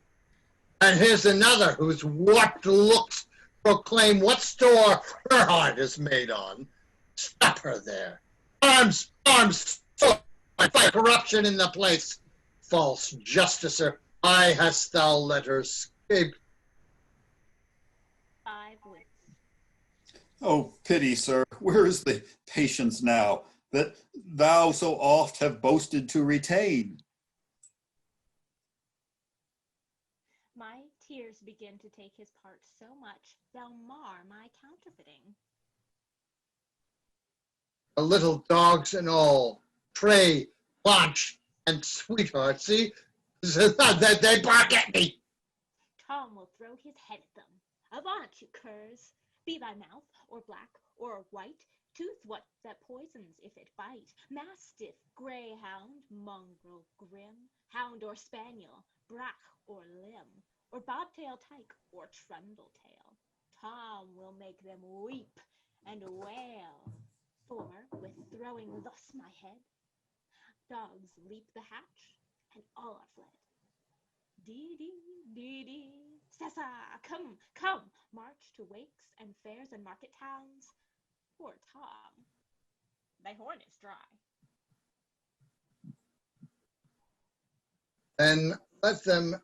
Speaker 1: And here's another whose warped looks proclaim what store her heart is made on. Stop her there. Arms, arms, sword, and fight corruption in the place. False justicer, why hast thou let her escape?
Speaker 12: 5 wits.
Speaker 6: Oh, pity, sir, where is the patience now that thou so oft have boasted to retain?
Speaker 12: My tears begin to take his part so much, thou mar my counterfeiting.
Speaker 1: The little dogs and all, Tray, Blanche, and Sweetheart, see? They bark at me.
Speaker 12: Tom will throw his head at them. Avaunt, you curs! Be thy mouth or black or white, tooth what that poisons if it bite. Mastiff, greyhound, mongrel grim, hound or spaniel, brach or limb, or bobtail tyke or trundle tail. Tom will make them weep and wail, for with throwing thus my head, dogs leap the hatch and all are fled. Dee dee dee dee, Sessa, come, come, march to wakes and fairs and market towns. Poor Tom, thy horn is dry.
Speaker 1: Then let them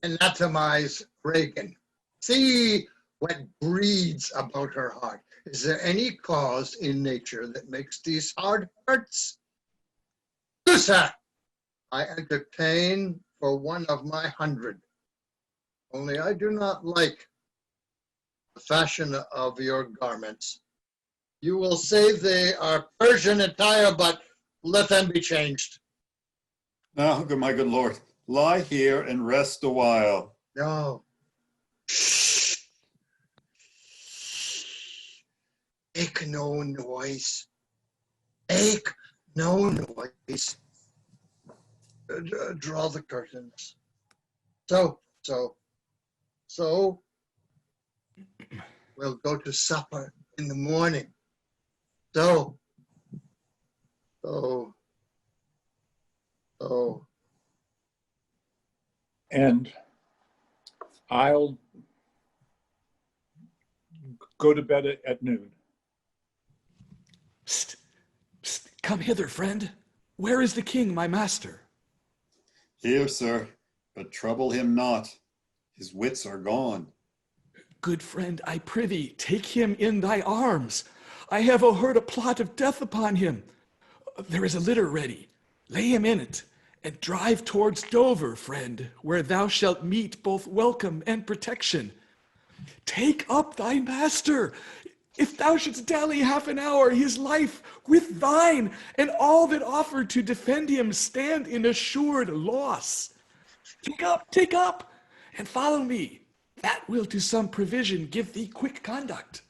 Speaker 1: anatomize Reagan. See what breeds about her heart. Is there any cause in nature that makes these hard hearts? Lusa, I entertain for one of my 100. Only I do not like the fashion of your garments. You will say they are Persian attire, but let them be changed.
Speaker 6: Now, my good lord, lie here and rest a while.
Speaker 1: No. Make no noise. Make no noise. draw the curtains. So, we'll go to supper in the morning. So.
Speaker 9: And I'll go to bed at noon.
Speaker 2: Psst, psst, come hither, friend. Where is the king, my master?
Speaker 6: Here, sir, but trouble him not. His wits are gone.
Speaker 2: Good friend, I prithee, take him in thy arms. I have heard a plot of death upon him. There is a litter ready. Lay him in it, and drive towards Dover, friend, where thou shalt meet both welcome and protection. Take up thy master. If thou shouldst dally half an hour, his life with thine, and all that offer to defend him stand in assured loss. Take up, and follow me. That will to some provision give thee quick conduct.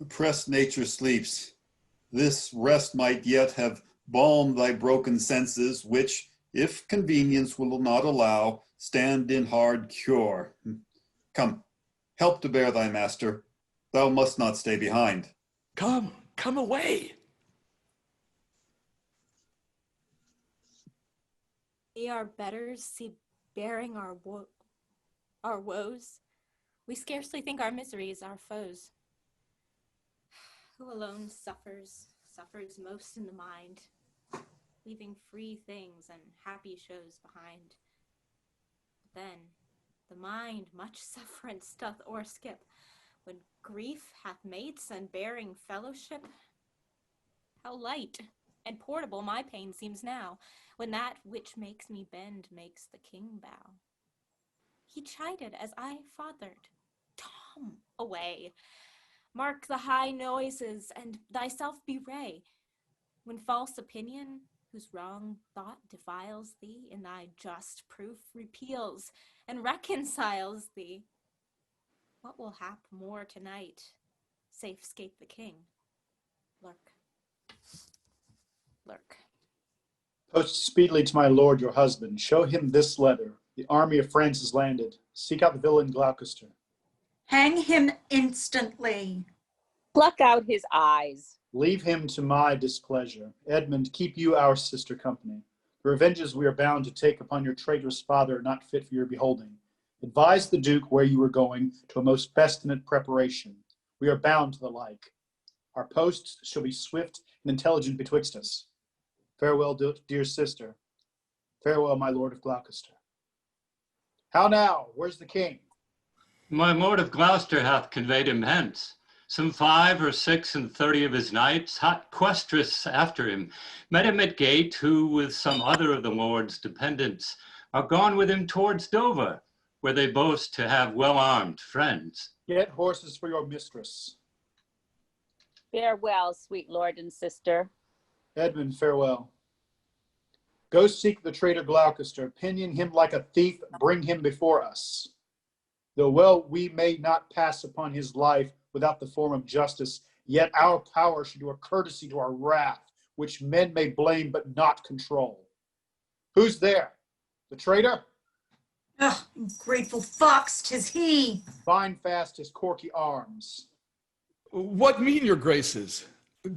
Speaker 6: Oppressed nature sleeps. This rest might yet have balmed thy broken senses, which, if convenience will not allow, stand in hard cure. Come, help to bear thy master. Thou must not stay behind.
Speaker 2: Come away.
Speaker 17: We our betters see bearing our woes. We scarcely think our miseries our foes. Who alone suffers most in the mind, leaving free things and happy shows behind. But then the mind much sufferance doth o'erskip, when grief hath mates and bearing fellowship. How light and portable my pain seems now, when that which makes me bend makes the king bow. He chided as I fathered. Tom, away! Mark the high noises, and thyself bewray, when false opinion, whose wrong thought defiles thee, in thy just proof repeals and reconciles thee. What will hap more tonight? Safe scape the king. Lurk.
Speaker 8: Post speedily to my lord your husband. Show him this letter. The army of France is landed. Seek out the villain Gloucester.
Speaker 5: Hang him instantly.
Speaker 3: Pluck out his eyes.
Speaker 8: Leave him to my displeasure. Edmund, keep you our sister company. The revenges we are bound to take upon your traitorous father are not fit for your beholding. Advise the Duke where you are going to a most festinate preparation. We are bound to the like. Our posts shall be swift and intelligent betwixt us. Farewell, dear sister. Farewell, my lord of Gloucester. How now? Where's the king?
Speaker 13: My lord of Gloucester hath conveyed him hence. Some 5 or 36 of his knights, hot questress after him, met him at gate, who with some other of the lord's dependents are gone with him towards Dover, where they boast to have well-armed friends.
Speaker 8: Get horses for your mistress.
Speaker 3: Farewell, sweet lord and sister.
Speaker 8: Edmund, farewell. Go seek the traitor Gloucester, pinion him like a thief, bring him before us. Though well we may not pass upon his life without the form of justice, yet our power should do a courtesy to our wrath, which men may blame but not control. Who's there? The traitor?
Speaker 5: Ugh, ungrateful fox, 'tis he.
Speaker 8: Bind fast his corky arms.
Speaker 2: What mean your graces?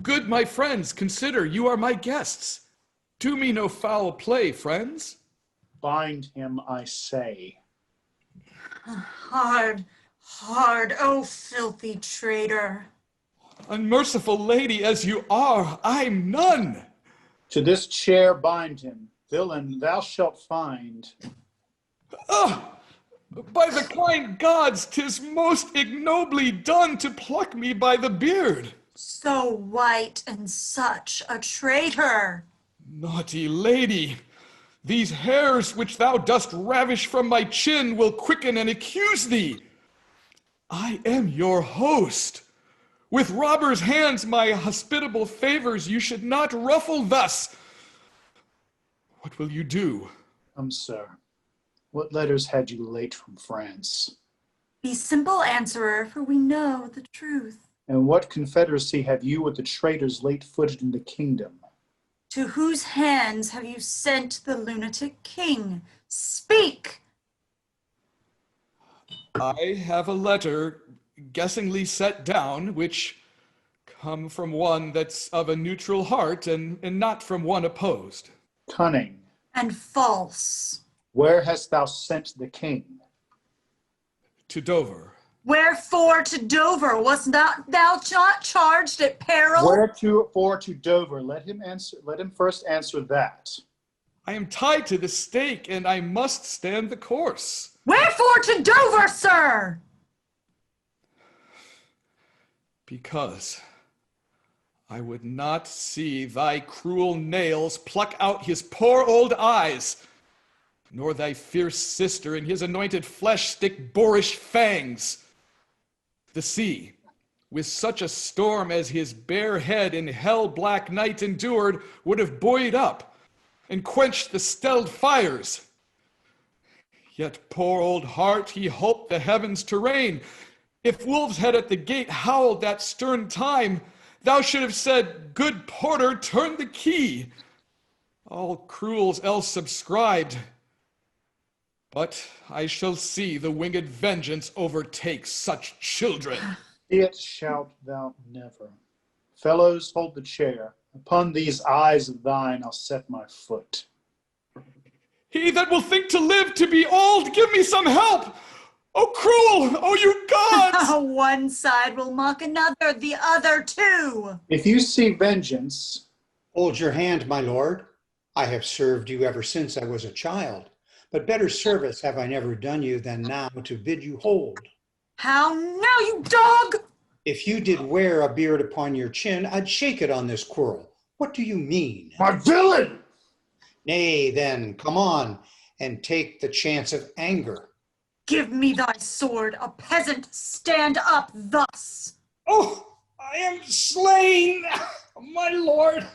Speaker 2: Good my friends, consider you are my guests. Do me no foul play, friends.
Speaker 8: Bind him, I say.
Speaker 5: Hard, oh filthy traitor.
Speaker 2: Unmerciful lady as you are, I'm none.
Speaker 8: To this chair bind him. Villain, thou shalt find.
Speaker 2: By the kind gods, 'tis most ignobly done to pluck me by the beard.
Speaker 5: So white and such a traitor.
Speaker 2: Naughty lady, these hairs which thou dost ravish from my chin will quicken and accuse thee. I am your host. With robbers' hands my hospitable favors you should not ruffle thus. What will you do?
Speaker 8: Sir, what letters had you late from France?
Speaker 5: Be simple, answerer, for we know the truth.
Speaker 8: And what confederacy have you with the traitors late footed in the kingdom?
Speaker 5: To whose hands have you sent the lunatic king? Speak!
Speaker 2: I have a letter guessingly set down, which come from one that's of a neutral heart and not from one opposed.
Speaker 8: Cunning.
Speaker 5: And false.
Speaker 8: Where hast thou sent the king?
Speaker 2: To Dover.
Speaker 5: Wherefore to Dover? Was not thou charged at peril?
Speaker 8: Wherefore to Dover? Let him answer. Let him first answer that.
Speaker 2: I am tied to the stake, and I must stand the course.
Speaker 5: Wherefore to Dover, sir?
Speaker 2: Because I would not see thy cruel nails pluck out his poor old eyes, nor thy fierce sister in his anointed flesh stick boorish fangs. The sea, with such a storm as his bare head in hell-black night endured, would have buoyed up and quenched the stelled fires. Yet poor old heart, he hoped the heavens to rain. If wolves had at the gate howled that stern time, thou should have said, good porter, turn the key. All cruels else subscribed. But I shall see the winged vengeance overtake such children.
Speaker 8: It shalt thou never. Fellows, hold the chair. Upon these eyes of thine I'll set my foot.
Speaker 2: He that will think to live to be old, give me some help. Oh, cruel, oh, you gods!
Speaker 5: One side will mock another, the other too.
Speaker 8: If you see vengeance...
Speaker 7: Hold your hand, my lord. I have served you ever since I was a child, but better service have I never done you than now to bid you hold.
Speaker 5: How now, you dog!
Speaker 7: If you did wear a beard upon your chin, I'd shake it on this quarrel. What do you mean?
Speaker 8: My villain!
Speaker 7: Nay, then, come on, and take the chance of anger.
Speaker 5: Give me thy sword, a peasant, stand up thus.
Speaker 14: Oh, I am slain, my lord.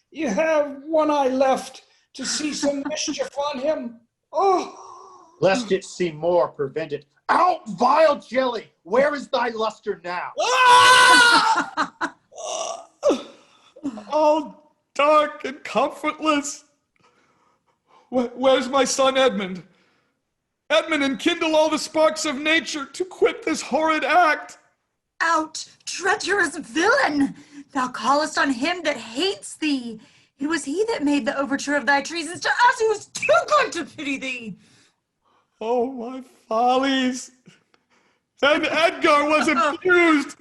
Speaker 14: You have one eye left to see some mischief on him. Oh!
Speaker 8: Lest it see more, prevent it. Out, vile jelly! Where is thy luster now?
Speaker 2: All dark and comfortless. Where's my son Edmund? Edmund, enkindle all the sparks of nature to quit this horrid act.
Speaker 5: Out, treacherous villain! Thou callest on him that hates thee. It was he that made the overture of thy treasons to us who was too good to pity thee.
Speaker 2: Oh, my follies. Then Edgar was abused.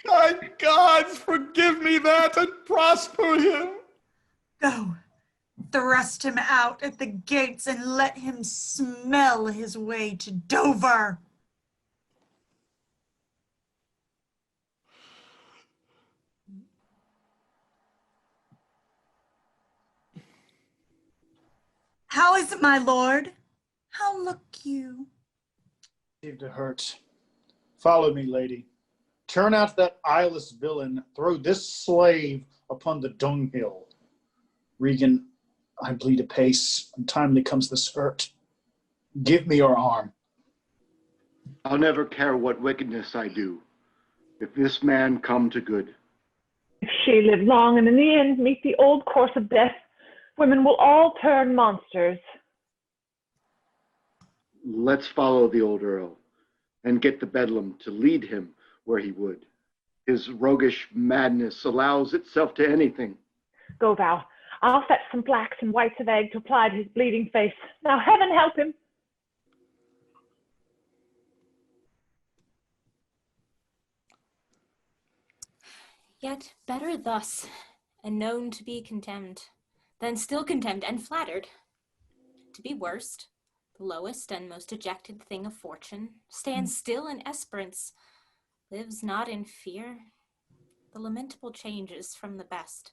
Speaker 2: Kind gods, forgive me that and prosper him.
Speaker 5: Go, thrust him out at the gates and let him smell his way to Dover. How is it, my lord? How look you?
Speaker 8: Seem to hurt. Follow me, lady. Turn out that eyeless villain. Throw this slave upon the dunghill. Regan, I bleed apace. Untimely comes this hurt. Give me your arm.
Speaker 10: I'll never care what wickedness I do, if this man come to good.
Speaker 15: If she live long and in the end meet the old course of death, women will all turn monsters.
Speaker 10: Let's follow the old earl and get the bedlam to lead him where he would. His roguish madness allows itself to anything.
Speaker 15: Go thou. I'll fetch some flax and whites of egg to apply to his bleeding face. Now heaven help him.
Speaker 17: Yet better thus, and known to be contemned, than still contemned and flattered. To be worst, the lowest and most ejected thing of fortune, stands still in esperance, lives not in fear. The lamentable changes from the best.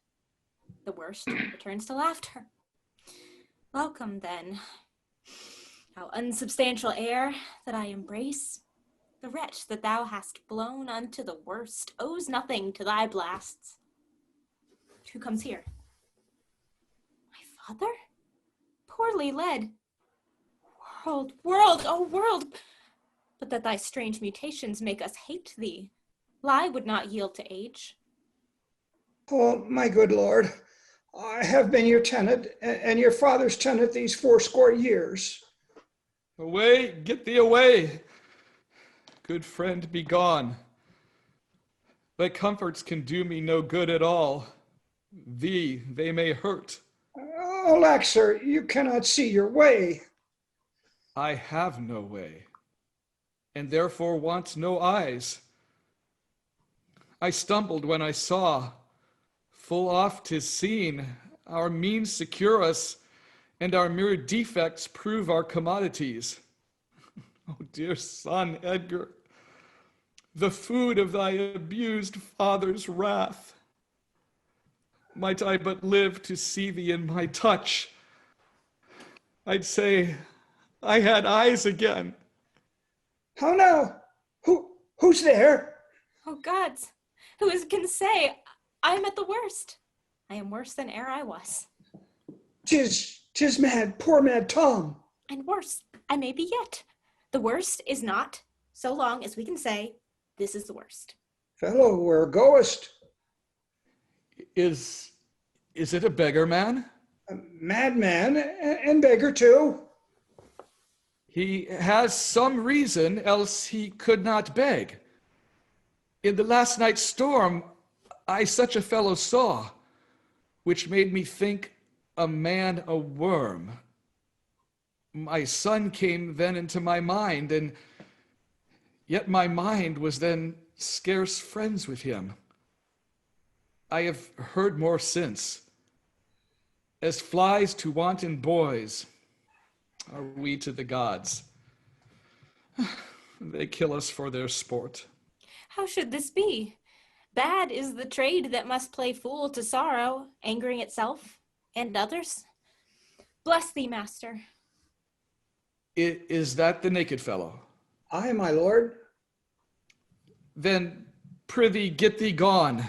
Speaker 17: The worst returns to laughter. Welcome, then, thou unsubstantial air that I embrace. The wretch that thou hast blown unto the worst owes nothing to thy blasts. Who comes here? My father? Poorly led. World, oh world! But that thy strange mutations make us hate thee. Lie would not yield to age.
Speaker 14: Oh, my good lord, I have been your tenant, and your father's tenant these 80 years.
Speaker 2: Away, get thee away. Good friend, be gone. Thy comforts can do me no good at all. Thee they may hurt.
Speaker 14: Alack, sir, you cannot see your way.
Speaker 2: I have no way, and therefore want no eyes. I stumbled when I saw, full oft 'tis seen, our means secure us, and our mere defects prove our commodities. Oh, dear son, Edgar, the food of thy abused father's wrath. Might I but live to see thee in my touch, I'd say I had eyes again.
Speaker 14: How now? Who's there?
Speaker 17: Oh, gods, who is can say? I am at the worst. I am worse than e'er I was.
Speaker 14: Tis mad, poor mad Tom.
Speaker 17: And worse, I may be yet. The worst is not, so long as we can say, this is the worst.
Speaker 14: Fellow, where goest?
Speaker 2: Is it a beggar man?
Speaker 14: A madman and beggar too.
Speaker 2: He has some reason, else he could not beg. In the last night's storm, I such a fellow saw, which made me think a man a worm. My son came then into my mind, and yet my mind was then scarce friends with him. I have heard more since. As flies to wanton boys are we to the gods. They kill us for their sport.
Speaker 17: How should this be? Bad is the trade that must play fool to sorrow, angering itself and others. Bless thee, master.
Speaker 2: Is that the naked fellow?
Speaker 14: Aye, my lord.
Speaker 2: Then prithee get thee gone.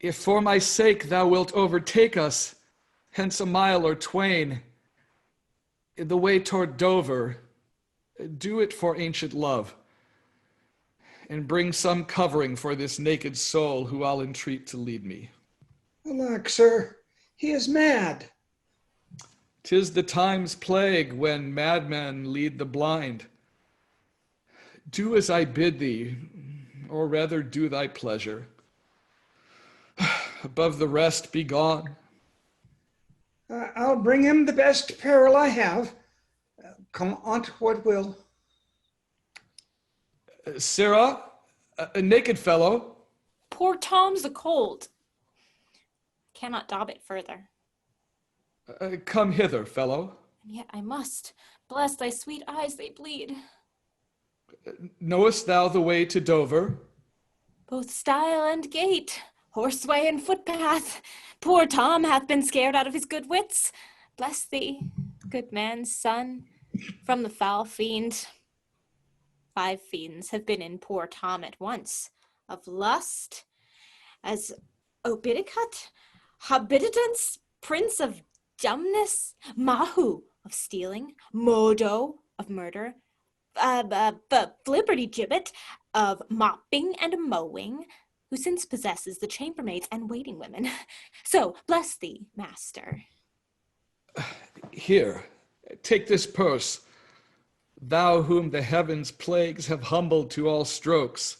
Speaker 2: If for my sake thou wilt overtake us, hence a mile or twain, in the way toward Dover, do it for ancient love, and bring some covering for this naked soul who I'll entreat to lead me.
Speaker 14: Alack, sir, he is mad.
Speaker 2: 'Tis the time's plague when madmen lead the blind. Do as I bid thee, or rather do thy pleasure. Above the rest, be gone.
Speaker 14: I'll bring him the best apparel I have. Come on't what will.
Speaker 2: Sarah, a naked fellow.
Speaker 17: Poor Tom's a cold. Cannot daub it further.
Speaker 2: Come hither, fellow.
Speaker 17: And yet I must. Bless thy sweet eyes, they bleed.
Speaker 2: Knowest thou the way to Dover?
Speaker 17: Both stile and gate, horseway and footpath. Poor Tom hath been scared out of his good wits. Bless thee, good man's son, from the foul fiend. 5 fiends have been in poor Tom at once, of lust, as Obidicut, habitants, prince of dumbness, Mahu of stealing, Modo of murder, Flibberty Gibbet of mopping and mowing, who since possesses the chambermaids and waiting women. So bless thee, master.
Speaker 2: Here, take this purse. Thou whom the heavens' plagues have humbled to all strokes.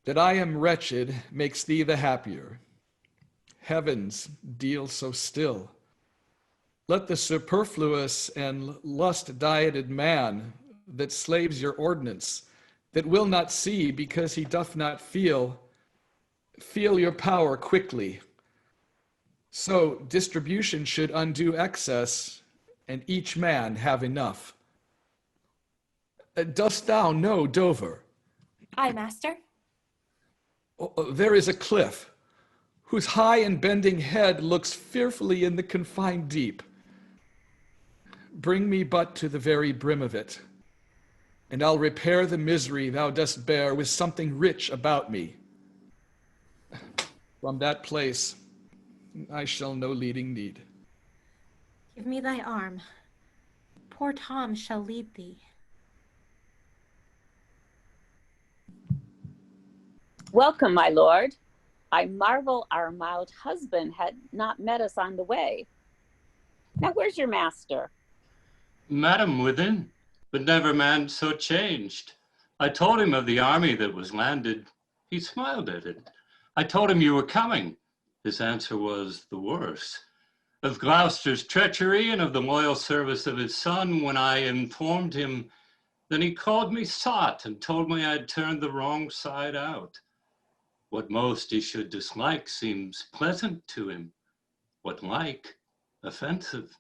Speaker 2: That I am wretched makes thee the happier. Heavens deal so still. Let the superfluous and lust-dieted man that slaves your ordinance, that will not see because he doth not feel your power quickly. So distribution should undo excess, and each man have enough. Dost thou know Dover?
Speaker 17: Aye, master.
Speaker 2: There is a cliff, whose high and bending head looks fearfully in the confined deep. Bring me but to the very brim of it, and I'll repair the misery thou dost bear with something rich about me. From that place I shall no leading need.
Speaker 17: Give me thy arm. Poor Tom shall lead thee.
Speaker 3: Welcome, my lord. I marvel our mild husband had not met us on the way. Now where's your master?
Speaker 13: Madam, within, but never man so changed. I told him of the army that was landed. He smiled at it. I told him you were coming. His answer was the worse. Of Gloucester's treachery and of the loyal service of his son, when I informed him, then he called me sot and told me I'd turned the wrong side out. What most he should dislike seems pleasant to him. What like, offensive.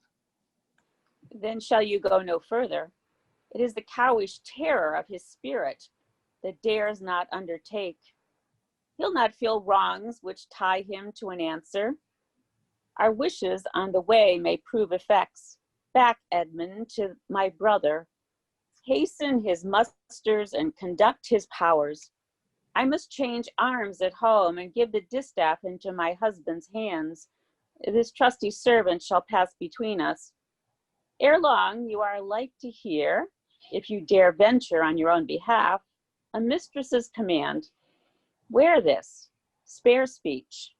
Speaker 3: Then shall you go no further. It is the cowish terror of his spirit that dares not undertake. He'll not feel wrongs which tie him to an answer. Our wishes on the way may prove effects. Back, Edmund, to my brother. Hasten his musters and conduct his powers. I must change arms at home and give the distaff into my husband's hands. This trusty servant shall pass between us. Ere long, you are like to hear, if you dare venture on your own behalf, a mistress's command. Wear this, spare speech.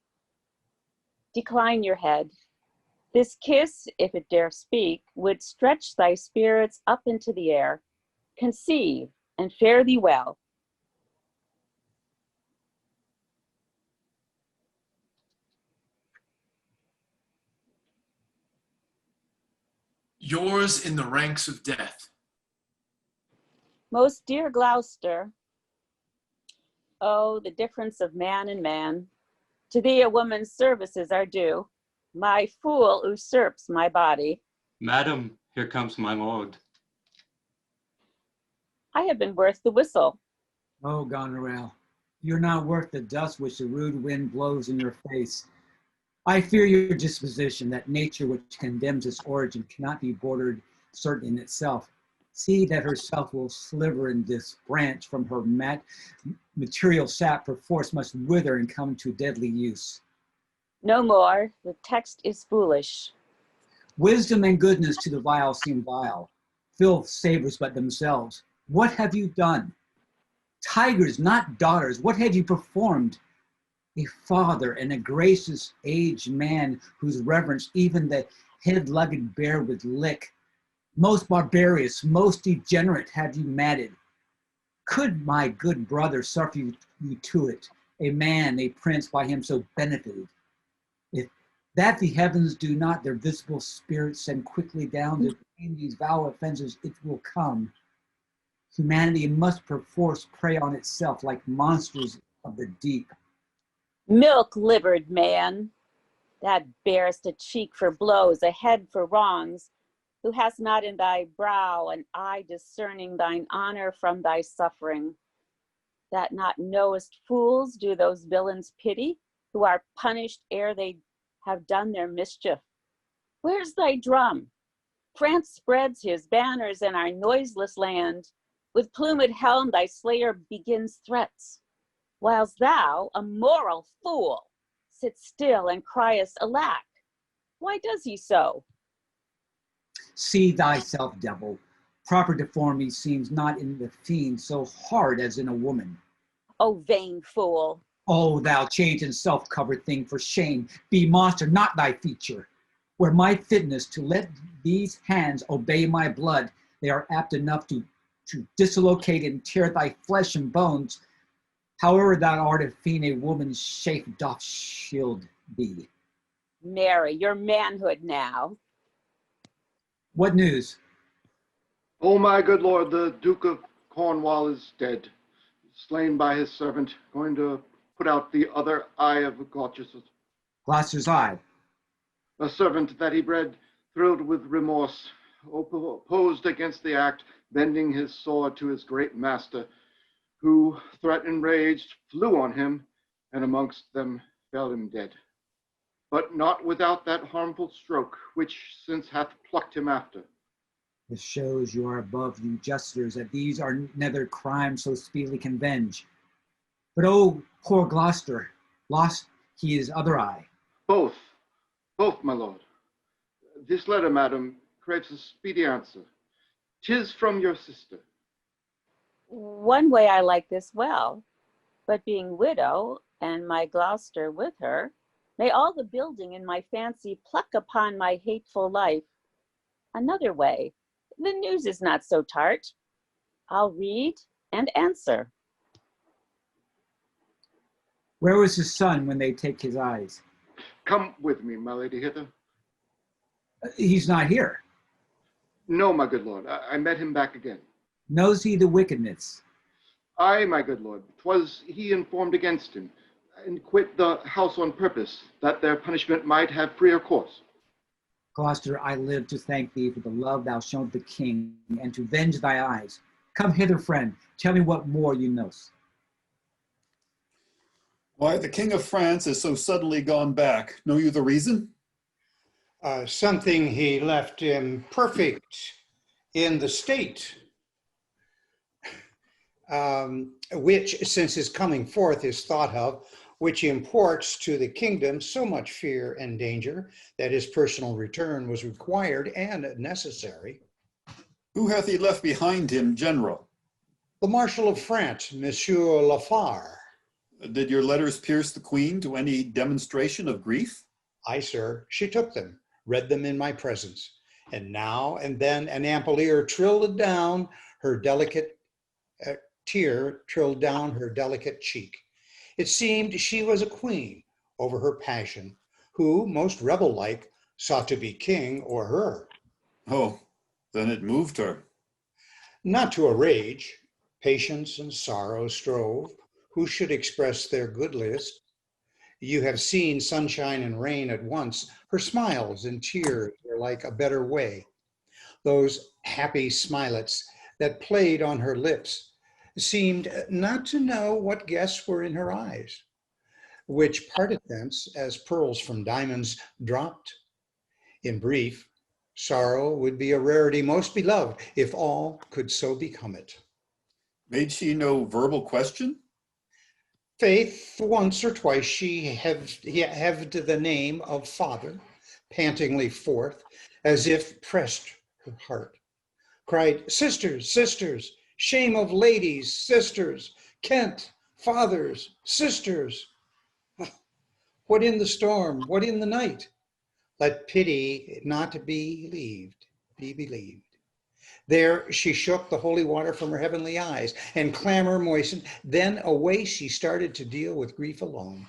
Speaker 3: Decline your head. This kiss, if it dare speak, would stretch thy spirits up into the air. Conceive and fare thee well.
Speaker 11: Yours in the ranks of death.
Speaker 3: Most dear Gloucester, oh, the difference of man and man. To thee a woman's services are due. My fool usurps my body.
Speaker 13: Madam, here comes my lord.
Speaker 3: I have been worth the whistle.
Speaker 18: Oh, Goneril, you're not worth the dust which the rude wind blows in your face. I fear your disposition, that nature which condemns its origin cannot be bordered certain in itself. See that herself will sliver in this branch from her material sap perforce must wither and come to deadly use.
Speaker 3: No more, the text is foolish.
Speaker 18: Wisdom and goodness to the vile seem vile. Filth savors but themselves. What have you done? Tigers, not daughters, what have you performed? A father and a gracious aged man whose reverence even the head-lugged bear would lick. Most barbarous, most degenerate have you madded. Could my good brother suffer you to it, a man, a prince by him so benefited? If that the heavens do not their visible spirits send quickly down to tame these foul offenses, it will come. Humanity must perforce prey on itself like monsters of the deep.
Speaker 3: Milk-livered man, that bearest a cheek for blows, a head for wrongs, who hast not in thy brow an eye discerning thine honor from thy suffering, that not knowest fools do those villains pity, who are punished ere they have done their mischief. Where's thy drum? France spreads his banners in our noiseless land. With plumed helm thy slayer begins threats, whilst thou, a moral fool, sit still and criest, alack. Why does he so?
Speaker 18: See thyself, devil. Proper deformity seems not in the fiend so hard as in a woman.
Speaker 3: O vain fool.
Speaker 18: Oh, thou change and self-covered thing, for shame. Be monster, not thy feature. Where my fitness to let these hands obey my blood, they are apt enough to dislocate and tear thy flesh and bones. However thou art a fiend, a woman's shape doth shield thee.
Speaker 3: Marry, your manhood now.
Speaker 18: What news?
Speaker 10: Oh, my good lord, the Duke of Cornwall is dead, slain by his servant, going to put out the other eye of Gloucester's.
Speaker 18: Gloucester's eye.
Speaker 10: A servant that he bred, thrilled with remorse, opposed against the act, bending his sword to his great master, who, threatened enraged, flew on him, and amongst them fell him dead. But not without that harmful stroke, which since hath plucked him after.
Speaker 18: This shows you are above you jesters, that these are neither crimes so speedily can venge. But oh, poor Gloucester, lost he his other eye.
Speaker 10: Both, my lord. This letter, madam, craves a speedy answer. 'Tis from your sister.
Speaker 3: One way I like this well, but being widow, and my Gloucester with her, may all the building in my fancy pluck upon my hateful life. Another way, the news is not so tart. I'll read and answer.
Speaker 18: Where was his son when they take his eyes?
Speaker 10: Come with me, my lady hither.
Speaker 18: He's not here.
Speaker 10: No, my good lord, I met him back again.
Speaker 18: Knows he the wickedness?
Speaker 10: Aye, my good lord, 'twas he informed against him, and quit the house on purpose, that their punishment might have freer course.
Speaker 18: Gloucester, I live to thank thee for the love thou showed the king, and to venge thy eyes. Come hither, friend, tell me what more you know.
Speaker 6: Why, the King of France is so suddenly gone back. Know you the reason?
Speaker 7: Something he left imperfect in the state, which, since his coming forth is thought of, which imports to the kingdom so much fear and danger that his personal return was required and necessary.
Speaker 6: Who hath he left behind him, General?
Speaker 7: The Marshal of France, Monsieur Lafare.
Speaker 6: Did your letters pierce the Queen to any demonstration of grief?
Speaker 7: Aye, sir, she took them, read them in my presence, and now and then an ample ear trilled down her delicate tear trilled down her delicate cheek. It seemed she was a queen over her passion, who, most rebel-like, sought to be king or her.
Speaker 6: Oh, then it moved her.
Speaker 7: Not to a rage, patience and sorrow strove, who should express their good list. You have seen sunshine and rain at once. Her smiles and tears were like a better way. Those happy smilets that played on her lips seemed not to know what guests were in her eyes, which parted thence as pearls from diamonds dropped. In brief, sorrow would be a rarity most beloved if all could so become it.
Speaker 6: Made she no verbal question?
Speaker 7: Faith, once or twice she heved the name of father, pantingly forth, as if pressed her heart. Cried, sisters, sisters, shame of ladies, sisters, Kent, fathers, sisters. What in the storm, what in the night? Let pity not be believed. There she shook the holy water from her heavenly eyes, and clamor moistened. Then away she started to deal with grief alone.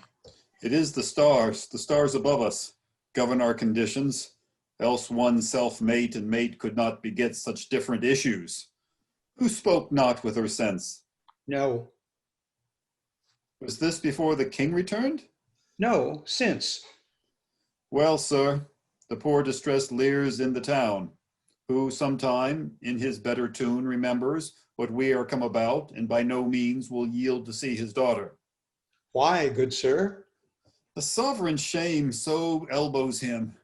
Speaker 6: It is the stars above us, govern our conditions, else one self-mate and mate could not beget such different issues. Who spoke not with her sense?
Speaker 7: No.
Speaker 6: Was this before the king returned?
Speaker 7: No, since.
Speaker 6: Well, sir, the poor distressed Lear's in the town, who sometime in his better tune remembers what we are come about, and by no means will yield to see his daughter.
Speaker 7: Why, good sir?
Speaker 6: The sovereign shame so elbows him.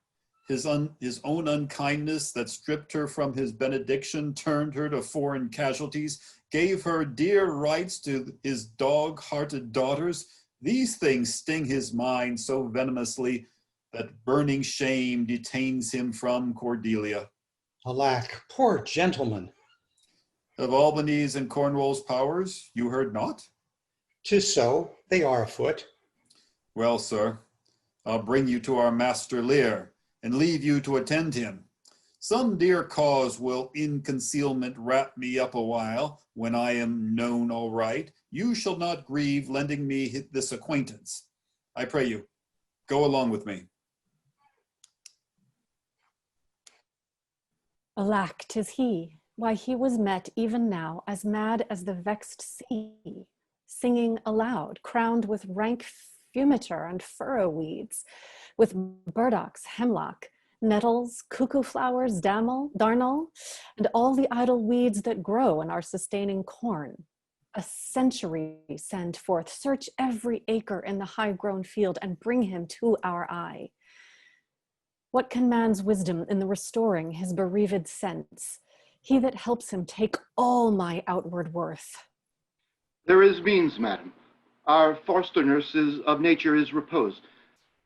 Speaker 6: His own unkindness that stripped her from his benediction, turned her to foreign casualties, gave her dear rights to his dog-hearted daughters. These things sting his mind so venomously that burning shame detains him from Cordelia.
Speaker 7: Alack, poor gentleman.
Speaker 6: Of Albany's and Cornwall's powers you heard not?
Speaker 7: 'Tis so, they are afoot.
Speaker 6: Well, sir, I'll bring you to our master Lear, and leave you to attend him. Some dear cause will in concealment wrap me up a while, when I am known all right. You shall not grieve lending me this acquaintance. I pray you, go along with me.
Speaker 4: Alack, 'tis he. Why, he was met even now as mad as the vexed sea, singing aloud, crowned with rank fumiture and furrow weeds, with burdocks, hemlock, nettles, cuckoo flowers, darnel, and all the idle weeds that grow in our sustaining corn. A century send forth, search every acre in the high-grown field, and bring him to our eye. What can man's wisdom in the restoring his bereaved sense? He that helps him take all my outward worth.
Speaker 10: There is means, madam. Our foster nurse of nature is repose.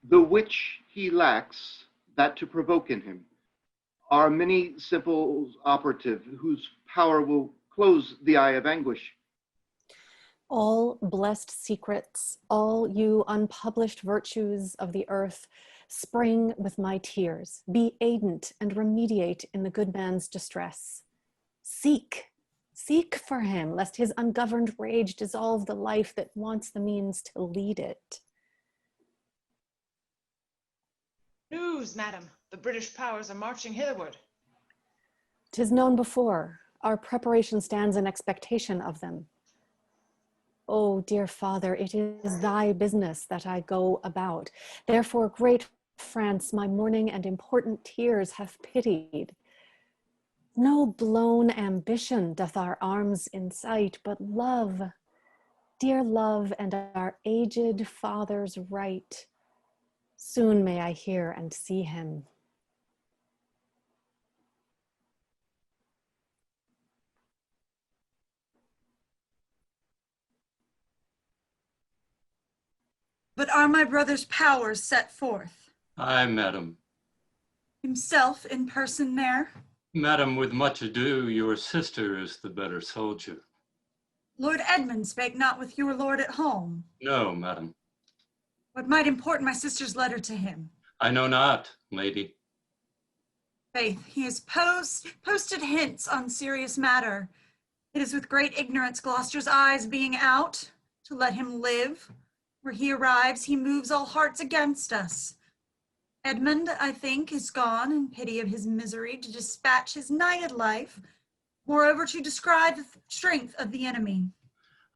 Speaker 10: The which he lacks, that to provoke in him, are many simple operative, whose power will close the eye of anguish.
Speaker 4: All blessed secrets, all you unpublished virtues of the earth, spring with my tears. Be aidant and remediate in the good man's distress. Seek for him, lest his ungoverned rage dissolve the life that wants the means to lead it.
Speaker 19: News, madam. The British powers are marching hitherward.
Speaker 4: 'Tis known before. Our preparation stands in expectation of them. Oh, dear Father, it is thy business that I go about. Therefore, great France, my mourning and important tears have pitied. No blown ambition doth our arms incite, but love, dear love, and our aged father's right. Soon may I hear and see him.
Speaker 5: But are my brother's powers set forth?
Speaker 13: Aye, madam.
Speaker 5: Himself in person there?
Speaker 13: Madam, with much ado, your sister is the better soldier.
Speaker 5: Lord Edmund spake not with your lord at home.
Speaker 13: No, madam.
Speaker 5: What might import my sister's letter to him?
Speaker 13: I know not, lady.
Speaker 5: Faith, he has posted hints on serious matter. It is with great ignorance Gloucester's eyes being out to let him live. Where he arrives, he moves all hearts against us. Edmund, I think, is gone in pity of his misery to dispatch his nighted life, moreover to descry the strength of the enemy.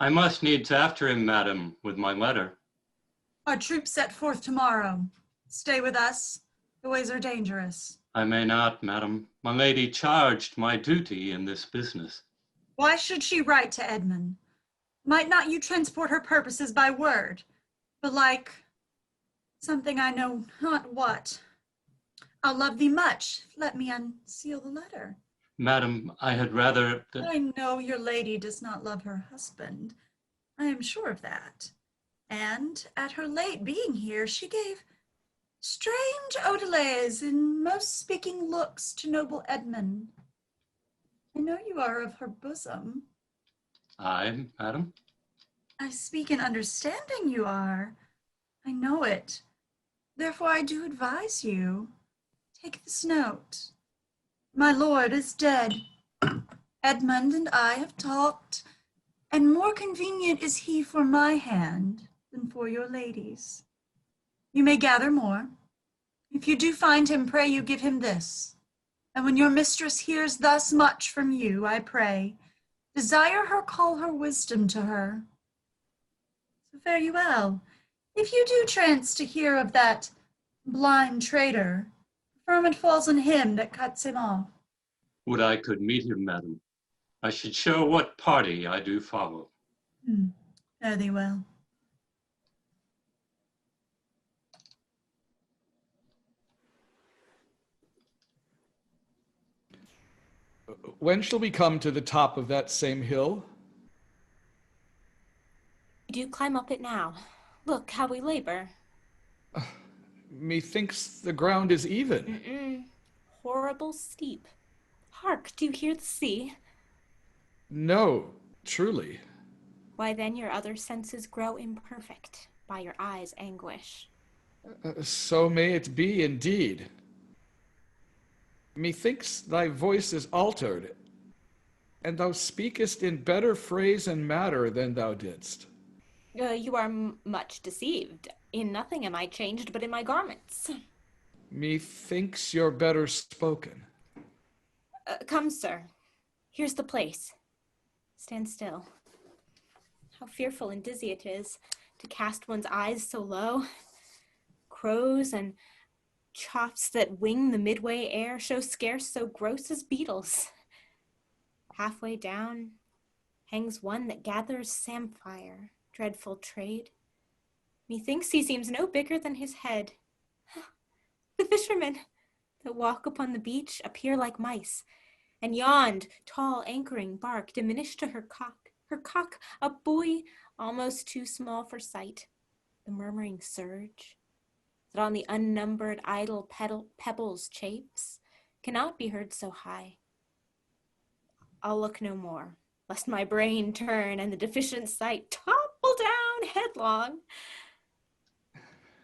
Speaker 13: I must needs after him, madam, with my letter.
Speaker 5: Our troops set forth tomorrow. Stay with us. The ways are dangerous.
Speaker 13: I may not, madam. My lady charged my duty in this business.
Speaker 5: Why should she write to Edmund? Might not you transport her purposes by word? But like something I know not what. I'll love thee much. Let me unseal the letter.
Speaker 13: Madam, I had rather that...
Speaker 5: I know your lady does not love her husband. I am sure of that. And at her late being here, she gave strange odoles in most speaking looks to noble Edmund. I know you are of her bosom.
Speaker 13: Aye, madam.
Speaker 5: I speak in understanding you are. I know it. Therefore I do advise you. Take this note. My lord is dead. Edmund and I have talked, and more convenient is he for my hand than for your lady's. You may gather more. If you do find him, pray you give him this. And when your mistress hears thus much from you, I pray, desire her call her wisdom to her. So fare you well. If you do chance to hear of that blind traitor, preferment falls on him that cuts him off.
Speaker 13: Would I could meet him, madam. I should show what party I do follow.
Speaker 5: Fare thee well.
Speaker 2: When shall we come to the top of that same hill?
Speaker 17: Do climb up it now. Look how we labor.
Speaker 2: Methinks the ground is even.
Speaker 17: Horrible steep. Hark, do you hear the sea?
Speaker 2: No, truly.
Speaker 17: Why then your other senses grow imperfect by your eyes' anguish.
Speaker 2: So may it be indeed. Methinks thy voice is altered, and thou speakest in better phrase and matter than thou didst.
Speaker 17: You are much deceived. In nothing am I changed but in my garments.
Speaker 2: Methinks you're better spoken.
Speaker 17: Come, sir. Here's the place. Stand still. How fearful and dizzy it is to cast one's eyes so low. Crows and chops that wing the midway air show scarce so gross as beetles. Halfway down hangs one that gathers samphire, dreadful trade. Methinks he seems no bigger than his head. The fishermen that walk upon the beach appear like mice, and yond tall anchoring bark diminished to her cock, a buoy almost too small for sight. The murmuring surge that on the unnumbered idle pebbles chafes cannot be heard so high. I'll look no more. lest my brain turn and the deficient sight topple down headlong.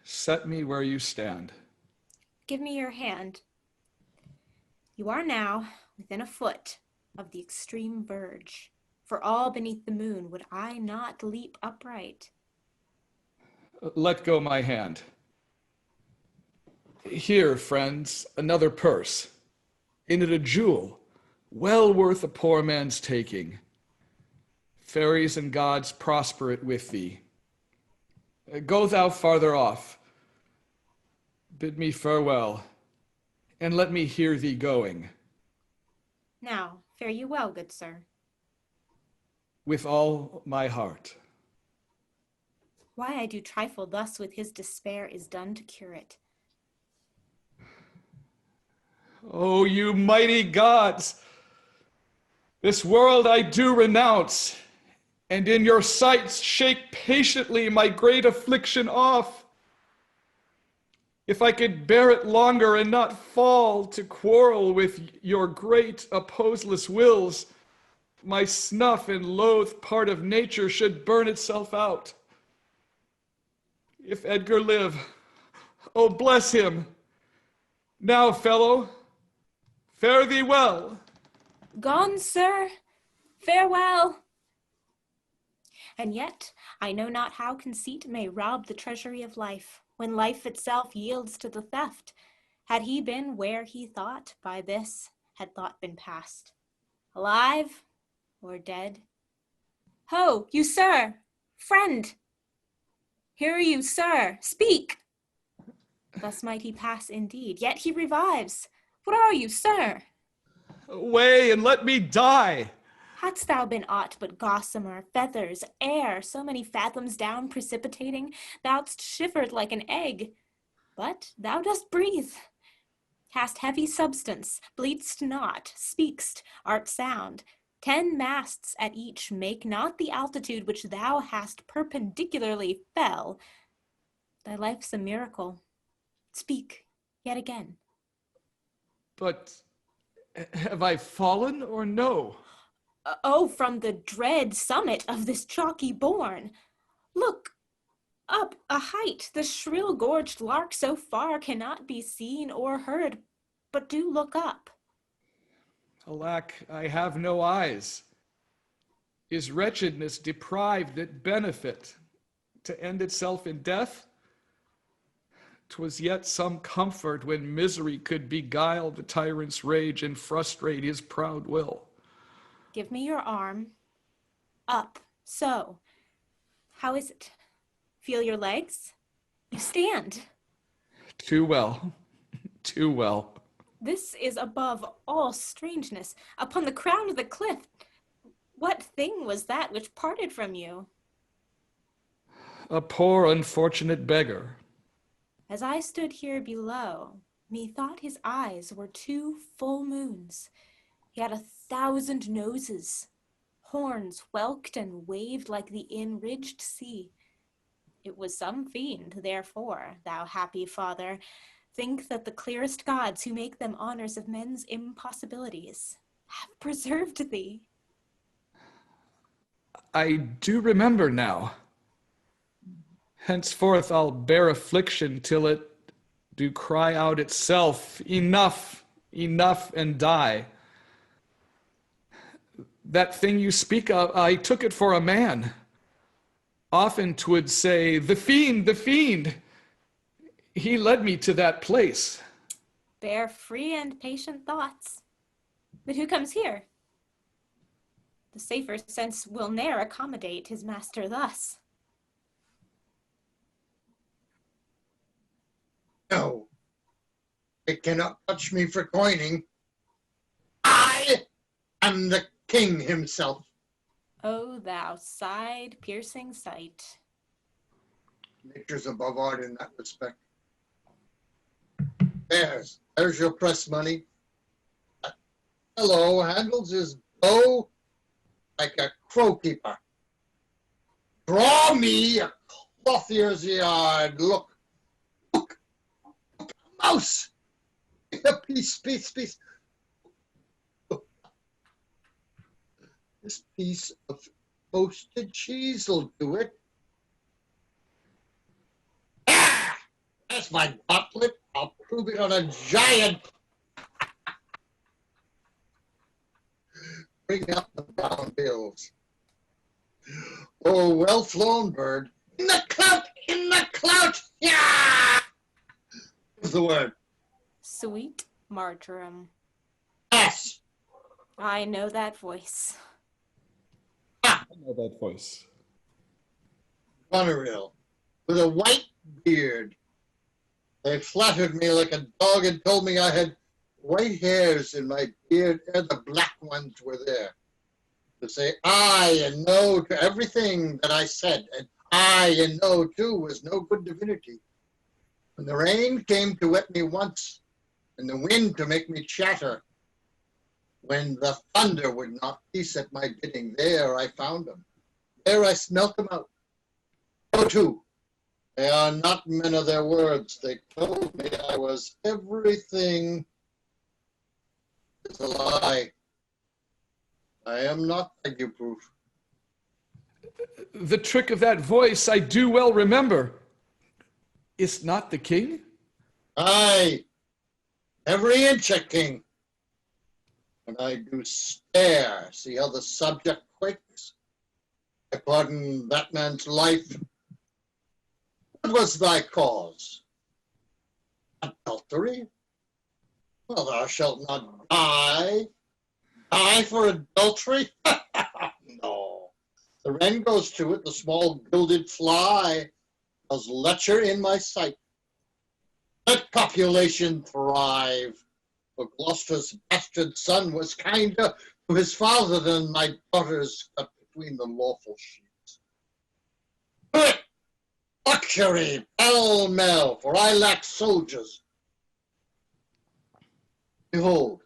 Speaker 2: Set me where you stand.
Speaker 17: Give me your hand. You are now within a foot of the extreme verge. For all beneath the moon would I not leap upright.
Speaker 2: Let go my hand. Here, friends, another purse. In it a jewel, well worth a poor man's taking. Fairies and gods prosper it with thee. Go thou farther off. Bid me farewell, and let me hear thee going.
Speaker 17: Now, fare you well, good sir.
Speaker 2: With all my heart.
Speaker 17: Why I do trifle thus with his despair is done to cure it.
Speaker 2: O you mighty gods! This world I do renounce, and in your sights shake patiently my great affliction off. If I could bear it longer and not fall to quarrel with your great opposeless wills, my snuff and loath part of nature should burn itself out. If Edgar live, oh bless him. Now, fellow, fare thee well.
Speaker 17: Gone, sir, farewell. And yet I know not how conceit may rob the treasury of life, when life itself yields to the theft. Had he been where he thought, by this had thought been past. Alive or dead? Ho, you, sir, friend! Hear you, sir, speak! Thus might he pass indeed, yet he revives. What are you, sir?
Speaker 2: Away and let me die!
Speaker 17: Hadst thou been aught but gossamer, feathers, air, so many fathoms down precipitating, thou'dst shivered like an egg. But thou dost breathe, hast heavy substance, bleat'st not, speak'st, art sound. 10 masts at each make not the altitude which thou hast perpendicularly fell. Thy life's a miracle. Speak yet again.
Speaker 2: But have I fallen or no?
Speaker 17: Oh, from the dread summit of this chalky bourne. Look up a height, the shrill-gorged lark so far cannot be seen or heard, but do look up.
Speaker 2: Alack, I have no eyes. Is wretchedness deprived at benefit to end itself in death? 'Twas yet some comfort when misery could beguile the tyrant's rage and frustrate his proud will.
Speaker 17: Give me your arm. Up, so. How is it? Feel your legs? You stand.
Speaker 2: Too well, too well.
Speaker 17: This is above all strangeness. Upon the crown of the cliff, what thing was that which parted from you?
Speaker 2: A poor unfortunate beggar.
Speaker 17: As I stood here below, methought his eyes were 2 full moons. He had 1,000 noses. Horns whelked and waved like the enridged sea. It was some fiend, therefore, thou happy father, think that the clearest gods who make them honors of men's impossibilities have preserved thee.
Speaker 2: I do remember now. Henceforth I'll bear affliction till it do cry out itself, enough, enough, and die. That thing you speak of, I took it for a man. Often 'twould say, the fiend, the fiend. He led me to that place.
Speaker 17: Bear free and patient thoughts. But who comes here? The safer sense will ne'er accommodate his master thus.
Speaker 1: No, it cannot touch me for coining. I am the king himself.
Speaker 17: O thou side-piercing sight.
Speaker 1: Nature's above art in that respect. There's your press money. Hello handles his bow like a crow keeper. Draw me a clothier's yard. Look. Mouse! Peace. This piece of toasted cheese will do it. Ah! That's my gauntlet. I'll prove it on a giant. Bring up the brown bills. Oh, well flown, bird. In the clout! In the clout! Yeah! What's the word?
Speaker 17: Sweet marjoram.
Speaker 1: Yes!
Speaker 17: I know that voice.
Speaker 2: I know that voice.
Speaker 1: Goneril, with a white beard. They flattered me like a dog and told me I had white hairs in my beard, and the black ones were there. To say aye and no to everything that I said, and aye and no too was no good divinity. When the rain came to wet me once, and the wind to make me chatter, when the thunder would not peace at my bidding, there I found them. There I smelt them out. Go to. They are not men of their words. They told me I was everything. It's a lie. I am not ague-proof.
Speaker 2: The trick of that voice I do well remember. Is not the king?
Speaker 1: Aye, every inch a king. When I do stare, see how the subject quakes? I pardon that man's life. What was thy cause? Adultery? Well, thou shalt not die. Die for adultery? No. The wren goes to it, the small gilded fly does lecher in my sight. Let copulation thrive. For Gloucester's bastard son was kinder to his father than my daughters cut between the lawful sheets. Quick! Luxury, pell-mell, for I lack soldiers. Behold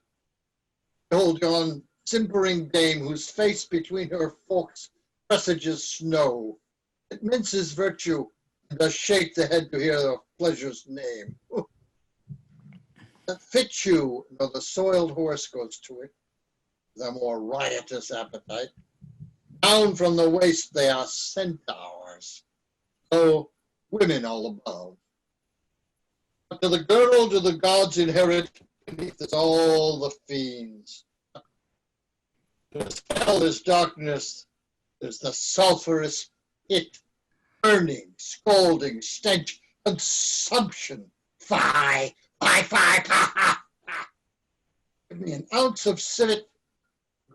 Speaker 1: yon simpering dame whose face between her forks presages snow. It minces virtue and does shake the head to hear of pleasure's name. That fits you, though the soiled horse goes to it, the more riotous appetite. Down from the waist they are centaurs, though women all above. But to the girdle do the gods inherit, beneath is all the fiends. There's hell, there's darkness, there's the sulphurous pit, burning, scalding, stench, consumption. Fie, fie, fie, ha, ha, ha. Give me an ounce of civet,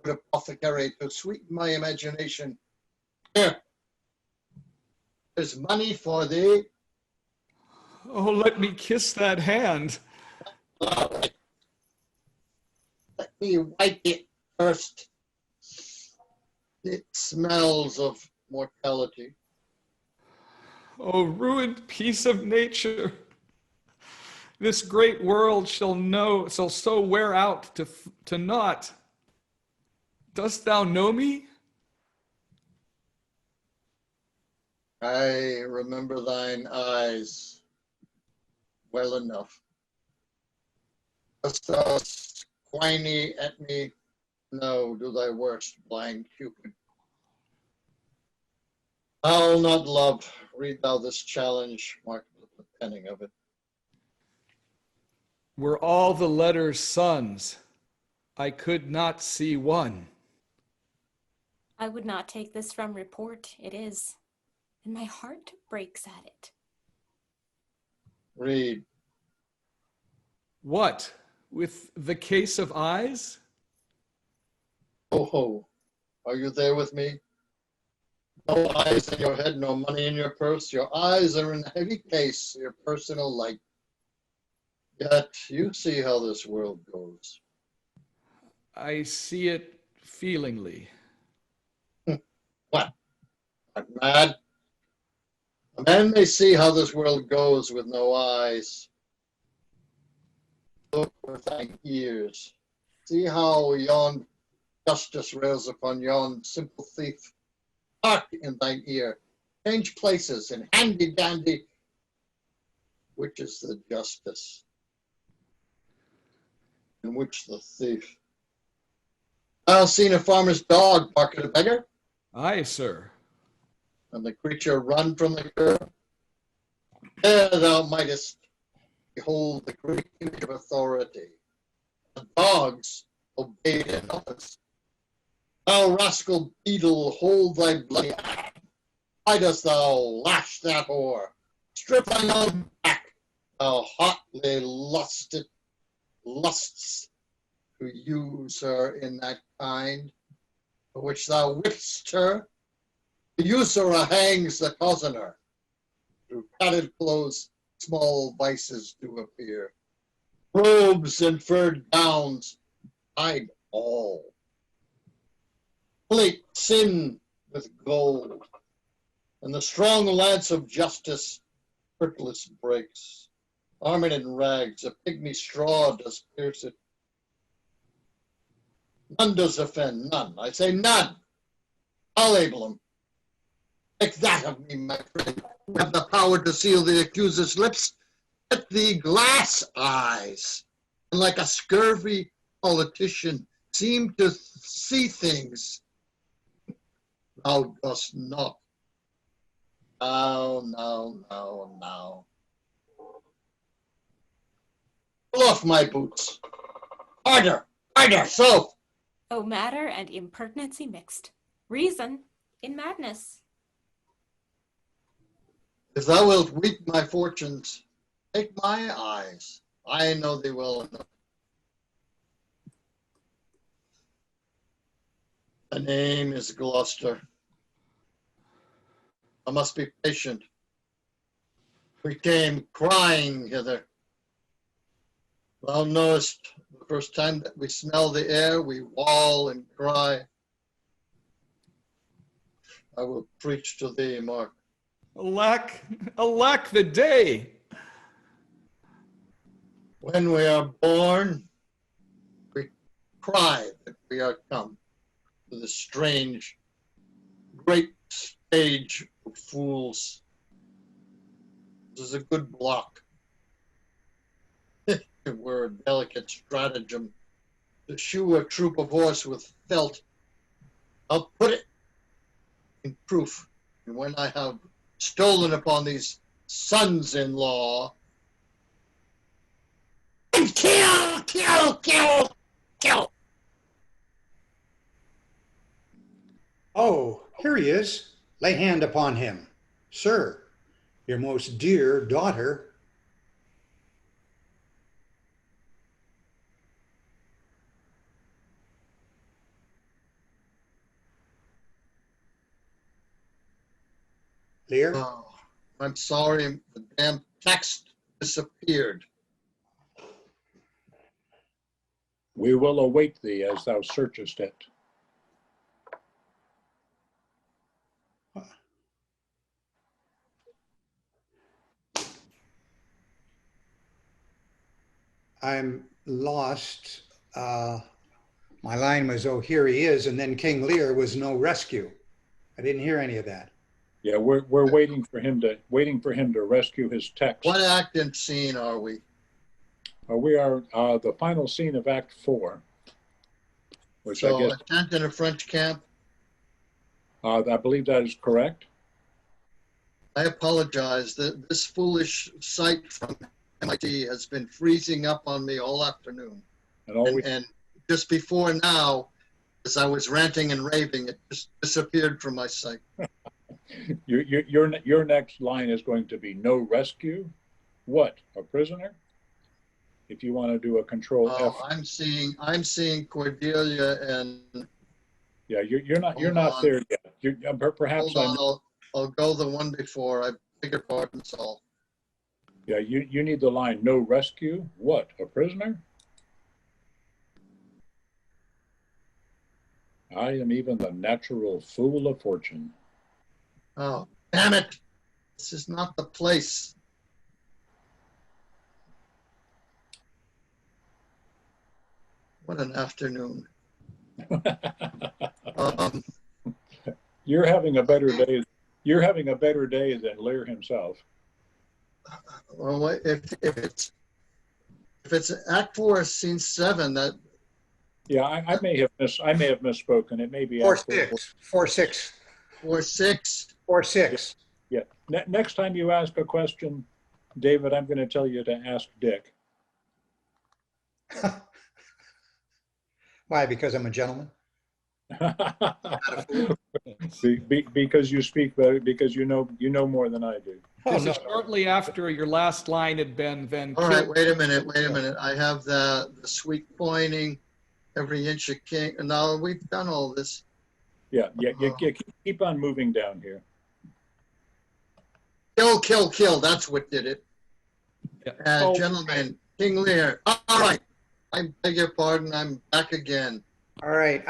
Speaker 1: good apothecary, to sweeten my imagination. Here, there's money for thee.
Speaker 2: Oh, let me kiss that hand.
Speaker 1: Let me wipe it first. It smells of mortality.
Speaker 2: Oh, ruined piece of nature. This great world shall so wear out to naught. Dost thou know me?
Speaker 1: I remember thine eyes well enough. Dost thou whiny at me? No, do thy worst, blind Cupid. I'll not love. Read thou this challenge, mark the penning of it.
Speaker 2: Were all the letters suns, I could not see one.
Speaker 17: I would not take this from report. It is, and my heart breaks at it.
Speaker 1: Read.
Speaker 2: What, with the case of eyes?
Speaker 1: Ho ho, are you there with me? No eyes in your head, no money in your purse. Your eyes are in a heavy case, your personal light. Yet you see how this world goes.
Speaker 2: I see it feelingly.
Speaker 1: What? Not mad? A man may see how this world goes with no eyes. Look with thine ears. See how yon justice rails upon yon simple thief. Hark in thine ear. Change places and handy-dandy. Which is the justice? And which the thief? Thou seen a farmer's dog bark at a beggar,
Speaker 2: Aye, sir.
Speaker 1: and the creature run from the curb? There thou mightest behold the great image of authority. The dogs obeyed in office. Thou rascal beetle, hold thy bloody hand. Why dost thou lash that whore? Strip thine own back, thou hotly lusts to use her in that kind for which thou whipp'st her. The usurer hangs the cozener. Through padded clothes small vices do appear. Robes and furred gowns hide all. Plate sin with gold, and the strong lance of justice hurtless breaks. Armed in rags, a pygmy straw does pierce it. None does offend, none. I say none. I'll label him. Take that of me, my friend. You have the power to seal the accuser's lips. Get thee glass eyes, and like a scurvy politician, seem to see things thou dost not. Now. Pull off my boots. Harder, so.
Speaker 17: Oh, matter and impertinency mixed. Reason in madness.
Speaker 1: If thou wilt weep my fortunes, take my eyes. I know thee well enough. The name is Gloucester. I must be patient. We came crying hither. Thou knowest, the first time that we smell the air, we wail and cry. I will preach to thee, Mark.
Speaker 2: Alack the day!
Speaker 1: When we are born, we cry that we are come to the strange, great stage of fools. This is a good block. If it were a delicate stratagem to shoe a troop of horse with felt, I'll put it in proof. And when I have stolen upon these sons-in-law, and kill!
Speaker 7: Oh, here he is. Lay hand upon him. Sir, your most dear daughter. Lear?
Speaker 1: Oh, I'm sorry, the damn text disappeared.
Speaker 9: We will await thee as thou searchest it.
Speaker 7: I'm lost. My line was, oh, here he is, and then King Lear was no rescue. I didn't hear any of that.
Speaker 9: Yeah, we're waiting for him to rescue his text.
Speaker 1: What act and scene are we?
Speaker 9: We are the final scene of Act 4, which
Speaker 1: So,
Speaker 9: I guess
Speaker 1: a tent in a French camp?
Speaker 9: I believe that is correct.
Speaker 1: I apologize. This foolish site from MIT has been freezing up on me all afternoon. And just before now, as I was ranting and raving, it just disappeared from my sight.
Speaker 9: Your next line is going to be no rescue. What, a prisoner? If you want to do a control F.
Speaker 1: I'm seeing Cordelia and.
Speaker 9: Yeah, you're not there yet. Perhaps
Speaker 1: I'll go the one before. I beg your pardon, Saul.
Speaker 9: Yeah, you need the line no rescue. What, a prisoner? I am even the natural fool of fortune.
Speaker 1: Oh, damn it. This is not the place. What an afternoon.
Speaker 9: You're having a better day. You're having a better day than Lear himself.
Speaker 1: Well, if it's Act 4, Scene 7, that
Speaker 9: Yeah, I may have misspoken. It may be
Speaker 7: 4-6. 4-6.
Speaker 1: 4-6.
Speaker 7: 4-6.
Speaker 9: Yeah. Next time you ask a question, David, I'm going to tell you to ask Dick.
Speaker 7: Why? Because I'm a gentleman?
Speaker 9: Because you speak better, because you know more than I do.
Speaker 7: Oh,
Speaker 2: This
Speaker 7: no.
Speaker 2: is shortly after your last line had been then
Speaker 1: All right,
Speaker 2: killed.
Speaker 1: wait a minute. I have the sweet pointing, every inch a king. Now we've done all this.
Speaker 9: Yeah. Keep on moving down here.
Speaker 1: Kill. That's what did it.
Speaker 2: Yeah.
Speaker 1: Gentlemen, King Lear. All right. I beg your pardon. I'm back again.
Speaker 7: All right.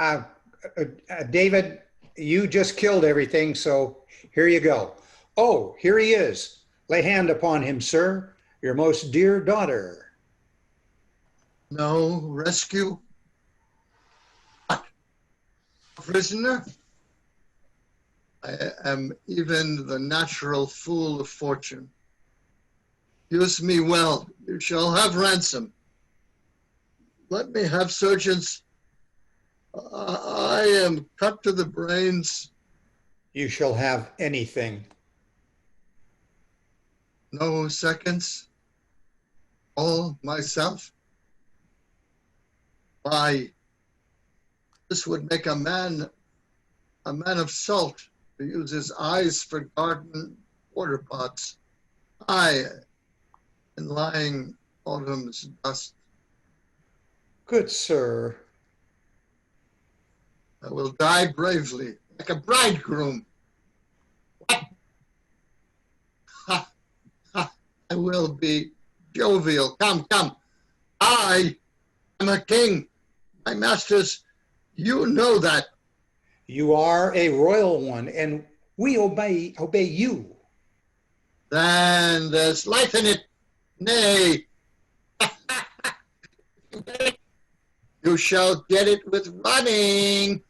Speaker 7: David, you just killed everything, so here you go. Oh, here he is. Lay hand upon him, sir, your most dear daughter.
Speaker 1: No rescue? What? Prisoner? I am even the natural fool of fortune. Use me well. You shall have ransom. Let me have surgeons. I am cut to the brains.
Speaker 7: You shall have anything.
Speaker 1: No seconds. All myself. Why, this would make a man of salt to use his eyes for garden water pots. I, in lying autumn's dust.
Speaker 7: Good sir.
Speaker 1: I will die bravely, like a bridegroom. What? Ha, ha, I will be jovial. Come. I am a king. My masters, you know that.
Speaker 7: You are a royal one, and we obey you.
Speaker 1: Then there's life in it. Nay, you shall get it with running.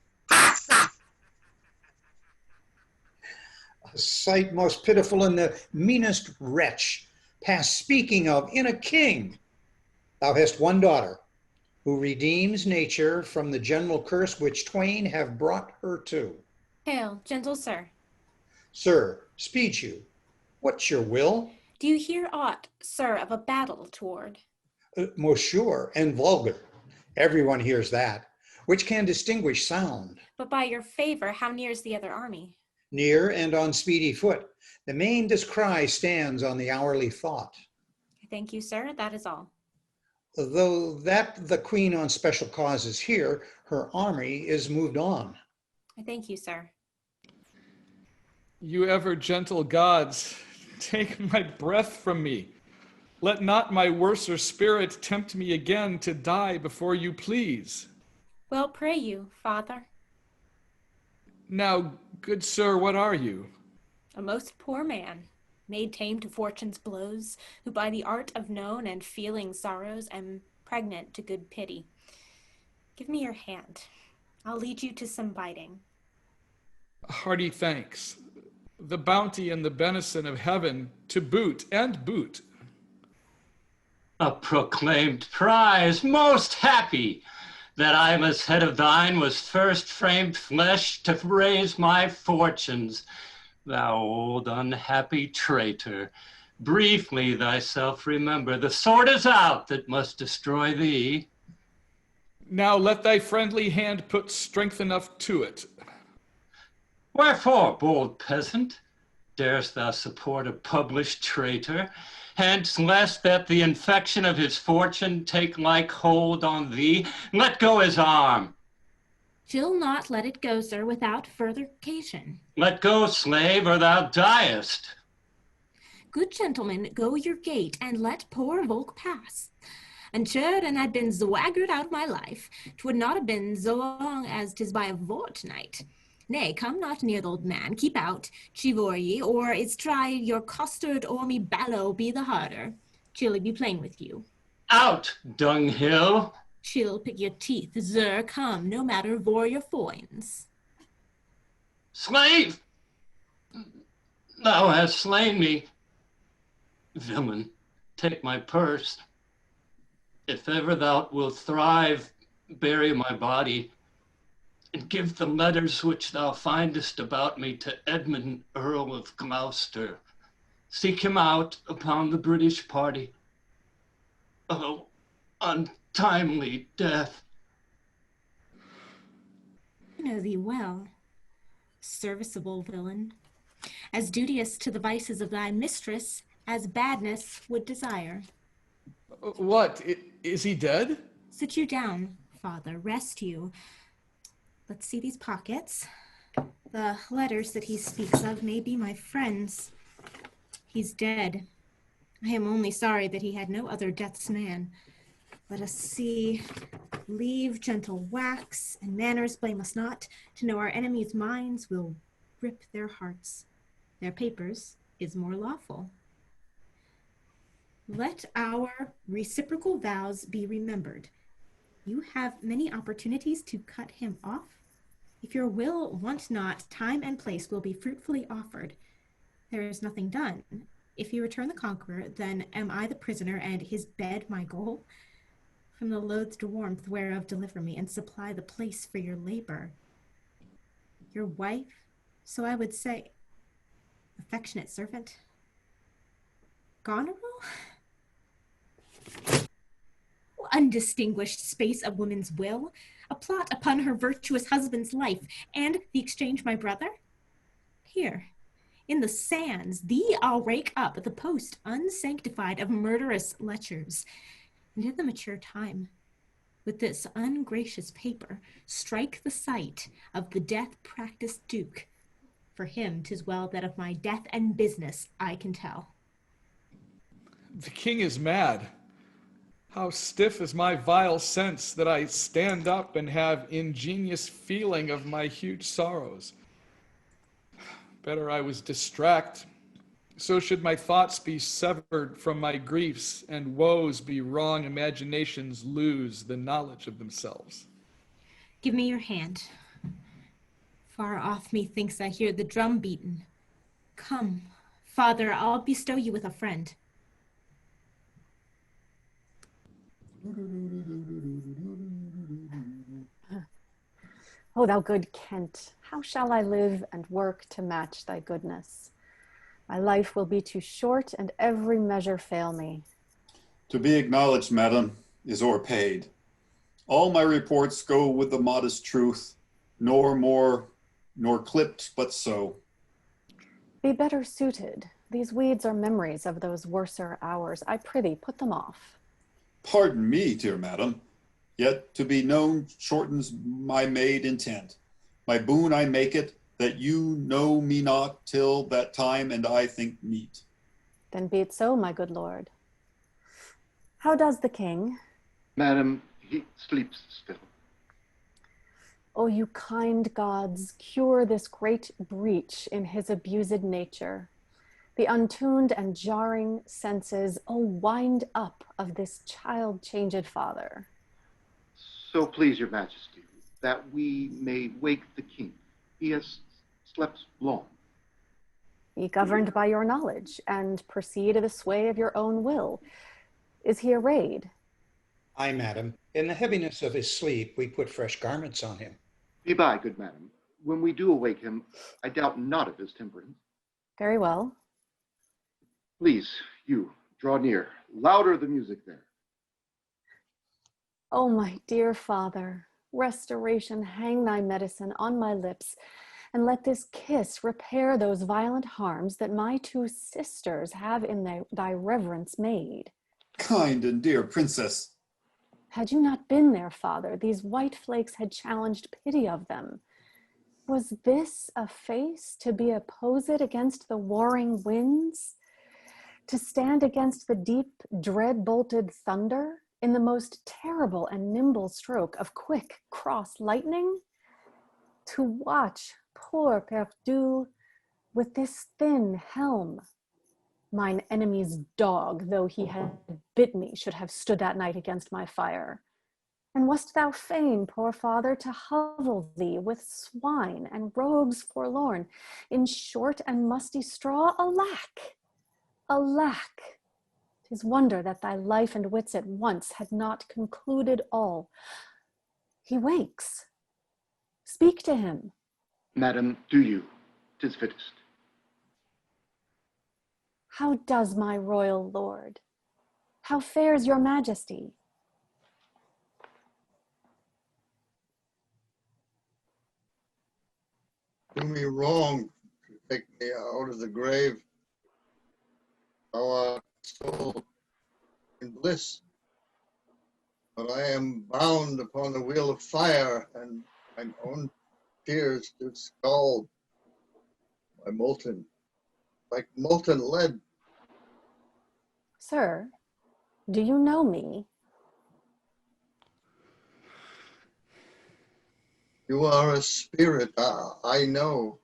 Speaker 7: A sight most pitiful in the meanest wretch, past speaking of in a king. Thou hast one daughter, who redeems nature from the general curse which twain have brought her to.
Speaker 17: Hail, gentle sir.
Speaker 7: Sir, speed you. What's your will?
Speaker 17: Do you hear aught, sir, of a battle toward?
Speaker 7: Most sure and vulgar. Everyone hears that. Which can distinguish sound?
Speaker 17: But by your favor, how near's the other army?
Speaker 7: Near and on speedy foot. The main descry stands on the hourly thought.
Speaker 17: Thank you, sir, that is all.
Speaker 7: Though that the queen on special cause is here, her army is moved on.
Speaker 17: I thank you, sir.
Speaker 2: You ever gentle gods, take my breath from me. Let not my worser spirit tempt me again to die before you please.
Speaker 17: Well, pray you, father.
Speaker 2: Now, good sir, what are you?
Speaker 17: A most poor man, made tame to fortune's blows, who by the art of known and feeling sorrows am pregnant to good pity. Give me your hand. I'll lead you to some biting.
Speaker 2: Hearty thanks. The bounty and the benison of heaven to boot and boot.
Speaker 13: A proclaimed prize, most happy, that Imus head of thine was first framed flesh to raise my fortunes. Thou old unhappy traitor, briefly thyself remember, the sword is out that must destroy thee.
Speaker 2: Now let thy friendly hand put strength enough to it.
Speaker 13: Wherefore, bold peasant, darest thou support a published traitor? Hence, lest that the infection of his fortune take like hold on thee, let go his arm.
Speaker 17: She'll not let it go, sir, without further occasion.
Speaker 13: Let go, slave, or thou diest.
Speaker 17: Good gentlemen, go your gait, and let poor Volk pass. And sure, and I'd been zwaggered out of my life, 'twould not have been so long as 'tis by a fortnight. Nay, come not near the old man, keep out, chivor ye, or it's try your costard or me ballow be the harder. She'll be playing with you.
Speaker 13: Out, dunghill.
Speaker 17: She'll pick your teeth, sir, come, no matter vor your foins.
Speaker 13: Slave! Thou hast slain me. Villain, take my purse. If ever thou wilt thrive, bury my body, and give the letters which thou findest about me to Edmund, Earl of Gloucester. Seek him out upon the British party. Oh, untimely death.
Speaker 17: I know thee well, serviceable villain, as duteous to the vices of thy mistress as badness would desire.
Speaker 2: What? Is he dead?
Speaker 17: Sit you down, father, rest you. Let's see these pockets. The letters that he speaks of may be my friend's. He's dead. I am only sorry that he had no other death's man. Let us see. Leave gentle wax, and manners blame us not. To know our enemies' minds will rip their hearts. Their papers is more lawful. Let our reciprocal vows be remembered. You have many opportunities to cut him off. If your will want not, time and place will be fruitfully offered. There is nothing done. If you return the conqueror, then am I the prisoner, and his bed my goal? From the loathed warmth whereof deliver me, and supply the place for your labor. Your wife, so I would say, affectionate servant, Goneril? Undistinguished space of woman's will, a plot upon her virtuous husband's life, and the exchange my brother? Here, in the sands, thee I'll rake up the post unsanctified of murderous lechers, and in the mature time, with this ungracious paper, strike the sight of the death-practiced duke. For him 'tis well that of my death and business I can tell.
Speaker 2: The king is mad. How stiff is my vile sense that I stand up and have ingenious feeling of my huge sorrows. Better I was distract. So should my thoughts be severed from my griefs, and woes be wrong imaginations lose the knowledge of themselves.
Speaker 17: Give me your hand. Far off methinks I hear the drum beaten. Come, father, I'll bestow you with a friend.
Speaker 4: O thou good Kent, how shall I live and work to match thy goodness? My life will be too short, and every measure fail me.
Speaker 6: To be acknowledged, madam, is o'erpaid. All my reports go with the modest truth, nor more, nor clipped but so.
Speaker 4: Be better suited. These weeds are memories of those worser hours. I prithee, put them off.
Speaker 6: Pardon me, dear madam, yet to be known shortens my made intent. My boon I make it, that you know me not till that time and I think meet.
Speaker 4: Then be it so, my good lord. How does the king?
Speaker 10: Madam, he sleeps still.
Speaker 4: O you kind gods, cure this great breach in his abused nature. The untuned and jarring senses, oh, wind up of this child-changed father.
Speaker 10: So please your majesty, that we may wake the king. He has slept long.
Speaker 4: Be governed by your knowledge, and proceed to the sway of your own will. Is he arrayed?
Speaker 7: Aye, madam. In the heaviness of his sleep, we put fresh garments on him.
Speaker 10: Be by, good madam. When we do awake him, I doubt not of his temperance.
Speaker 4: Very well.
Speaker 10: Please, you, draw near. Louder the music there.
Speaker 4: Oh, my dear father, restoration, hang thy medicine on my lips, and let this kiss repair those violent harms that my two sisters have in thy reverence made.
Speaker 6: Kind and dear princess.
Speaker 4: Had you not been there, father, these white flakes had challenged pity of them. Was this a face to be opposed against the warring winds? To stand against the deep, dread-bolted thunder in the most terrible and nimble stroke of quick cross lightning? To watch poor Perdu with this thin helm. Mine enemy's dog, though he had bit me, should have stood that night against my fire. And wast thou fain, poor father, to hovel thee with swine and rogues forlorn in short and musty straw? Alack! Alack! 'Tis wonder that thy life and wits at once had not concluded all. He wakes. Speak to him.
Speaker 10: Madam, do you? 'Tis fittest.
Speaker 4: How does my royal lord? How fares your majesty?
Speaker 1: Do me wrong to take me out of the grave. Thou art soul in bliss, but I am bound upon the wheel of fire, and mine own tears do scald my molten, like molten lead.
Speaker 4: Sir, do you know me?
Speaker 1: You are a spirit, I know.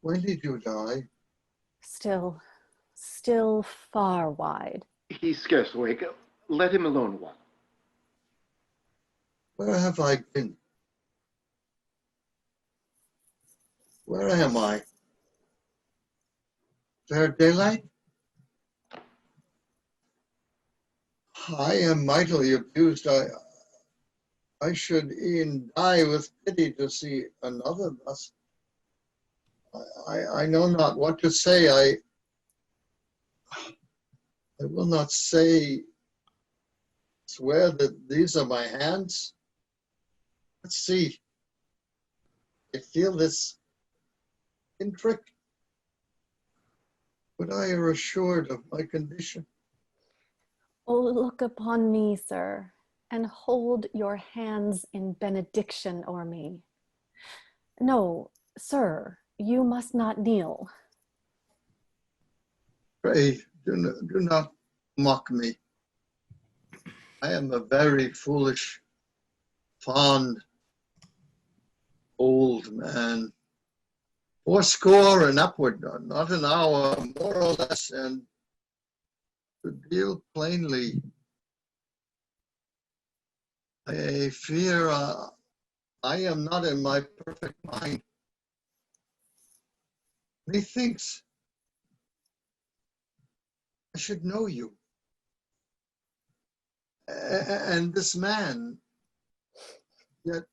Speaker 1: When did you die?
Speaker 4: Still far wide.
Speaker 10: He's scarce awake. Let him alone a while.
Speaker 1: Where have I been? Where am I? Fair daylight? I am mightily abused. I should e'en die with pity to see another thus. I know not what to say. I will not swear that these are my hands. Let's see. I feel this pinprick, but I are assured of my condition.
Speaker 4: Oh, look upon me, sir, and hold your hands in benediction o'er me. No, sir, you must not kneel.
Speaker 1: Pray, do not mock me. I am a very foolish, fond, old man. Fourscore and upward, not an hour, more or less, and to deal plainly, I fear I am not in my perfect mind. Methinks I should know you. And this man, yet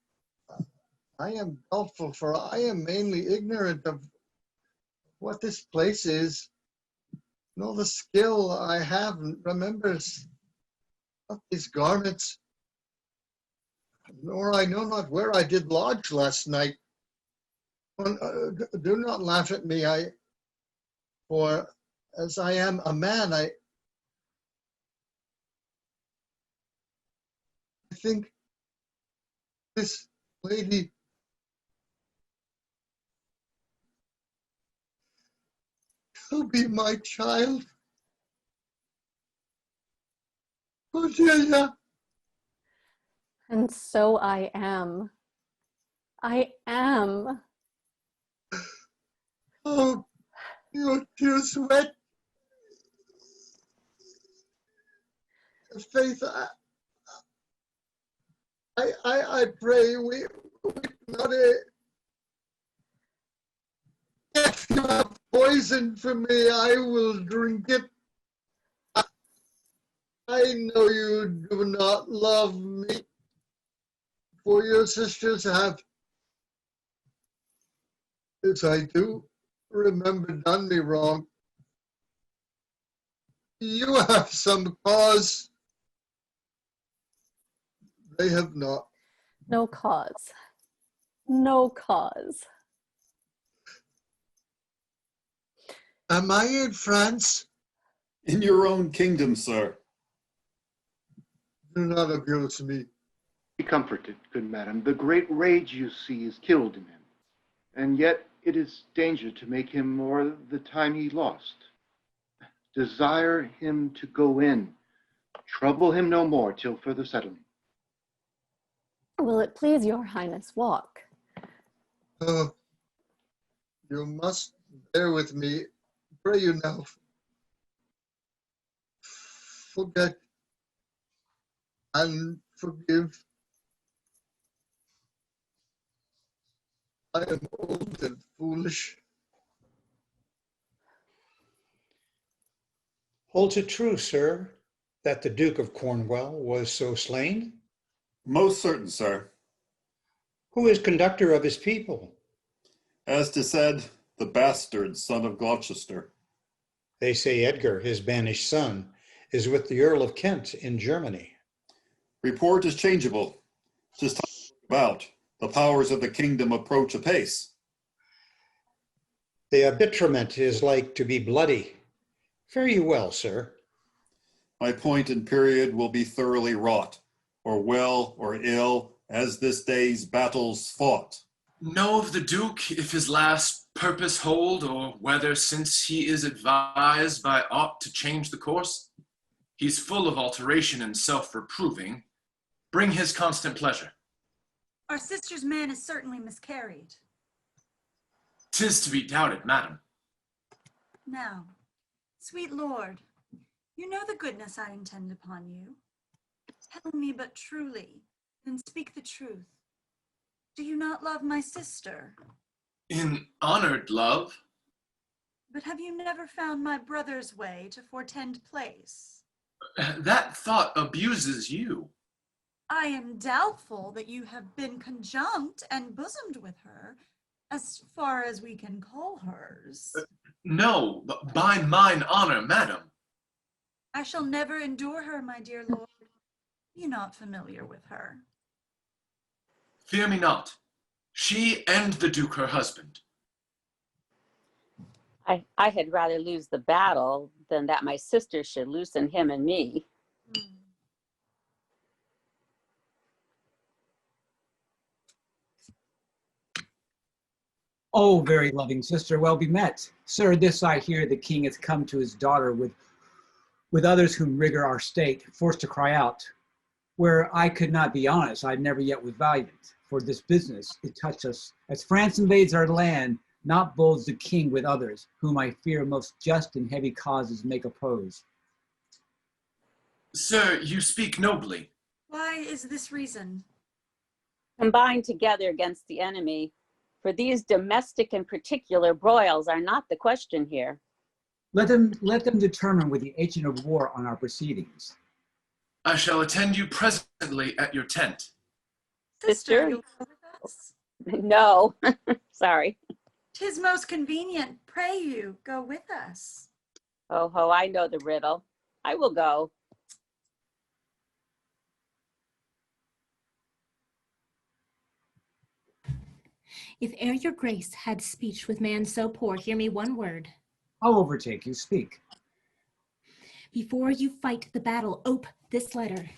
Speaker 1: I am doubtful, for I am mainly ignorant of what this place is. No, the skill I have remembers not these garments, nor I know not where I did lodge last night. Do not laugh at me, for as I am a man, I think this lady will be my child. Cordelia.
Speaker 4: And so I am. I am.
Speaker 1: Oh, your tears wet. Faith, I pray we not if you have poison for me, I will drink it. I know you do not love me, for your sisters have, as I do, remember, done me wrong. You have some cause. They have not.
Speaker 4: No cause. No cause.
Speaker 1: Am I in France?
Speaker 6: In your own kingdom, sir.
Speaker 1: Do not abuse me.
Speaker 10: Be comforted, good madam. The great rage you see is killed in him, and yet it is danger to make him more the time he lost. Desire him to go in. Trouble him no more till further settling.
Speaker 4: Will it please your highness walk?
Speaker 1: Oh, you must bear with me. Pray you now. Forget and forgive. I am old and foolish.
Speaker 7: Holds it true, sir, that the Duke of Cornwall was so slain?
Speaker 6: Most certain, sir.
Speaker 7: Who is conductor of his people?
Speaker 6: As 'tis said, the bastard son of Gloucester.
Speaker 7: They say Edgar, his banished son, is with the Earl of Kent in Germany.
Speaker 6: Report is changeable. 'Tis time to look about. The powers of the kingdom approach apace.
Speaker 7: The arbitrament is like to be bloody. Fare you well, sir.
Speaker 6: My point and period will be thoroughly wrought, or well or ill, as this day's battles fought.
Speaker 11: Know of the Duke if his last purpose hold, or whether since he is advised by aught to change the course? He's full of alteration and self-reproving. Bring his constant pleasure.
Speaker 5: Our sister's man is certainly miscarried.
Speaker 11: 'Tis to be doubted, madam.
Speaker 5: Now, sweet lord, you know the goodness I intend upon you. Tell me but truly, and speak the truth. Do you not love my sister?
Speaker 11: In honored love.
Speaker 5: But have you never found my brother's way to foretend place?
Speaker 11: That thought abuses you.
Speaker 5: I am doubtful that you have been conjunct and bosomed with her, as far as we can call hers.
Speaker 11: No, but by mine honor, madam.
Speaker 5: I shall never endure her, my dear lord. Be not familiar with her.
Speaker 11: Fear me not. She and the Duke her husband.
Speaker 3: I had rather lose the battle than that my sister should loosen him and me.
Speaker 18: Oh, very loving sister, well be met. Sir, this I hear the king hath come to his daughter with others whom rigor our state, forced to cry out. Where I could not be honest, I never yet was valiant. For this business, it touched us. As France invades our land, not bolds the king with others, whom I fear most just and heavy causes make oppose.
Speaker 11: Sir, you speak nobly.
Speaker 5: Why is this reason?
Speaker 3: Combined together against the enemy, for these domestic and particular broils are not the question here.
Speaker 18: Let them determine with the agent of war on our proceedings.
Speaker 11: I shall attend you presently at your tent.
Speaker 3: Sister?
Speaker 5: You'll go with us?
Speaker 3: No, sorry.
Speaker 5: 'Tis most convenient. Pray you, go with us.
Speaker 3: Oh ho, I know the riddle. I will go.
Speaker 12: If e'er your grace had speech with man so poor, hear me one word.
Speaker 18: I'll overtake you, speak.
Speaker 12: Before you fight the battle, ope this letter.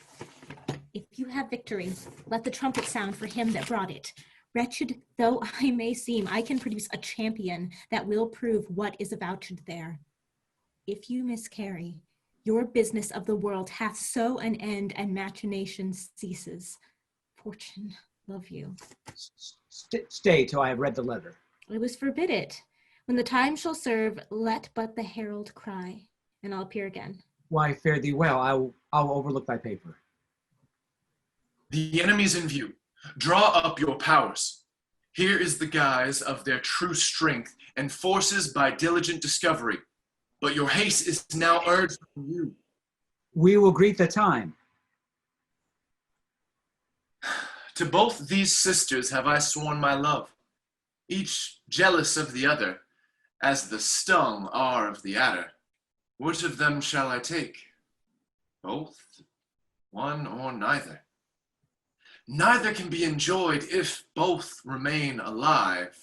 Speaker 12: If you have victory, let the trumpet sound for him that brought it. Wretched though I may seem, I can produce a champion that will prove what is avouched there. If you miscarry, your business of the world hath so an end, and machination ceases. Fortune love you.
Speaker 18: Stay till I have read the letter.
Speaker 12: I was forbid it. When the time shall serve, let but the herald cry, and I'll appear again.
Speaker 18: Why, fare thee well. I'll overlook thy paper.
Speaker 11: The enemy's in view. Draw up your powers. Here is the guise of their true strength and forces by diligent discovery. But your haste is now urged on you.
Speaker 18: We will greet the time.
Speaker 11: To both these sisters have I sworn my love, each jealous of the other, as the stung are of the adder. Which of them shall I take? Both, one, or neither? Neither can be enjoyed if both remain alive.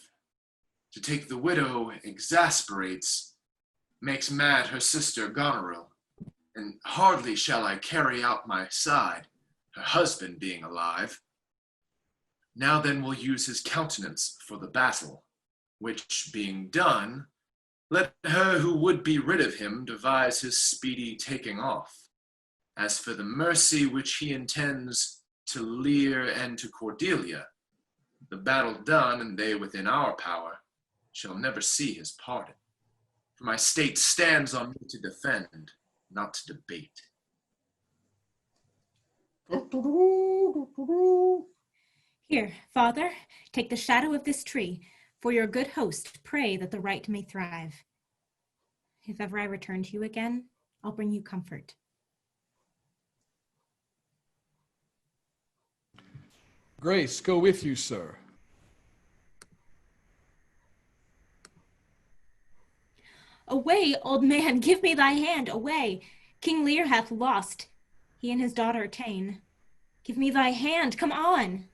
Speaker 11: To take the widow exasperates, makes mad her sister Goneril, and hardly shall I carry out my side, her husband being alive. Now then we'll use his countenance for the battle, which being done, let her who would be rid of him devise his speedy taking off. As for the mercy which he intends to Lear and to Cordelia, the battle done and they within our power, shall never see his pardon. For my state stands on me to defend, not to debate.
Speaker 12: Here, Father, take the shadow of this tree. For your good host, pray that the right may thrive. If ever I return to you again, I'll bring you comfort.
Speaker 2: Grace go with you, sir.
Speaker 17: Away, old man, give me thy hand, away. King Lear hath lost, he and his daughter ta'en. Give me thy hand, come on.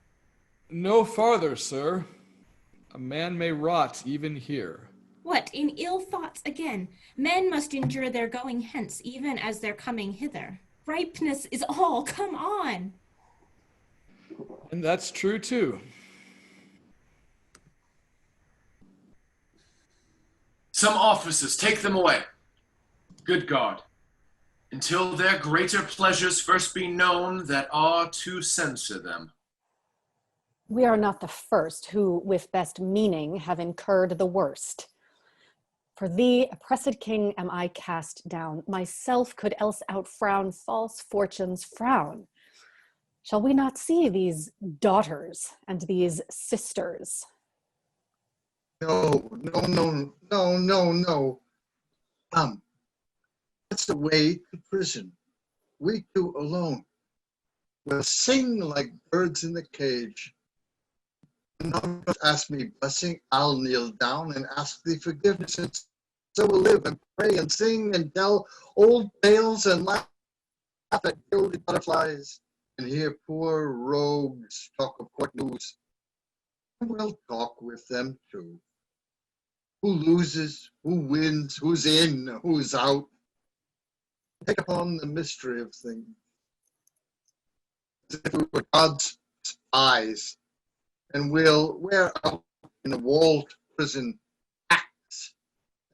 Speaker 2: No farther, sir. A man may rot even here.
Speaker 17: What, in ill thoughts again? Men must endure their going hence, even as their coming hither. Ripeness is all, come on.
Speaker 2: And that's true too.
Speaker 11: Some officers, take them away. Good God, until their greater pleasures first be known that are to censor them.
Speaker 4: We are not the first who, with best meaning, have incurred the worst. For thee, oppressed king, am I cast down. Myself could else outfrown false fortune's frown. Shall we not see these daughters and these sisters?
Speaker 1: No, no, no, no, no, no. That's the way to prison. We two alone. We'll sing like birds in the cage. None of us ask me blessing, I'll kneel down and ask thee forgiveness, and so we'll live and pray and sing and tell old tales and laugh at gilded butterflies and hear poor rogues talk of court news. And we'll talk with them too. Who loses, who wins, who's in, who's out. Take upon the mystery of things. As if we were God's spies, and we'll wear out in a walled prison acts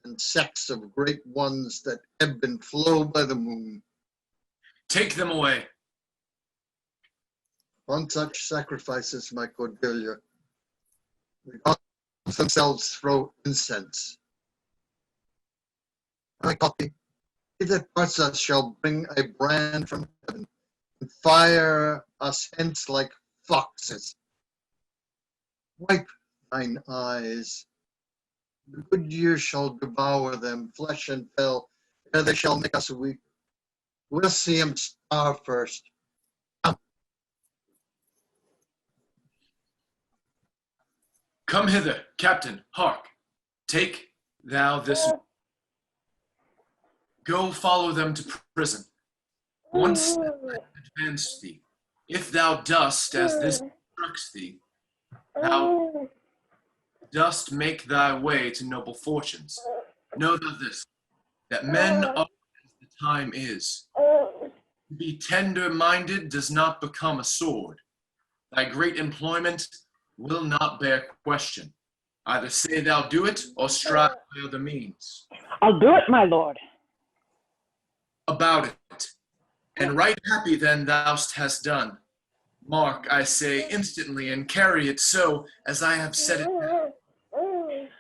Speaker 1: and sects of great ones that ebb and flow by the moon.
Speaker 11: Take them away.
Speaker 1: On such sacrifices, my Cordelia, the gods themselves throw incense. My copy, he that parts us shall bring a brand from heaven and fire us hence like foxes. Wipe thine eyes. The good year shall devour them, flesh and fell, ere they shall make us weak. We'll see him starve first.
Speaker 11: Come hither, Captain, hark. Take thou this. Go follow them to prison. One step advance thee. If thou dost as this instructs thee, thou dost make thy way to noble fortunes. Know thou this, that men are as the time is. To be tender-minded does not become a sword. Thy great employment will not bear question. Either say thou do it, or strive by other means.
Speaker 15: I'll do it, my lord.
Speaker 11: About it, and right happy then thou hast done. Mark, I say, instantly, and carry it so as I have said it now.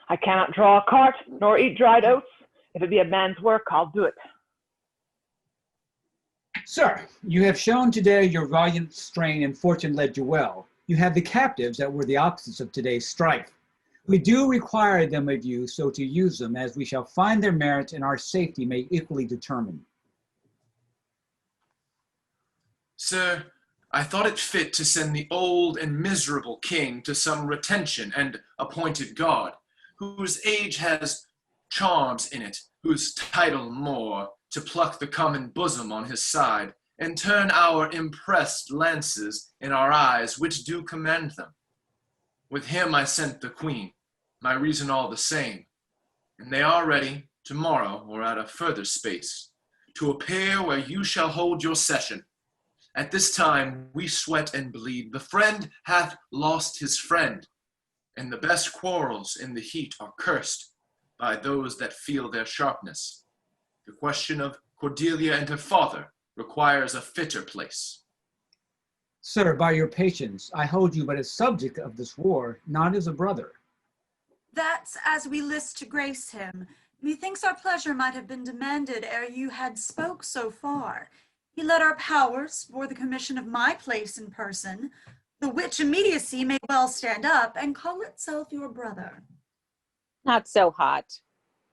Speaker 15: I cannot draw a cart, nor eat dried oats. If it be a man's work, I'll do it.
Speaker 18: Sir, you have shown today your valiant strain and fortune led you well. You have the captives that were the opposites of today's strife. We do require them of you, so to use them, as we shall find their merit and our safety may equally determine.
Speaker 11: Sir, I thought it fit to send the old and miserable king to some retention and appointed guard, whose age has charms in it, whose title more, to pluck the common bosom on his side, and turn our impressed lances in our eyes, which do commend them. With him I sent the queen, my reason all the same, and they are ready, tomorrow or at a further space, to appear where you shall hold your session. At this time we sweat and bleed, the friend hath lost his friend, and the best quarrels in the heat are cursed by those that feel their sharpness. The question of Cordelia and her father requires a fitter place.
Speaker 18: Sir, by your patience, I hold you but as subject of this war, not as a brother.
Speaker 5: That's as we list to grace him. Methinks our pleasure might have been demanded ere you had spoke so far. He led our powers for the commission of my place in person, the which immediacy may well stand up and call itself your brother.
Speaker 3: Not so hot.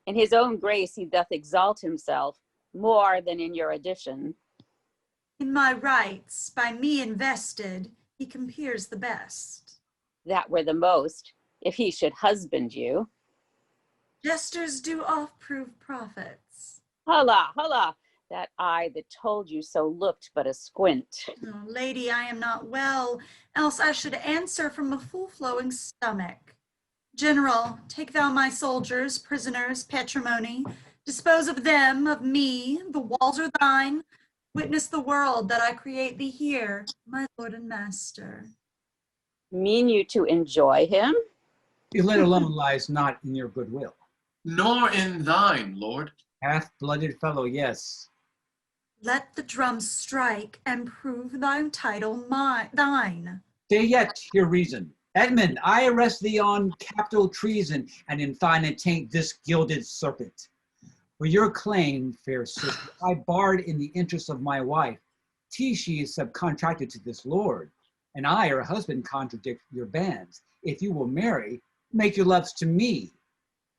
Speaker 3: In his own grace he doth exalt himself more than in your addition.
Speaker 5: In my rights, by me invested, he compeers the best.
Speaker 3: That were the most, if he should husband you.
Speaker 5: Jesters do oft prove prophets.
Speaker 3: Holla, holla, that eye that told you so looked but a squint.
Speaker 5: Oh, lady, I am not well, else I should answer from a full-flowing stomach. General, take thou my soldiers, prisoners, patrimony, dispose of them, of me, the walls are thine. Witness the world that I create thee here, my lord and master.
Speaker 3: Mean you to enjoy him?
Speaker 18: Your let alone lies not in your goodwill.
Speaker 11: Nor in thine, Lord.
Speaker 18: Half-blooded fellow, yes.
Speaker 5: Let the drums strike and prove thy title thine.
Speaker 18: Stay yet, hear reason. Edmund, I arrest thee on capital treason, and in thine attaint this gilded serpent. For your claim, fair sister, I barred in the interest of my wife. She is subcontracted to this lord, and I, her husband, contradict your bands. If you will marry, make your loves to me.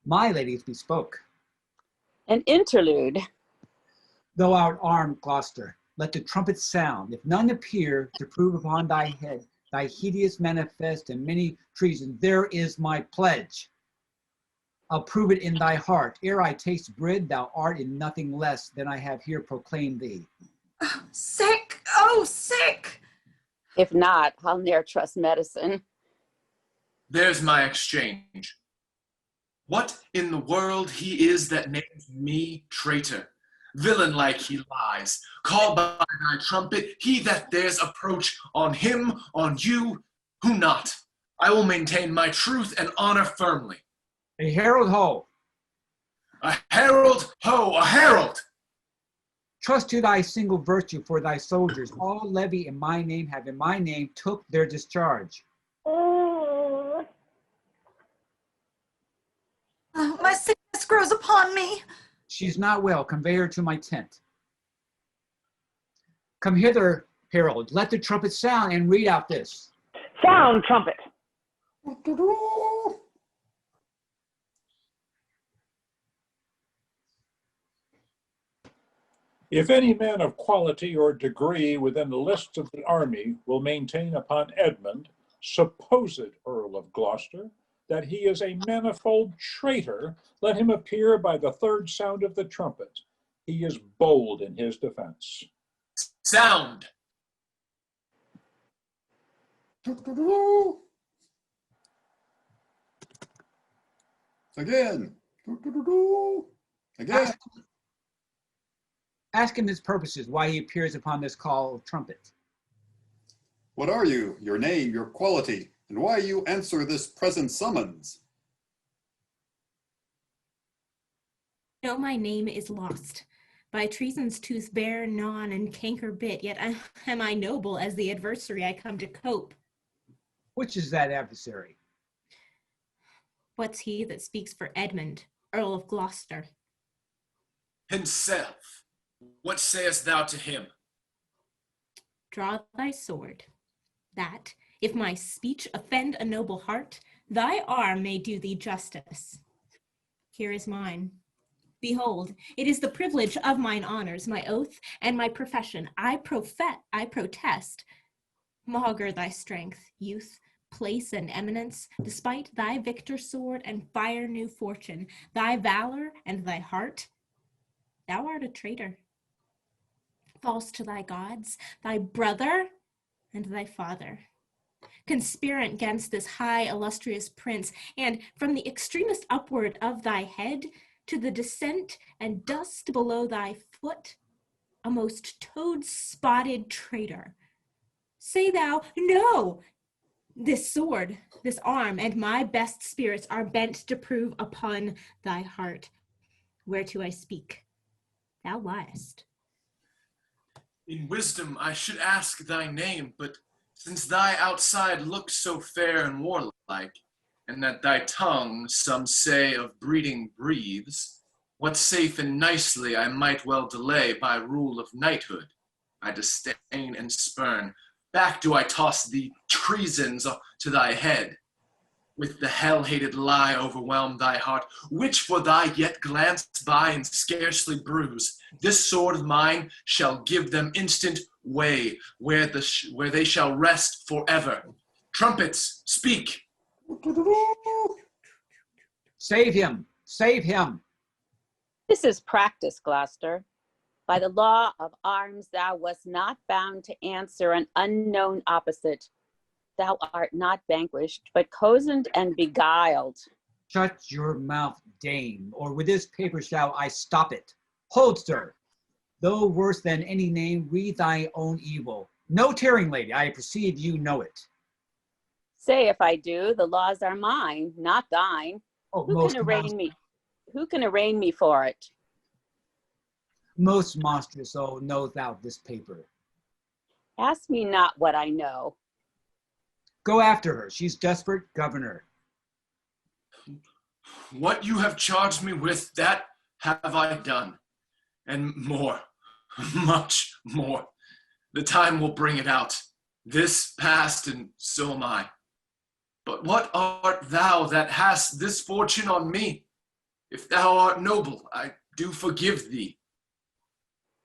Speaker 18: My ladies bespoke.
Speaker 3: An interlude.
Speaker 18: Thou art armed, Gloucester, let the trumpet sound. If none appear to prove upon thy head thy hideous manifest and many treason, there is my pledge. I'll prove it in thy heart. Ere I taste bread, thou art in nothing less than I have here proclaimed thee.
Speaker 5: Oh, sick! Oh, sick!
Speaker 3: If not, I'll ne'er trust medicine.
Speaker 11: There's my exchange. What in the world he is that names me traitor? Villain-like he lies, called by thy trumpet, he that dares approach on him, on you, who not. I will maintain my truth and honor firmly.
Speaker 18: A herald ho!
Speaker 11: A herald ho! A herald!
Speaker 18: Trust to thy single virtue for thy soldiers. All levy in my name have in my name took their discharge.
Speaker 5: Oh, my sickness grows upon me.
Speaker 18: She's not well. Convey her to my tent. Come hither, herald. Let the trumpet sound and read out this.
Speaker 15: Sound, trumpet.
Speaker 9: If any man of quality or degree within the lists of the army will maintain upon Edmund, supposed Earl of Gloucester, that he is a manifold traitor, let him appear by the third sound of the trumpet. He is bold in his defense.
Speaker 11: Sound!
Speaker 6: Again. Again.
Speaker 18: Ask him his purposes, why he appears upon this call of trumpet.
Speaker 6: What are you, your name, your quality, and why you answer this present summons?
Speaker 17: No, my name is lost. By treason's tooth bare, gnawn, and canker bit, yet am I noble as the adversary I come to cope.
Speaker 18: Which is that adversary?
Speaker 17: What's he that speaks for Edmund, Earl of Gloucester?
Speaker 11: Himself. What sayest thou to him?
Speaker 17: Draw thy sword, that, if my speech offend a noble heart, thy arm may do thee justice. Here is mine. Behold, it is the privilege of mine honors, my oath, and my profession. I protest. Maugre thy strength, youth, place, and eminence, despite thy victor sword and fire new fortune, thy valor and thy heart. Thou art a traitor. False to thy gods, thy brother, and thy father. Conspirant against this high illustrious prince, and from the extremest upward of thy head to the descent and dust below thy foot, a most toad-spotted traitor. Say thou, no! This sword, this arm, and my best spirits are bent to prove upon thy heart. Whereto I speak, thou liest.
Speaker 11: In wisdom I should ask thy name, but since thy outside looks so fair and warlike, and that thy tongue, some say, of breeding breathes, what safe and nicely I might well delay by rule of knighthood, I disdain and spurn. Back do I toss thee treasons to thy head. With the hell-hated lie overwhelm thy heart, which for thy yet glance by and scarcely bruise. This sword of mine shall give them instant way where they shall rest forever. Trumpets, speak.
Speaker 18: Save him! Save him!
Speaker 3: This is practice, Gloucester. By the law of arms, thou wast not bound to answer an unknown opposite. Thou art not vanquished, but cozened and beguiled.
Speaker 18: Shut your mouth, dame, or with this paper shall I stop it. Hold, sir. Though worse than any name, read thy own evil. No tearing, lady, I perceive you know it.
Speaker 3: Say if I do, the laws are mine, not thine.
Speaker 18: Oh,
Speaker 3: Who can arraign me? Who can arraign me for it?
Speaker 18: Most monstrous, oh, know thou this paper.
Speaker 3: Ask me not what I know.
Speaker 18: Go after her, she's desperate, governor.
Speaker 11: What you have charged me with, that have I done. And more, much more. The time will bring it out. This past, and so am I. But what art thou that hast this fortune on me? If thou art noble, I do forgive thee.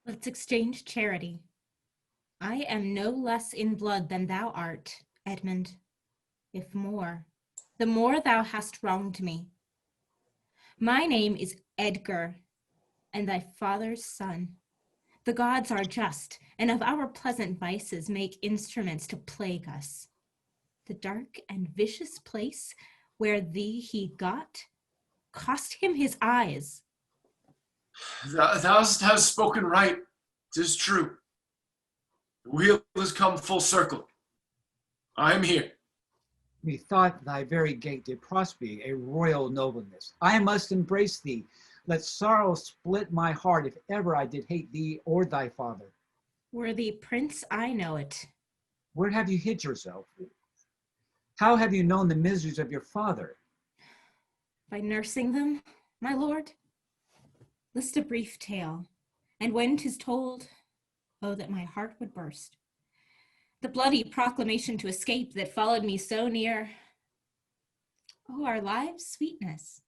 Speaker 17: Let's exchange charity. I am no less in blood than thou art, Edmund. If more, the more thou hast wronged me. My name is Edgar, and thy father's son. The gods are just, and of our pleasant vices make instruments to plague us. The dark and vicious place where thee he got cost him his eyes.
Speaker 11: Thou hast spoken right, 'tis true. The wheel has come full circle. I am here.
Speaker 18: Methought thy very gait did prosper a royal nobleness. I must embrace thee. Let sorrow split my heart if ever I did hate thee or thy father.
Speaker 17: Worthy prince, I know it.
Speaker 18: Where have you hid yourself? How have you known the miseries of your father?
Speaker 17: By nursing them, my lord. List a brief tale, and when 'tis told, oh, that my heart would burst. The bloody proclamation to escape that followed me so near. Oh, our lives' sweetness.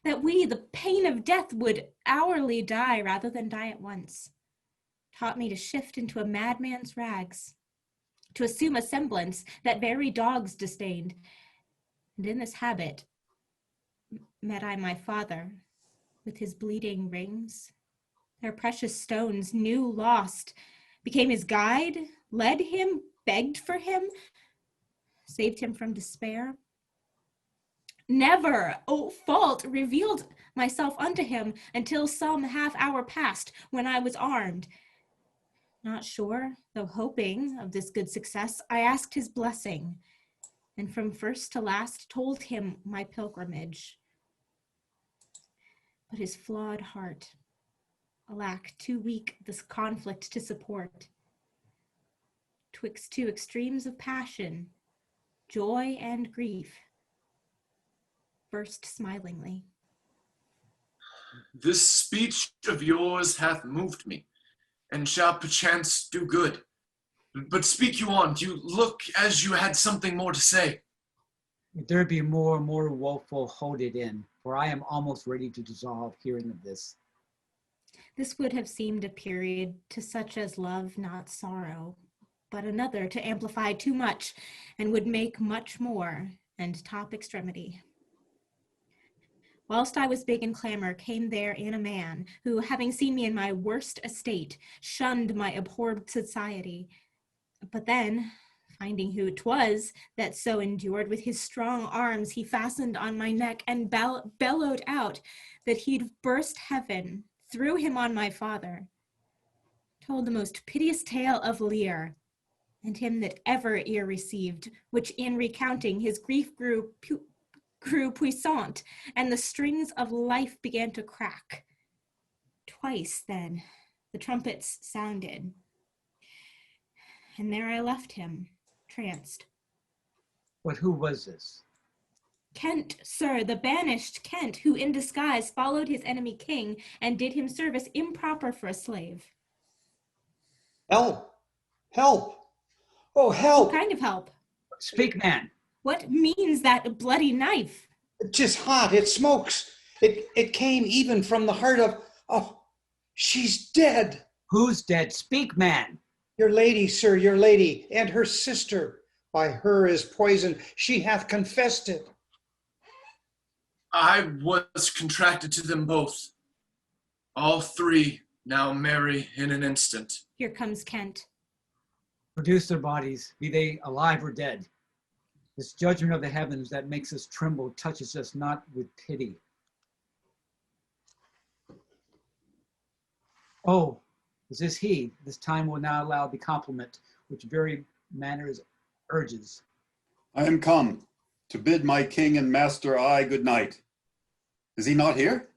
Speaker 17: That we, the pain of death, would hourly die rather than die at once, taught me to shift into a madman's rags, to assume a semblance that very dogs disdained. And in this habit met I my father with his bleeding rings, their precious stones, new lost, became his guide, led him, begged for him, saved him from despair. Never, oh fault, revealed myself unto him until some half hour passed when I was armed. Not sure, though hoping of this good success, I asked his blessing, and from first to last told him my pilgrimage. But his flawed heart, alack, too weak this conflict to support, twixt two extremes of passion, joy and grief, burst smilingly.
Speaker 11: This speech of yours hath moved me, and shall perchance do good. But speak you on, you look as you had something more to say.
Speaker 18: If there be more woeful, hold it in, for I am almost ready to dissolve hearing of this.
Speaker 17: This would have seemed a period to such as love not sorrow, but another to amplify too much, and would make much more, and top extremity. Whilst I was big in clamor, came there in a man, who, having seen me in my worst estate, shunned my abhorred society. But then, finding who 'twas that so endured, with his strong arms he fastened on my neck, and bellowed out that he'd burst heaven, threw him on my father, told the most piteous tale of Lear, and him that ever ear received, which in recounting his grief grew puissant, and the strings of life began to crack. Twice then the trumpets sounded, and there I left him, tranced.
Speaker 18: But who was this?
Speaker 17: Kent, sir, the banished Kent, who in disguise followed his enemy king and did him service improper for a slave.
Speaker 7: Help! Help! Oh, help!
Speaker 17: What kind of help?
Speaker 18: Speak, man.
Speaker 17: What means that bloody knife?
Speaker 7: 'Tis hot, it smokes. It came even from the heart of, oh, she's dead.
Speaker 18: Who's dead? Speak, man.
Speaker 7: Your lady, sir, your lady, and her sister. By her is poison. She hath confessed it.
Speaker 11: I was contracted to them both. All three now marry in an instant.
Speaker 17: Here comes Kent.
Speaker 18: Produce their bodies, be they alive or dead. This judgment of the heavens that makes us tremble touches us not with pity. Oh, is this he? This time will now allow the compliment which very manners urges.
Speaker 6: I am come to bid my king and master I good night. Is he not here?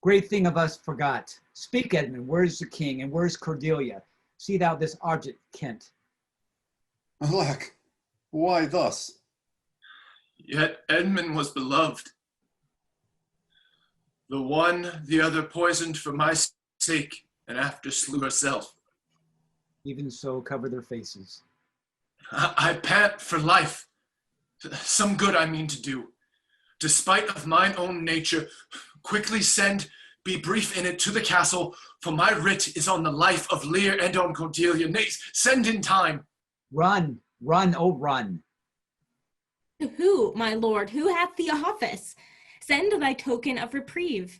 Speaker 18: Great thing of us forgot. Speak, Edmund, where's the king and where's Cordelia? See thou this object, Kent.
Speaker 6: Alack, why thus?
Speaker 11: Yet Edmund was beloved. The one, the other poisoned for my sake, and after slew herself.
Speaker 18: Even so, cover their faces.
Speaker 11: I pant for life. Some good I mean to do. Despite of mine own nature, quickly send, be brief in it to the castle, for my writ is on the life of Lear and on Cordelia. Nay, send in time.
Speaker 18: Run, run, oh run.
Speaker 17: To who, my lord, who hath the office? Send thy token of reprieve.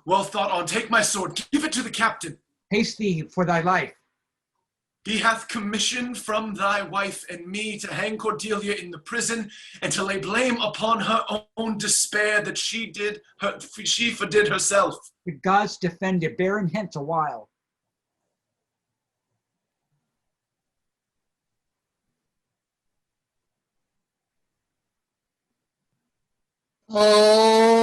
Speaker 11: Well thought on, take my sword, give it to the captain.
Speaker 18: Haste thee for thy life.
Speaker 11: He hath commission from thy wife and me to hang Cordelia in the prison and to lay blame upon her own despair that she fordid herself.
Speaker 18: The gods defend you, bear him hence a while.
Speaker 1: Oh.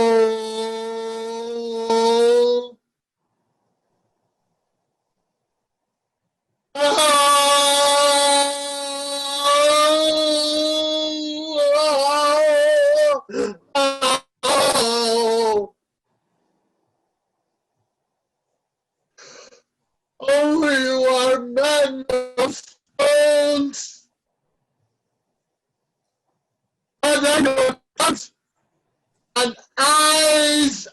Speaker 1: Oh, you are men of stones, and then your tongues and eyes.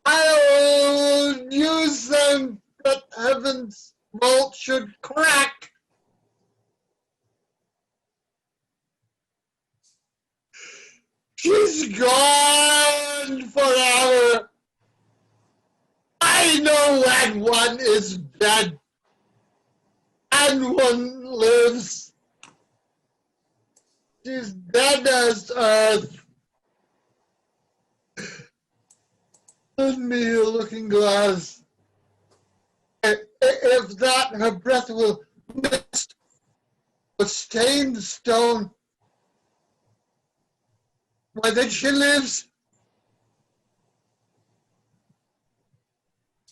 Speaker 1: I will use them that heaven's vault should crack. She's gone forever. I know when one is dead and one lives. She's dead as earth. Lend me a looking glass. If that her breath will mist or stain the stone, why then she lives.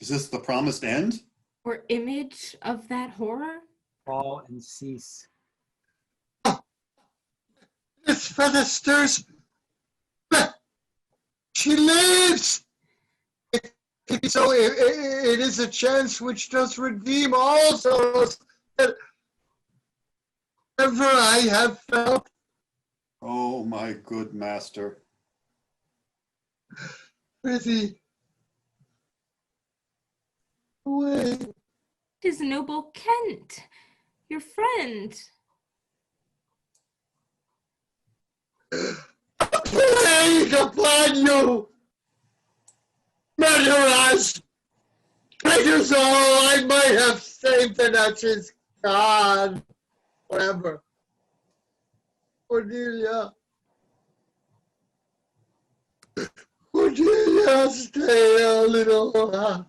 Speaker 6: Is this the promised end?
Speaker 17: Or image of that horror?
Speaker 18: Fall and cease.
Speaker 1: This feather stirs. She lives. So it is a chance which does redeem all sorrows that ever I have felt.
Speaker 6: Oh, my good master.
Speaker 1: Prithee, away.
Speaker 17: 'Tis noble Kent, your friend.
Speaker 1: Plague upon you! Murderers! Traitors all! I might have saved the Dutchess. God, whatever. Cordelia. Cordelia, stay a little.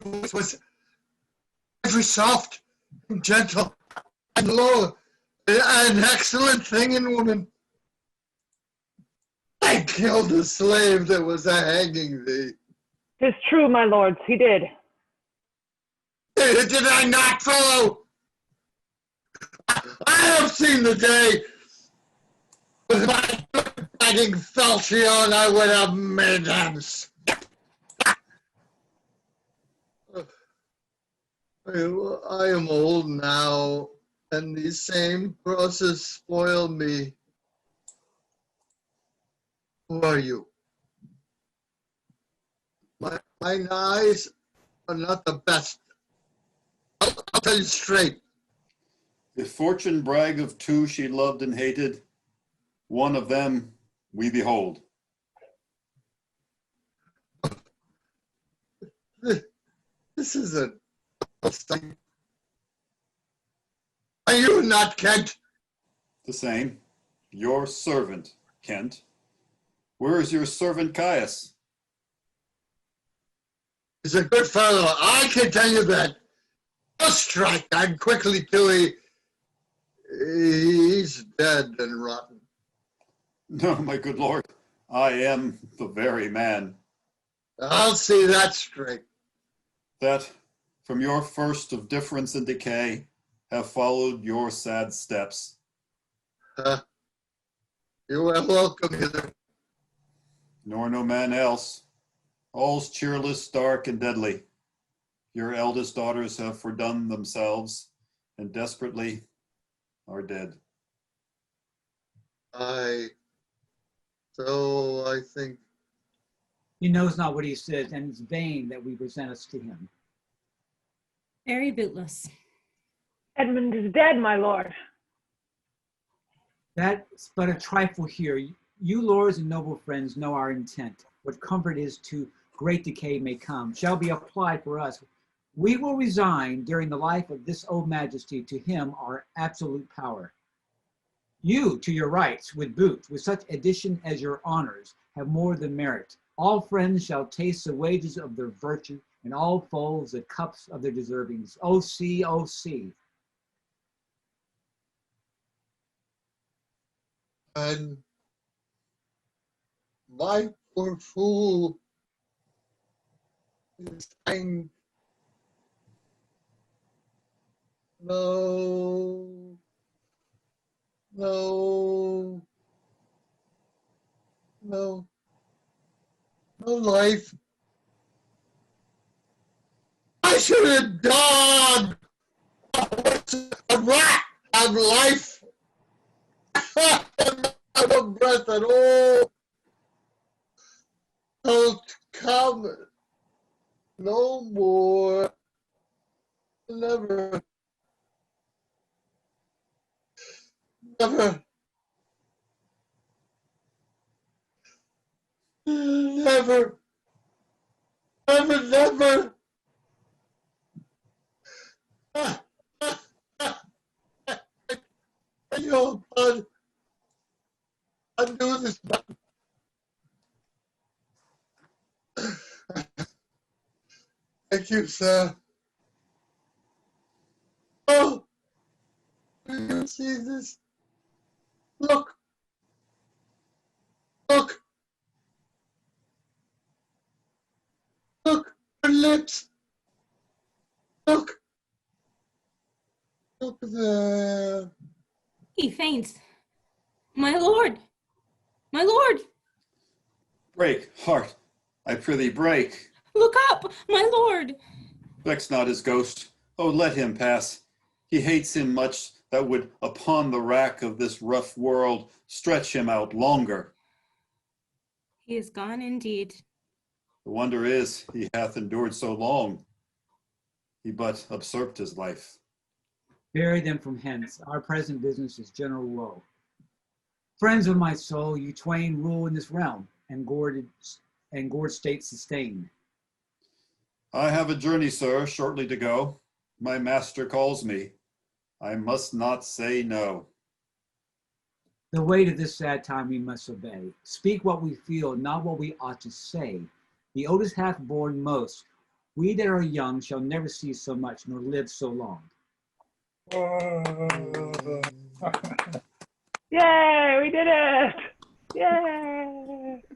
Speaker 1: It was every soft and gentle and low, an excellent thing in woman. I killed the slave that was a hanging thee.
Speaker 15: 'Tis true, my lords, he did.
Speaker 1: Did I not, fellow? I have seen the day. With my fighting falchion, I would have made them. I am old now, and these same crosses spoil me. Who are you? My eyes are not the best. I'll tell you straight.
Speaker 6: If fortune brag of two she loved and hated, one of them we behold.
Speaker 1: This is a thing. Are you not Kent?
Speaker 6: The same. Your servant, Kent. Where is your servant Caius?
Speaker 1: He's a good fellow. I can tell you that. Just strike and quickly till he's dead and rotten.
Speaker 6: No, my good lord, I am the very man.
Speaker 1: I'll see that straight.
Speaker 6: That, from your first of difference and decay, have followed your sad steps.
Speaker 1: You are welcome hither.
Speaker 6: Nor no man else. All's cheerless, dark, and deadly. Your eldest daughters have fordone themselves, and desperately are dead.
Speaker 1: So I think.
Speaker 18: He knows not what he says, and it's vain that we present us to him.
Speaker 20: Very bootless.
Speaker 15: Edmund is dead, my lord.
Speaker 18: That's but a trifle here. You, lords and noble friends, know our intent. What comfort is to great decay may come, shall be applied for us. We will resign during the life of this old majesty to him our absolute power. You to your rights would boot, with such addition as your honors have more than merit. All friends shall taste the wages of their virtue, and all foes the cups of their deservings. O see, O see.
Speaker 1: And my poor fool is saying, no, no, no, no life. I should have died. A rat of life. Out of breath at all. Don't come no more. Never. Never. Never. Never, never. Your blood. Undo this button. Thank you, sir. Oh, do you see this? Look. Look. Look, her lips. Look. Look there.
Speaker 20: He faints. My lord! My lord!
Speaker 6: Break, heart, I prithee break.
Speaker 20: Look up, my lord!
Speaker 6: Vex not his ghost. Oh, let him pass. He hates him much that would upon the rack of this rough world stretch him out longer.
Speaker 20: He is gone indeed.
Speaker 6: The wonder is he hath endured so long. He but usurped his life.
Speaker 18: Bury them from hence. Our present business is general woe. Friends of my soul, you twain rule in this realm, and gored state sustain.
Speaker 6: I have a journey, sir, shortly to go. My master calls me. I must not say no.
Speaker 18: The weight of this sad time we must obey. Speak what we feel, not what we ought to say. The oldest hath borne most. We that are young shall never see so much, nor live so long.
Speaker 15: Yay, we did it! Yay!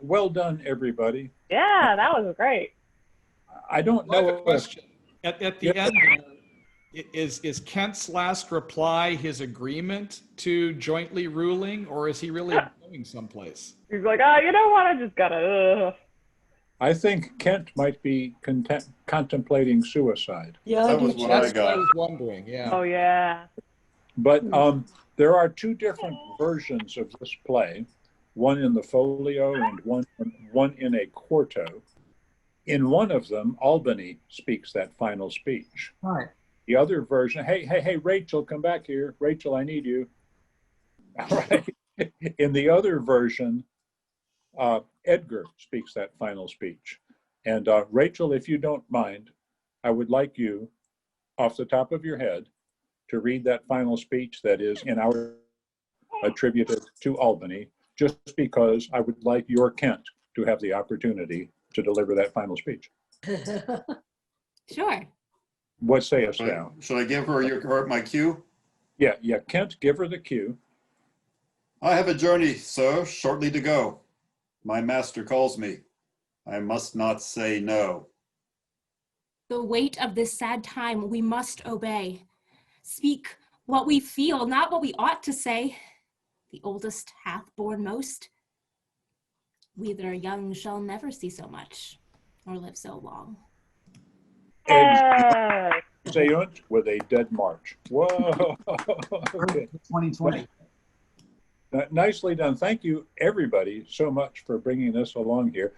Speaker 9: Well done, everybody.
Speaker 15: Yeah, that was great.
Speaker 9: I don't
Speaker 2: I have
Speaker 9: know.
Speaker 2: a question. At the end, is Kent's last reply his agreement to jointly ruling, or is he really going someplace?
Speaker 15: He's like, oh, you know what? I just gotta.
Speaker 9: I think Kent might be contemplating suicide.
Speaker 2: Yeah,
Speaker 6: that was what
Speaker 2: that's
Speaker 6: I got.
Speaker 2: what I was wondering. Yeah.
Speaker 15: Oh yeah.
Speaker 9: But there are two different versions of this play. one in the folio and one in a quarto. In one of them, Albany speaks that final speech.
Speaker 18: Right.
Speaker 9: The other version, hey, Rachel, come back here. Rachel, I need you. All right. In the other version, Edgar speaks that final speech. And Rachel, if you don't mind, I would like you, off the top of your head, to read that final speech that is in our attributed to Albany, just because I would like your Kent to have the opportunity to deliver that final speech.
Speaker 20: Sure.
Speaker 9: What sayest thou?
Speaker 6: Should I give her my cue?
Speaker 9: Yeah, Kent, give her the cue.
Speaker 6: I have a journey, sir, shortly to go. My master calls me. I must not say no.
Speaker 20: The weight of this sad time we must obey. Speak what we feel, not what we ought to say. The oldest hath borne most. We that are young shall never see so much, or live so long.
Speaker 9: Exeunt with a dead march. Whoa. Okay.
Speaker 18: 2020.
Speaker 9: Nicely done. Thank you, everybody, so much for bringing this along here.